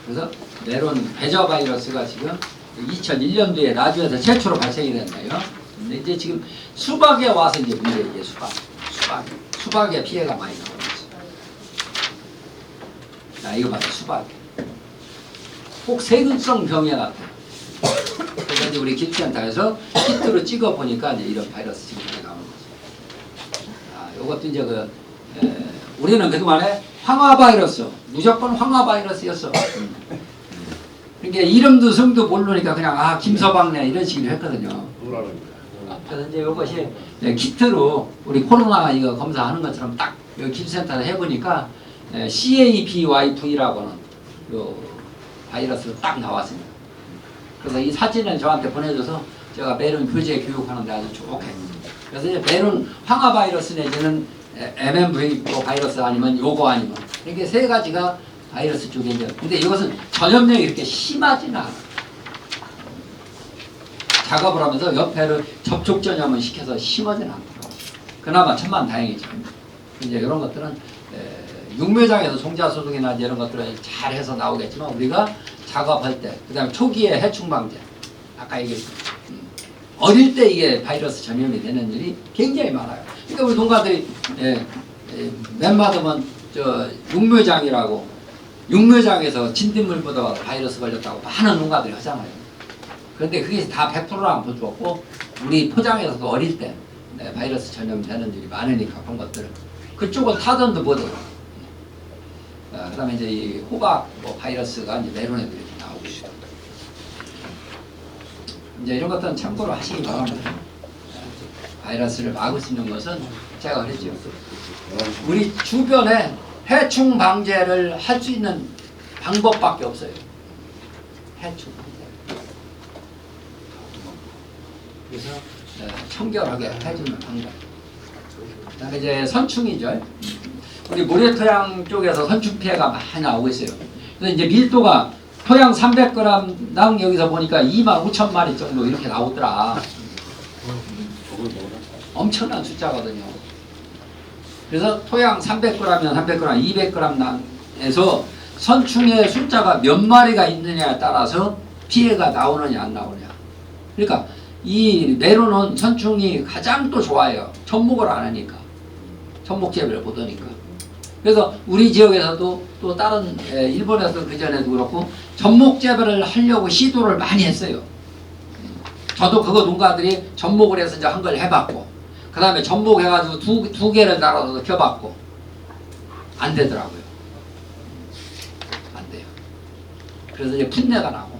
Speaker 3: 그래서 메론 배저 바이러스가 지금 2001년도에 나주에서 최초로 발생이 됐네요. 근데 이제 지금 수박에 와서 이제 문제 이게 수박에 피해가 많이 나오고 있어요. 자, 이거 봐요. 수박. 꼭 세균성 병에 같아요. 그래서 이제 우리 기초센터에서 키트로 찍어 보니까 이제 이런 바이러스 증상이 나오는 거죠. 이것도 이제 우리는 그동안에 황화 바이러스, 무조건 황화 바이러스였어. 그러니까 이름도 성도 모르니까 그냥 김서방네 이런 식으로 했거든요. 그래서 이제 이것이 키트로 우리 코로나 이거 검사하는 것처럼 딱 여기 기초센터에 해보니까 CAPYV라고 하는 요 바이러스가 딱 나왔습니다. 그래서 이 사진을 저한테 보내줘서 제가 메론 교재 교육하는데 아주 좋게. 그래서 이제 메론 황화 바이러스 내지는 MMV 바이러스 아니면 요거 아니면 이렇게 세 가지가 바이러스 쪽에 이제 근데 이것은 전염력이 이렇게 심하지는 않아. 작업을 하면서 옆에를 접촉 전염을 시켜서 심하지는 않더라고. 그나마 천만다행이죠. 이제 이런 것들은 육묘장에서 종자 소독이나 이런 것들을 잘 해서 나오겠지만 우리가 작업할 때, 그다음에 초기에 해충 방제, 아까 얘기했습니다. 어릴 때 이게 바이러스 전염이 되는 일이 굉장히 많아요. 그러니까 우리 농가들이 맨마더면 저 육묘장이라고 육묘장에서 진딧물보다 바이러스 걸렸다고 많은 농가들이 하잖아요. 그런데 그게 다 100%는 안 보였고 우리 포장에서도 어릴 때 바이러스 전염되는 일이 많으니까 그런 것들을 그쪽은 타던도 못해요. 그다음에 이제 이 호박 바이러스가 이제 메론에도 이렇게 나오고 있어요. 이제 이런 것들은 참고로 하시기 바랍니다. 바이러스를 막을 수 있는 것은 제가 그랬죠. 우리 주변에 해충 방제를 할 수 있는 방법밖에 없어요. 해충 방제. 청결하게 해주는 방법. 그다음에 이제 선충이죠. 우리 모래토양 쪽에서 선충 피해가 많이 나오고 있어요. 그래서 이제 밀도가 토양 300g당 여기서 보니까 25,000마리 정도 이렇게 나오더라. 엄청난 숫자거든요. 그래서 토양 300g이면 300g, 200g에서 선충의 숫자가 몇 마리가 있느냐에 따라서 피해가 나오느냐 안 나오느냐. 그러니까 이 메론은 선충이 가장 또 좋아요. 접목을 안 하니까. 접목 재배를 못 하니까. 그래서 우리 지역에서도 또 다른 일본에서 그전에도 그렇고 접목 재배를 하려고 시도를 많이 했어요. 저도 그거 농가들이 접목을 해서 이제 한 걸 해봤고 그 다음에 접목해가지고 두 개를 달아서 켜봤고 안 되더라고요. 안 돼요. 그래서 이제 풋내가 나고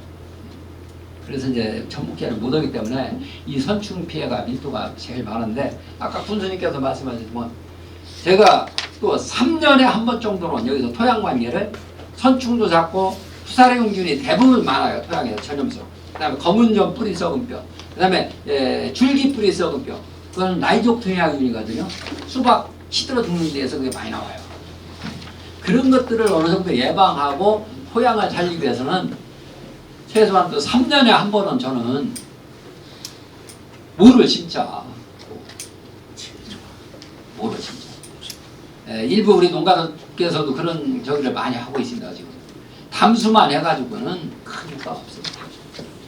Speaker 3: 그래서 이제 접목제를 못 하기 때문에 이 선충 피해가 밀도가 제일 많은데 아까 군수님께서 말씀하셨지만 제가 또 3년에 한 번 정도는 여기서 토양 관계를 선충도 잡고 푸사레용균이 대부분 많아요. 토양에서 전염성. 그 다음에 검은점 뿌리 썩은 뼈. 그 다음에 줄기 뿌리 썩은 뼈. 그건 나이족토양균이거든요. 수박 시들어 죽는 데에서 그게 많이 나와요. 그런 것들을 어느 정도 예방하고 토양을 살리기 위해서는 최소한 또 3년에 한 번은 저는 모를 심자. 모를 심자. 일부 우리 농가들께서도 그런 저기를 많이 하고 있습니다. 지금 담수만 해가지고는 큰 효과가 없습니다.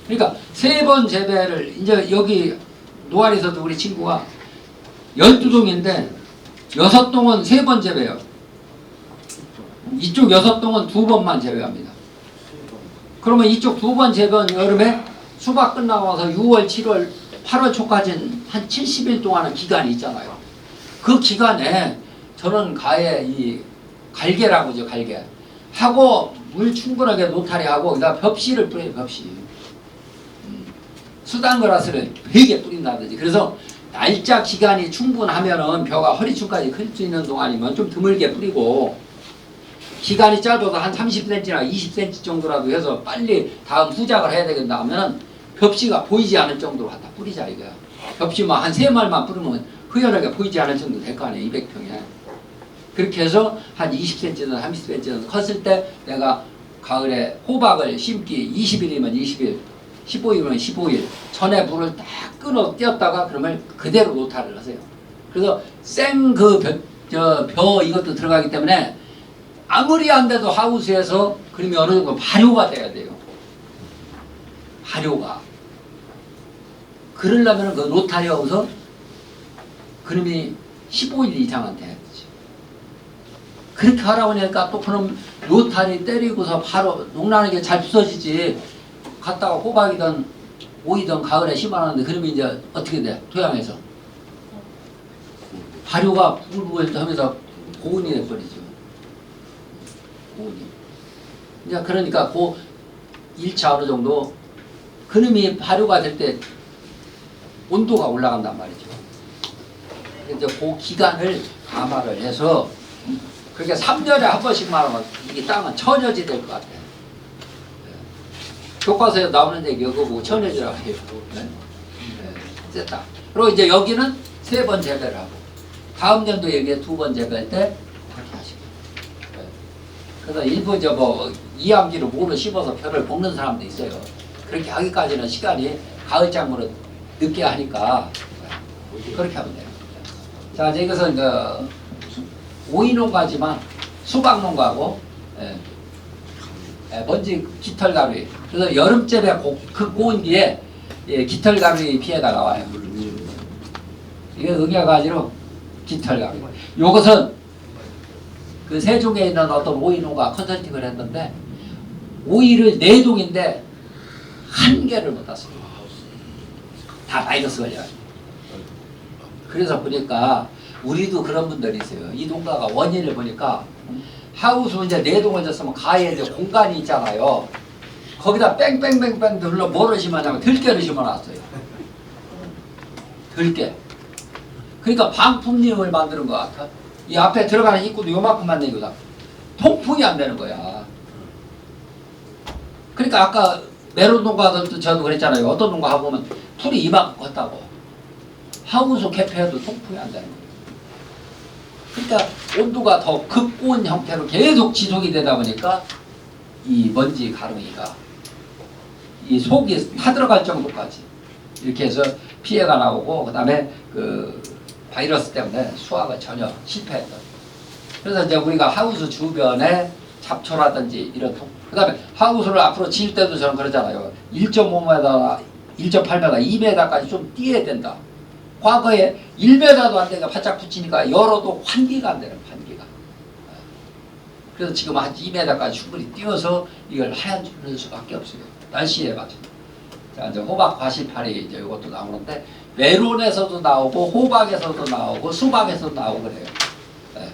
Speaker 3: 그러니까 3번 재배를 이제 여기 노안에서도 우리 친구가 12동인데 6동은 3번 재배요. 이쪽 6동은 2번만 재배합니다. 그러면 이쪽 2번 재배는 여름에 수박 끝나고 와서 6월, 7월, 8월 초까지는 한 70일 동안은 기간이 있잖아요. 그 기간에 저는 가에 이 갈개라고 하죠. 갈개 하고 물 충분하게 노타리하고 그다음 벽시를 뿌려요. 벽시. 수단그라스를 되게 뿌린다든지. 그래서 날짜 기간이 충분하면은 벼가 허리춤까지 클 수 있는 동안이면 좀 드물게 뿌리고 기간이 짧아서 한 30cm나 20cm 정도라도 해서 빨리 다음 후작을 해야 되겠다 하면은 벽시가 보이지 않을 정도로 갖다 뿌리자 이거야. 벽시만 한 3말만 뿌리면 흐연하게 보이지 않을 정도 될 거 아니에요. 200평에. 그렇게 해서 한 20cm나 30cm 정도 컸을 때 내가 가을에 호박을 심기 20일이면 20일 15일이면 15일 전에 불을 딱 끊어 띄었다가 그러면 그대로 노타를 하세요. 그래서 생 벼 이것도 들어가기 때문에 아무리 안 돼도 하우스에서 그러면 어느 정도 발효가 돼야 돼요. 발효가. 그러려면 그 노타리 하고서 그놈이 15일 이상은 돼야지. 그렇게 하라고 하니까 또 그럼 노타리 때리고서 바로 농나는 게 잘 부서지지. 갔다가 호박이든 오이든 가을에 심어놨는데 그러면 이제 어떻게 돼? 토양에서 발효가 부글부글 하면서 고온이 돼버리죠. 고온이. 이제 그러니까 그 1차 어느 정도 그놈이 발효가 될 때 온도가 올라간단 말이죠. 이제 그 기간을 감안을 해서 그렇게 3년에 한 번씩만 하면 이게 땅은 천여지 될 것 같아요. 교과서에 나오는 얘기 이거 보고 천여지라고 해요. 네? 됐다. 그리고 이제 여기는 3번 재배를 하고 다음 년도 여기에 2번 재배할 때 그렇게 하시고. 네. 그래서 일부 이제 뭐 이암기로 모를 씹어서 벼를 볶는 사람도 있어요. 그렇게 하기까지는 시간이 가을장으로 늦게 하니까 그렇게 하면 돼요. 자, 이제 이것은 그 오이 농가지만 수박 농가고 먼지 깃털가루이. 그래서 여름철에 그 고온기에 깃털가루이 피해가 나와요. 이게 응애가지로 깃털가루이. 요것은 그 세종에 있는 어떤 오이 농가 컨설팅을 했는데 오이를 4동인데 한 개를 못 땄어요. 다 바이러스 걸려가지고. 그래서 보니까 우리도 그런 분들이 있어요. 이 농가가 원인을 보니까 하우스 이제 4동을 졌으면 가에 이제 공간이 있잖아요. 거기다 뺑뺑뺑뺑 둘러 뭐를 심었냐면 들깨를 심어놨어요. 들깨. 그러니까 방풍림을 만드는 것 같아. 이 앞에 들어가는 입구도 요만큼만 되거든. 통풍이 안 되는 거야. 그러니까 아까 메론 농가들도 저도 그랬잖아요. 어떤 농가 가보면 풀이 이만큼 컸다고. 하우스 개폐해도 통풍이 안 되는 거예요. 그러니까 온도가 더 급온 형태로 계속 지속이 되다 보니까 이 먼지 가루이가 이 속이 타들어갈 정도까지 이렇게 해서 피해가 나오고, 그 다음에 그 바이러스 때문에 수확을 전혀 실패했던. 그래서 이제 우리가 하우스 주변에 잡초라든지 이런, 그 다음에 하우스를 앞으로 지을 때도 저는 그러잖아요. 1.5m, 1.8m, 2m까지 좀 띄어야 된다. 과거에 1m도 안 되니까 바짝 붙이니까 열어도 환기가 안 되는, 환기가. 그래서 지금 한 2m까지 충분히 띄워서 이걸 하얀 줄을 수밖에 없어요. 날씨에 맞춰. 자, 이제 호박 과실파리 이제 이것도 나오는데, 메론에서도 나오고 호박에서도 나오고 수박에서도 나오고 그래요. 네.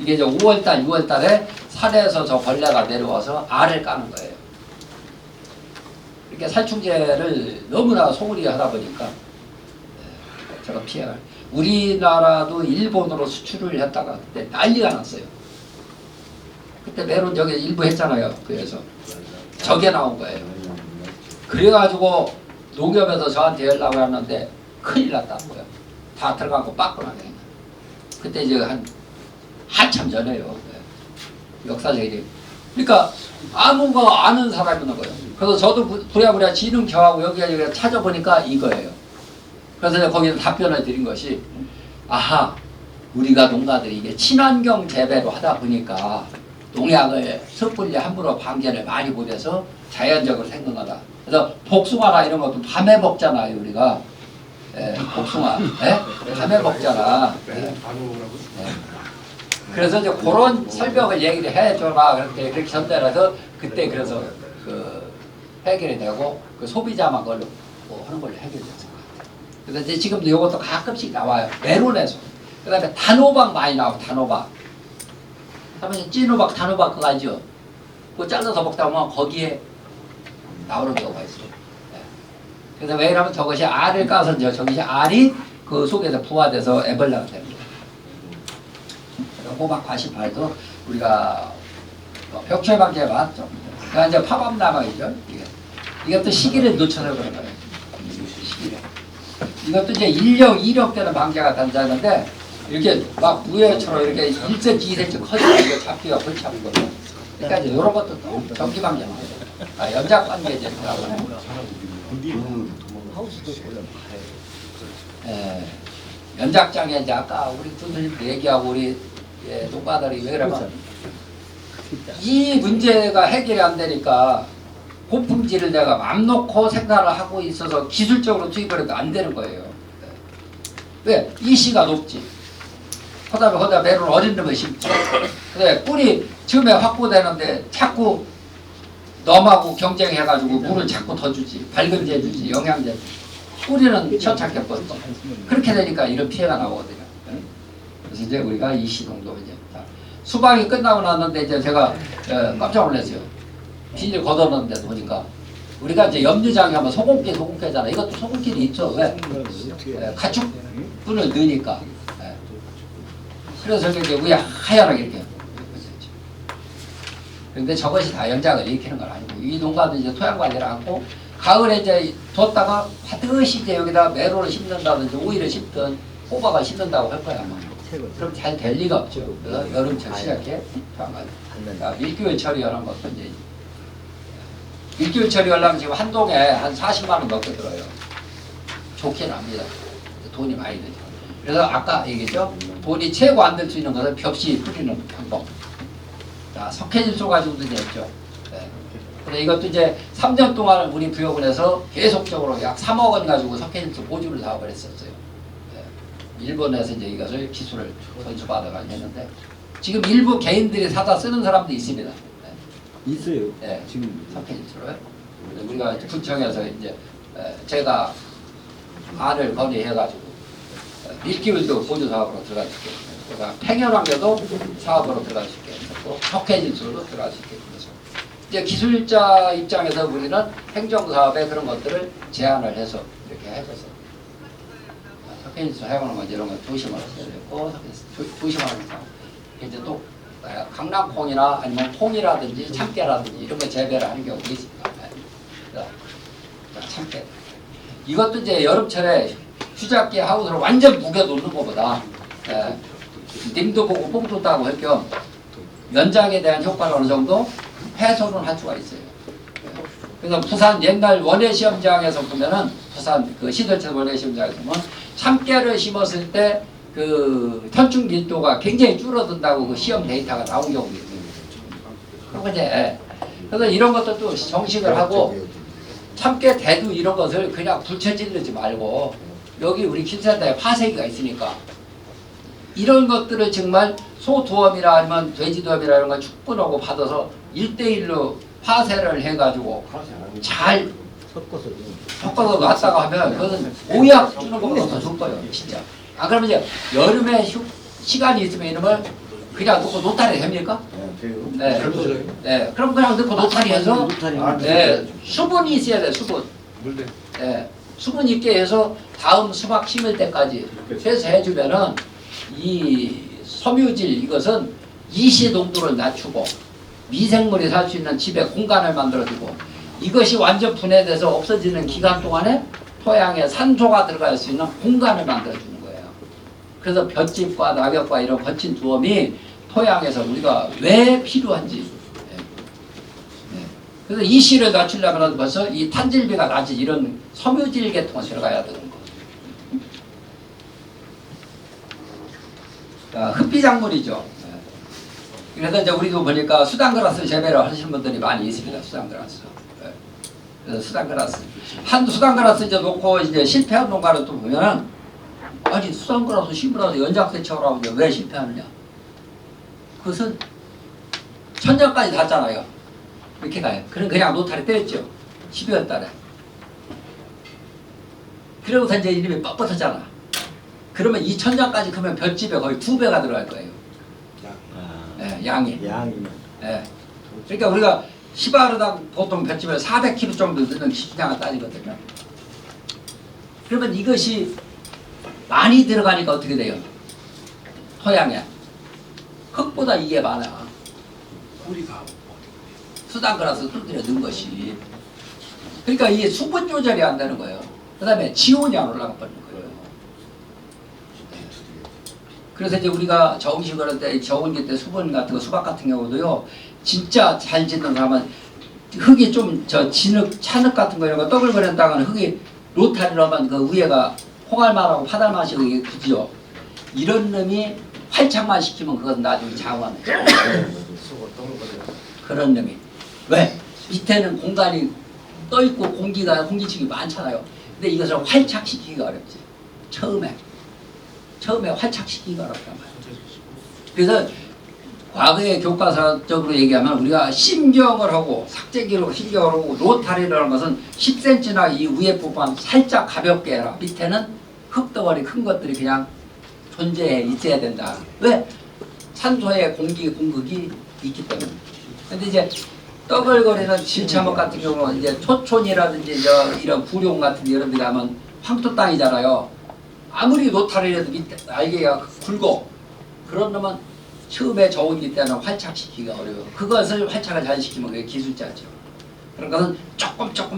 Speaker 3: 이게 이제 5월달, 6월달에 산에서 저 벌레가 내려와서 알을 까는 거예요. 이렇게 살충제를 너무나 소홀히 하다 보니까 제가 피해갈. 우리나라도 일본으로 수출을 했다가 그때 난리가 났어요. 그때 메론 여기 일부 했잖아요. 그래서 저게 나온 거예요. 그래가지고 농협에서 저한테 연락을 하는데 큰일 났다는 거예요. 다 들어간 거 빠꾸나게. 그때 이제 한참 전에요. 역사적인. 그러니까 아무 거 아는 사람이 있는 거예요. 그래서 저도 부랴부랴 지능 겨하고 여기 찾아보니까 이거예요. 그래서 이제 거기서 답변을 드린 것이, 아하, 우리가 농가들이 이게 친환경 재배로 하다 보니까 농약을 섣불리 함부로 방제를 많이 못해서 자연적으로 생성하다. 그래서 복숭아나 이런 것도 밤에 먹잖아요, 우리가. 예, 복숭아. 예? 밤에 먹잖아. 예. 그래서 이제 그런 설명을 얘기를 해줘라. 그렇게 전달을 해서 그때 그래서 그 해결이 되고 그 소비자만 걸로 뭐 하는 걸로 해결됐어요. 그래서 이제 지금도 이것도 가끔씩 나와요. 메론에서. 그 다음에 단호박 많이 나와요. 단호박. 그다음에 찐호박, 단호박 그거 알죠? 그거 잘라서 먹다 보면 거기에 나오는 경우가 있어요. 네. 그래서 왜 이러면 저것이 알을 까서 이제 저것이 알이 그 속에서 부화돼서 애벌레가 됩니다. 호박 과실파리도 우리가 벽체 방제에 맞죠. 그러니까 이제 파밤나방이죠. 이것도 시기를 놓쳐서 그런 거예요. 시기를. 이것도 이제 1년, 2년 때는 방제가 단자는데 이렇게 막 무예처럼 이렇게 1cm, 2cm 커지고 이거 잡기가 골치 아픈 거죠. 그러니까 이제 이런 것도 또 전기 방제만 해요. 아, 연작 방제제 들어가고. 연작장에 이제 아까 우리 분들 얘기하고 우리 농가들이 왜 그러면 이 문제가 해결이 안 되니까 고품질을 내가 맘 놓고 생산을 하고 있어서 기술적으로 투입을 해도 안 되는 거예요. 왜? 이시가 높지. 그다음에 메론 어린 놈을 심지. 근데 꿀이 처음에 확보되는데 자꾸 넘하고 경쟁해가지고 물을 자꾸 더 주지. 밝은제 주지. 영양제 주지. 꿀이는 천착했거든. 그렇게 되니까 이런 피해가 나오거든요. 그래서 이제 우리가 이 시동도 이제 수박이 끝나고 났는데 이제 제가 깜짝 놀랐어요. 비닐 걷어놓는데 보니까 우리가 이제 염류장에 하면 소금기잖아. 이것도 소금기는 있죠. 왜? 가축분을 넣으니까. 그래서 이제 위에 하얗게 이렇게. 그런데 저것이 다 연작을 일으키는 건 아니고 이 농가도 이제 토양 관리를 하고 가을에 이제 뒀다가 반드시 이제 여기다 메론을 심는다든지 오이를 심든 호박을 심는다고 할 거야 아마. 그럼 잘 될 리가 없죠. 그래서 여름철 시작해 토양 관리. 밀기울 처리하는 것도 이제 밀기울 처리하려면 지금 한 동에 한 40만 원 넘게 들어요. 좋긴 합니다. 돈이 많이 들죠. 그래서 아까 얘기했죠. 돈이 최고 안 들 수 있는 것은 벽시 뿌리는 방법. 자, 석회질소 가지고도 됐죠. 네. 근데 이것도 이제 3년 동안 우리 부여군에서 계속적으로 약 3억 원 가지고 석회질소 보조를 사업을 했었어요. 네. 일본에서 이제 이것을 기술을 전수받아가지고 했는데 지금 일부 개인들이 사다 쓰는 사람도 있습니다. 네.
Speaker 4: 있어요.
Speaker 3: 네.
Speaker 4: 지금
Speaker 3: 석회질소를. 우리가 구청에서 이제 제가 안을 건의해가지고 밀기울도 보조 사업으로 들어갈 수 있게, 그다음 팽혈환경도 사업으로 들어갈 수 있게, 또 석회질소로 들어갈 수 있게 그래서 이제 기술자 입장에서 우리는 행정 사업에 그런 것들을 제안을 해서 이렇게 해줘서 석회질소 사용하는 건 이런 거 조심을 하셔야 되고 조심하는 거. 이제 또 강낭콩이나 아니면 콩이라든지 참깨라든지 이런 거 재배를 하는 경우도 있습니다. 참깨. 이것도 이제 여름철에 휴작기 하우스를 완전 무게 놓는 것보다 님도 보고 뽕도 따고 할 겸 연장에 대한 효과를 어느 정도 해소는 할 수가 있어요. 그래서 부산 옛날 원예시험장에서 보면은 부산 그 시설체 원예시험장에서 보면 참깨를 심었을 때 그 현충 밀도가 굉장히 줄어든다고 그 시험 데이터가 나온 경우가 있어요. 그리고 이제 그래서 이런 것도 또 정식을 하고 참깨 대두 이런 것을 그냥 부채질르지 말고 여기 우리 킨센터에 파쇄기가 있으니까 이런 것들을 정말 소두엄이라 아니면 돼지두엄이라 이런 걸 축분하고 받아서 1대1로 파쇄를 해가지고 잘 섞어서 놨다가 하면 그것은 오약 주는 것보다 더 좋을 거예요. 진짜. 아 그러면 이제 여름에 시간이 있으면 이놈을 그냥 놓고 노타리 됩니까? 네. 네. 그럼 그냥 넣고 노타리 해서 네. 수분이 있어야 돼. 수분. 네. 수분 있게 해서 다음 수박 심을 때까지 해서 해주면은 이 섬유질 이것은 이시 농도를 낮추고 미생물이 살 수 있는 집에 공간을 만들어주고 이것이 완전 분해돼서 없어지는 기간 동안에 토양에 산소가 들어갈 수 있는 공간을 만들어주는 거예요. 그래서 볏짚과 낙엽과 이런 거친 두엄이 토양에서 우리가 왜 필요한지. 그래서 이시를 낮추려면 벌써 이 탄질비가 낮은 이런 섬유질 계통을 들어가야 되는 거. 흡비작물이죠. 그래서 이제 우리도 보니까 수단그라스 재배를 하시는 분들이 많이 있습니다. 수단그라스. 그래서 수단그라스. 한 수단그라스 이제 놓고 이제 실패한 농가를 또 보면은 아니 수단그라스 심으라서 연작세 채우라고 이제 왜 실패하느냐. 그것은 천장까지 닿잖아요. 이렇게 가요. 그냥 노타리 떼었죠. 12월 달에. 그러고서 이제 이름이 뻣뻣하잖아. 그러면 이 천장까지 크면 볏집에 거의 2배가 들어갈 거예요. 네, 양이. 네. 그러니까 우리가 10아르당 보통 볏집에 400kg 정도 드는 기준량을 따지거든요. 그러면 이것이 많이 들어가니까 어떻게 돼요? 토양에. 흙보다 이게 많아. 수단그라스 두드려 넣은 것이. 그러니까 이게 수분 조절이 안 되는 거예요. 그 다음에 지온이 안 올라가 버리는 거예요. 그래서 이제 우리가 저음식을 할 때 저온기 때 수분 같은 거 수박 같은 경우도요. 진짜 잘 짓는 사람은 흙이 좀 저 진흙, 찬흙 같은 거 이런 거 떠글거린다가는 흙이 로타리로 하면 그 위에가 홍알맛하고 파달맛이 그게 굳죠. 이런 놈이 활착만 시키면 그건 나중에 장화네. 그런 놈이. 왜? 밑에는 공간이 떠있고 공기층이 많잖아요. 근데 이것을 활착시키기가 어렵지. 처음에 활착시키기가 어렵단 말이에요. 그래서 과거의 교과서적으로 얘기하면 우리가 심경을 하고 삭제기로 심경을 하고 로타리를 하는 것은 10cm나 이 위에 부분 살짝 가볍게 해라. 밑에는 흙덩어리 큰 것들이 그냥 존재해 있어야 된다. 왜? 산소의 공기 공급이 있기 때문에. 근데 이제 떠글거리는 질차목 같은 경우는 이제 초촌이라든지 이런 부룡 같은 여러분들이 하면 황토 땅이잖아요. 아무리 노타리라도 밑에 날개가 굵고 그런 놈은 처음에 저온기 때는 활착시키기가 어려워요. 그것을 활착을 잘 시키면 그게 기술자죠. 그런 것은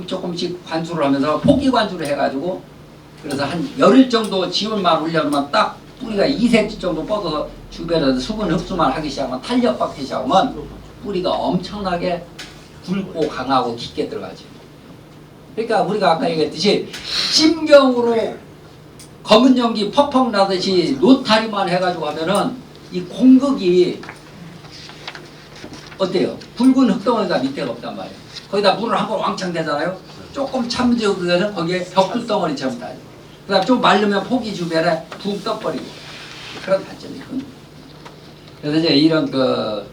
Speaker 3: 조금씩 관수를 하면서 포기 관수를 해가지고 그래서 한 열흘 정도 지온만 올려놓으면 딱 뿌리가 2cm 정도 뻗어서 주변에서 수분 흡수만 하기 시작하면 탄력받기 시작하면 뿌리가 엄청나게 굵고 강하고 깊게 들어가죠. 그러니까 우리가 아까 얘기했듯이 심경으로 검은 연기 퍽퍽 나듯이 노타리만 해가지고 하면은 이 공극이 어때요? 굵은 흙덩어리가 밑에가 없단 말이에요. 거기다 물을 한번 왕창 대잖아요. 조금 참지어서 거기에 벽돌덩어리처럼 나요. 그 다음 좀 마르면 포기 주변에 붕 떠버리고 그런 단점이 있거든요. 그래서 이제 이런 그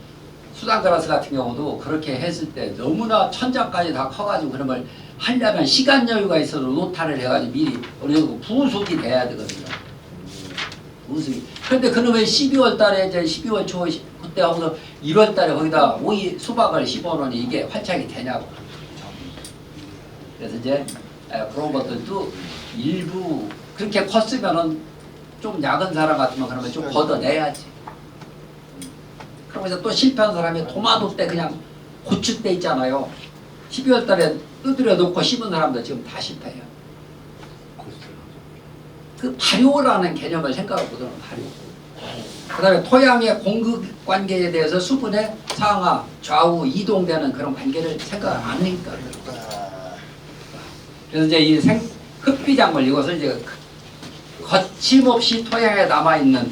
Speaker 3: 수단그라스 같은 경우도 그렇게 했을 때 너무나 천장까지 다 커가지고 그런 걸 하려면 시간 여유가 있어도 노타를 해가지고 미리 어느 정도 부속이 돼야 되거든요. 부속이. 그런데 그놈의 12월 달에 이제 12월 초 그때 하고서 1월 달에 거기다 오이 수박을 씹어놓으니 이게 활착이 되냐고. 그래서 이제 그런 것들도 일부 그렇게 컸으면은 좀 약은 사람 같으면 그러면 좀 걷어내야지. 그러면서 또 실패한 사람이 토마토 때 그냥 고추 때 있잖아요. 12월 달에 두드려 놓고 심은 사람들 지금 다 실패해요. 그 발효라는 개념을 생각하거든요. 발효. 그 다음에 토양의 공급 관계에 대해서 수분의 상하, 좌우, 이동되는 그런 관계를 생각 안 하니까. 그래서 이제 이 흑비작물 이것을 이제 거침없이 토양에 남아있는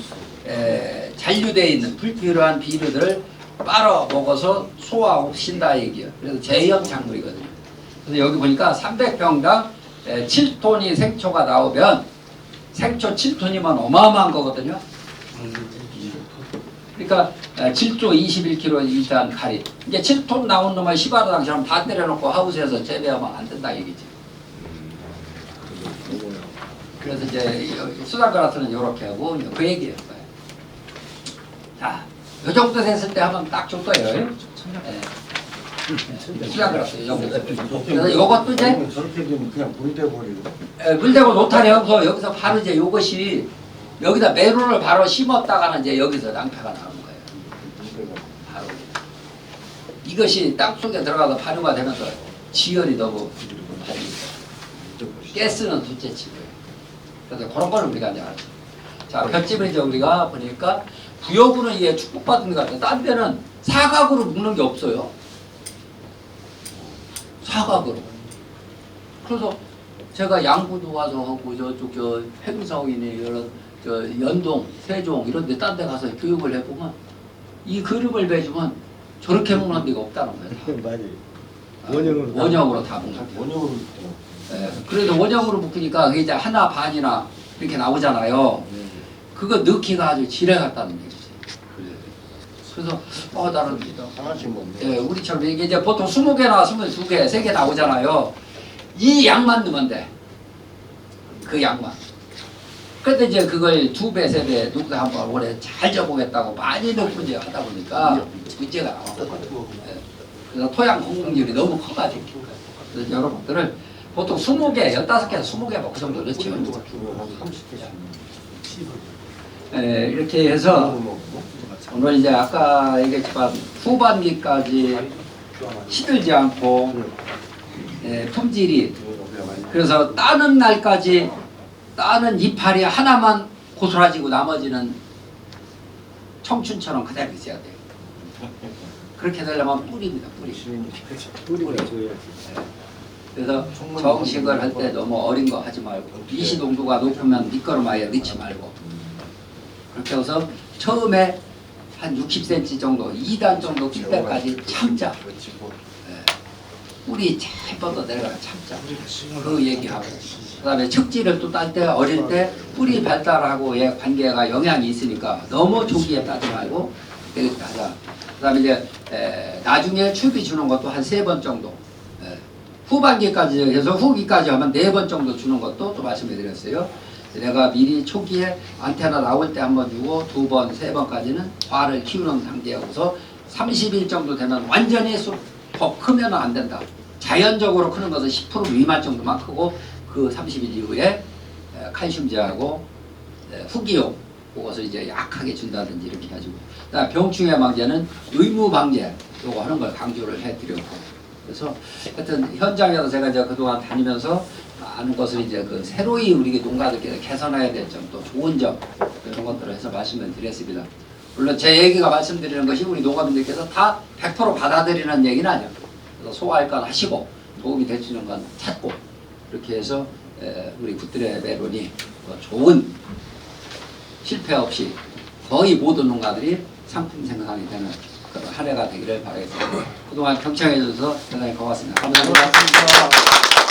Speaker 3: 잔류되어 있는 불필요한 비료들을 빨아 먹어서 소화시킨다 얘기예요. 그래서 제형 작물이거든요. 그래서 여기 보니까 300평당 7톤이 생초가 나오면 생초 7톤이면 어마어마한 거거든요. 그러니까 7조 21kg 일단 가리. 이제 7톤 나온 놈을 시바르당처럼 다 때려놓고 하우스에서 재배하면 안 된다 얘기지. 그래서 이제 수단가라스는 이렇게 하고 그 얘기예요. 자, 요 정도 됐을 때 하면 딱 줄 거예요. 수단가라스 이 정도. 그래서 이것도 이제
Speaker 4: 저렇게 되면 그냥 물대버리고.
Speaker 3: 물대고 노타리하고서 여기서 바로 이제 이것이 여기다 메론을 바로 심었다가는 이제 여기서 낭패가 나오는 거예요. 바로 이것이 땅 속에 들어가서 발효가 되면서 지열이 너무 가스는 둘째치고요. 그래서 그런 걸 우리가 이제 알죠. 자, 볏집을 이제 우리가 보니까 부여구는 이게 축복받은 것 같아요. 딴 데는 사각으로 묶는 게 없어요. 사각으로. 그래서 제가 양구도 와서 하고 저쪽 저 행성이니 이런 저 연동, 세종 이런 데 딴 데 가서 교육을 해보면 이 그림을 배주면 저렇게 묶는 데가 없다는 거예요.
Speaker 4: 맞아요.
Speaker 3: 원형으로 다 묶는 거예요.
Speaker 4: 원형으로 있죠.
Speaker 3: 그래도 원형으로 묶으니까 그게 이제 하나 반이나 이렇게 나오잖아요. 그거 넣기가 아주 지뢰 같다는 얘기지. 그래서 나는
Speaker 4: 하나씩 먹네.
Speaker 3: 우리처럼 이게 이제 보통 20개나 22개, 3개 나오잖아요. 이 양만 넣으면 돼. 그 양만. 그런데 이제 그걸 2배, 3배 누가 한번 올해 잘 져보겠다고 많이 넣고 이제 하다 보니까 문제가 나와요. 그래서 토양 공급률이 너무 커가지고. 그래서 여러분들은 보통 20개, 15개, 20개 뭐 그 정도 넣죠.
Speaker 4: 한 30개씩.
Speaker 3: 이렇게 해서 오늘 이제 아까 얘기했지만 후반기까지 시들지 않고 품질이 그래서 따는 날까지 따는 이파리 하나만 고스라지고 나머지는 청춘처럼 그대로 있어야 돼요. 그렇게 되려면 뿌리입니다. 뿌리가
Speaker 4: 줘야지.
Speaker 3: 그래서 정식을 할 때 너무 어린 거 하지 말고 이시동도가 높으면 밑거름 아예 넣지 말고 그렇게 해서 처음에 한 60cm 정도 2단 정도 낄 때까지 참자. 뿌리 잘 뻗어 내려가 참자. 그 얘기하고 그 다음에 척지를 또 딸 때 어릴 때 뿌리 발달하고의 관계가 영향이 있으니까 너무 조기에 따지 말고 이렇게 하자. 그 다음에 이제 나중에 추비 주는 것도 한 3번 정도 후반기까지 해서 후기까지 하면 4번 정도 주는 것도 또 말씀해 드렸어요. 내가 미리 초기에 안테나 나올 때 한 번 주고 2번, 3번까지는 과를 키우는 단계하고서 30일 정도 되면 완전히 더 크면 안 된다. 자연적으로 크는 것은 10% 미만 정도만 크고 그 30일 이후에 칼슘제하고 후기용 그것을 이제 약하게 준다든지 이렇게 가지고 병충해 방제는 의무 방제 요거 하는 걸 강조를 해드렸고 그래서 하여튼 현장에서 제가 이제 그동안 다니면서 아는 것을 이제 그 새로이 우리 농가들께서 개선해야 될 점 또 좋은 점 이런 것들을 해서 말씀을 드렸습니다. 물론 제 얘기가 말씀드리는 것이 우리 농가분들께서 다 100% 받아들이는 얘기는 아니에요. 그래서 소화할 건 하시고 도움이 되시는 건 찾고 이렇게 해서 우리 굿들의 메론이 좋은 실패 없이 거의 모든 농가들이 상품 생산이 되는 그런 한 해가 되기를 바라겠습니다. 그동안 경청해 주셔서 대단히 고맙습니다. 감사합니다.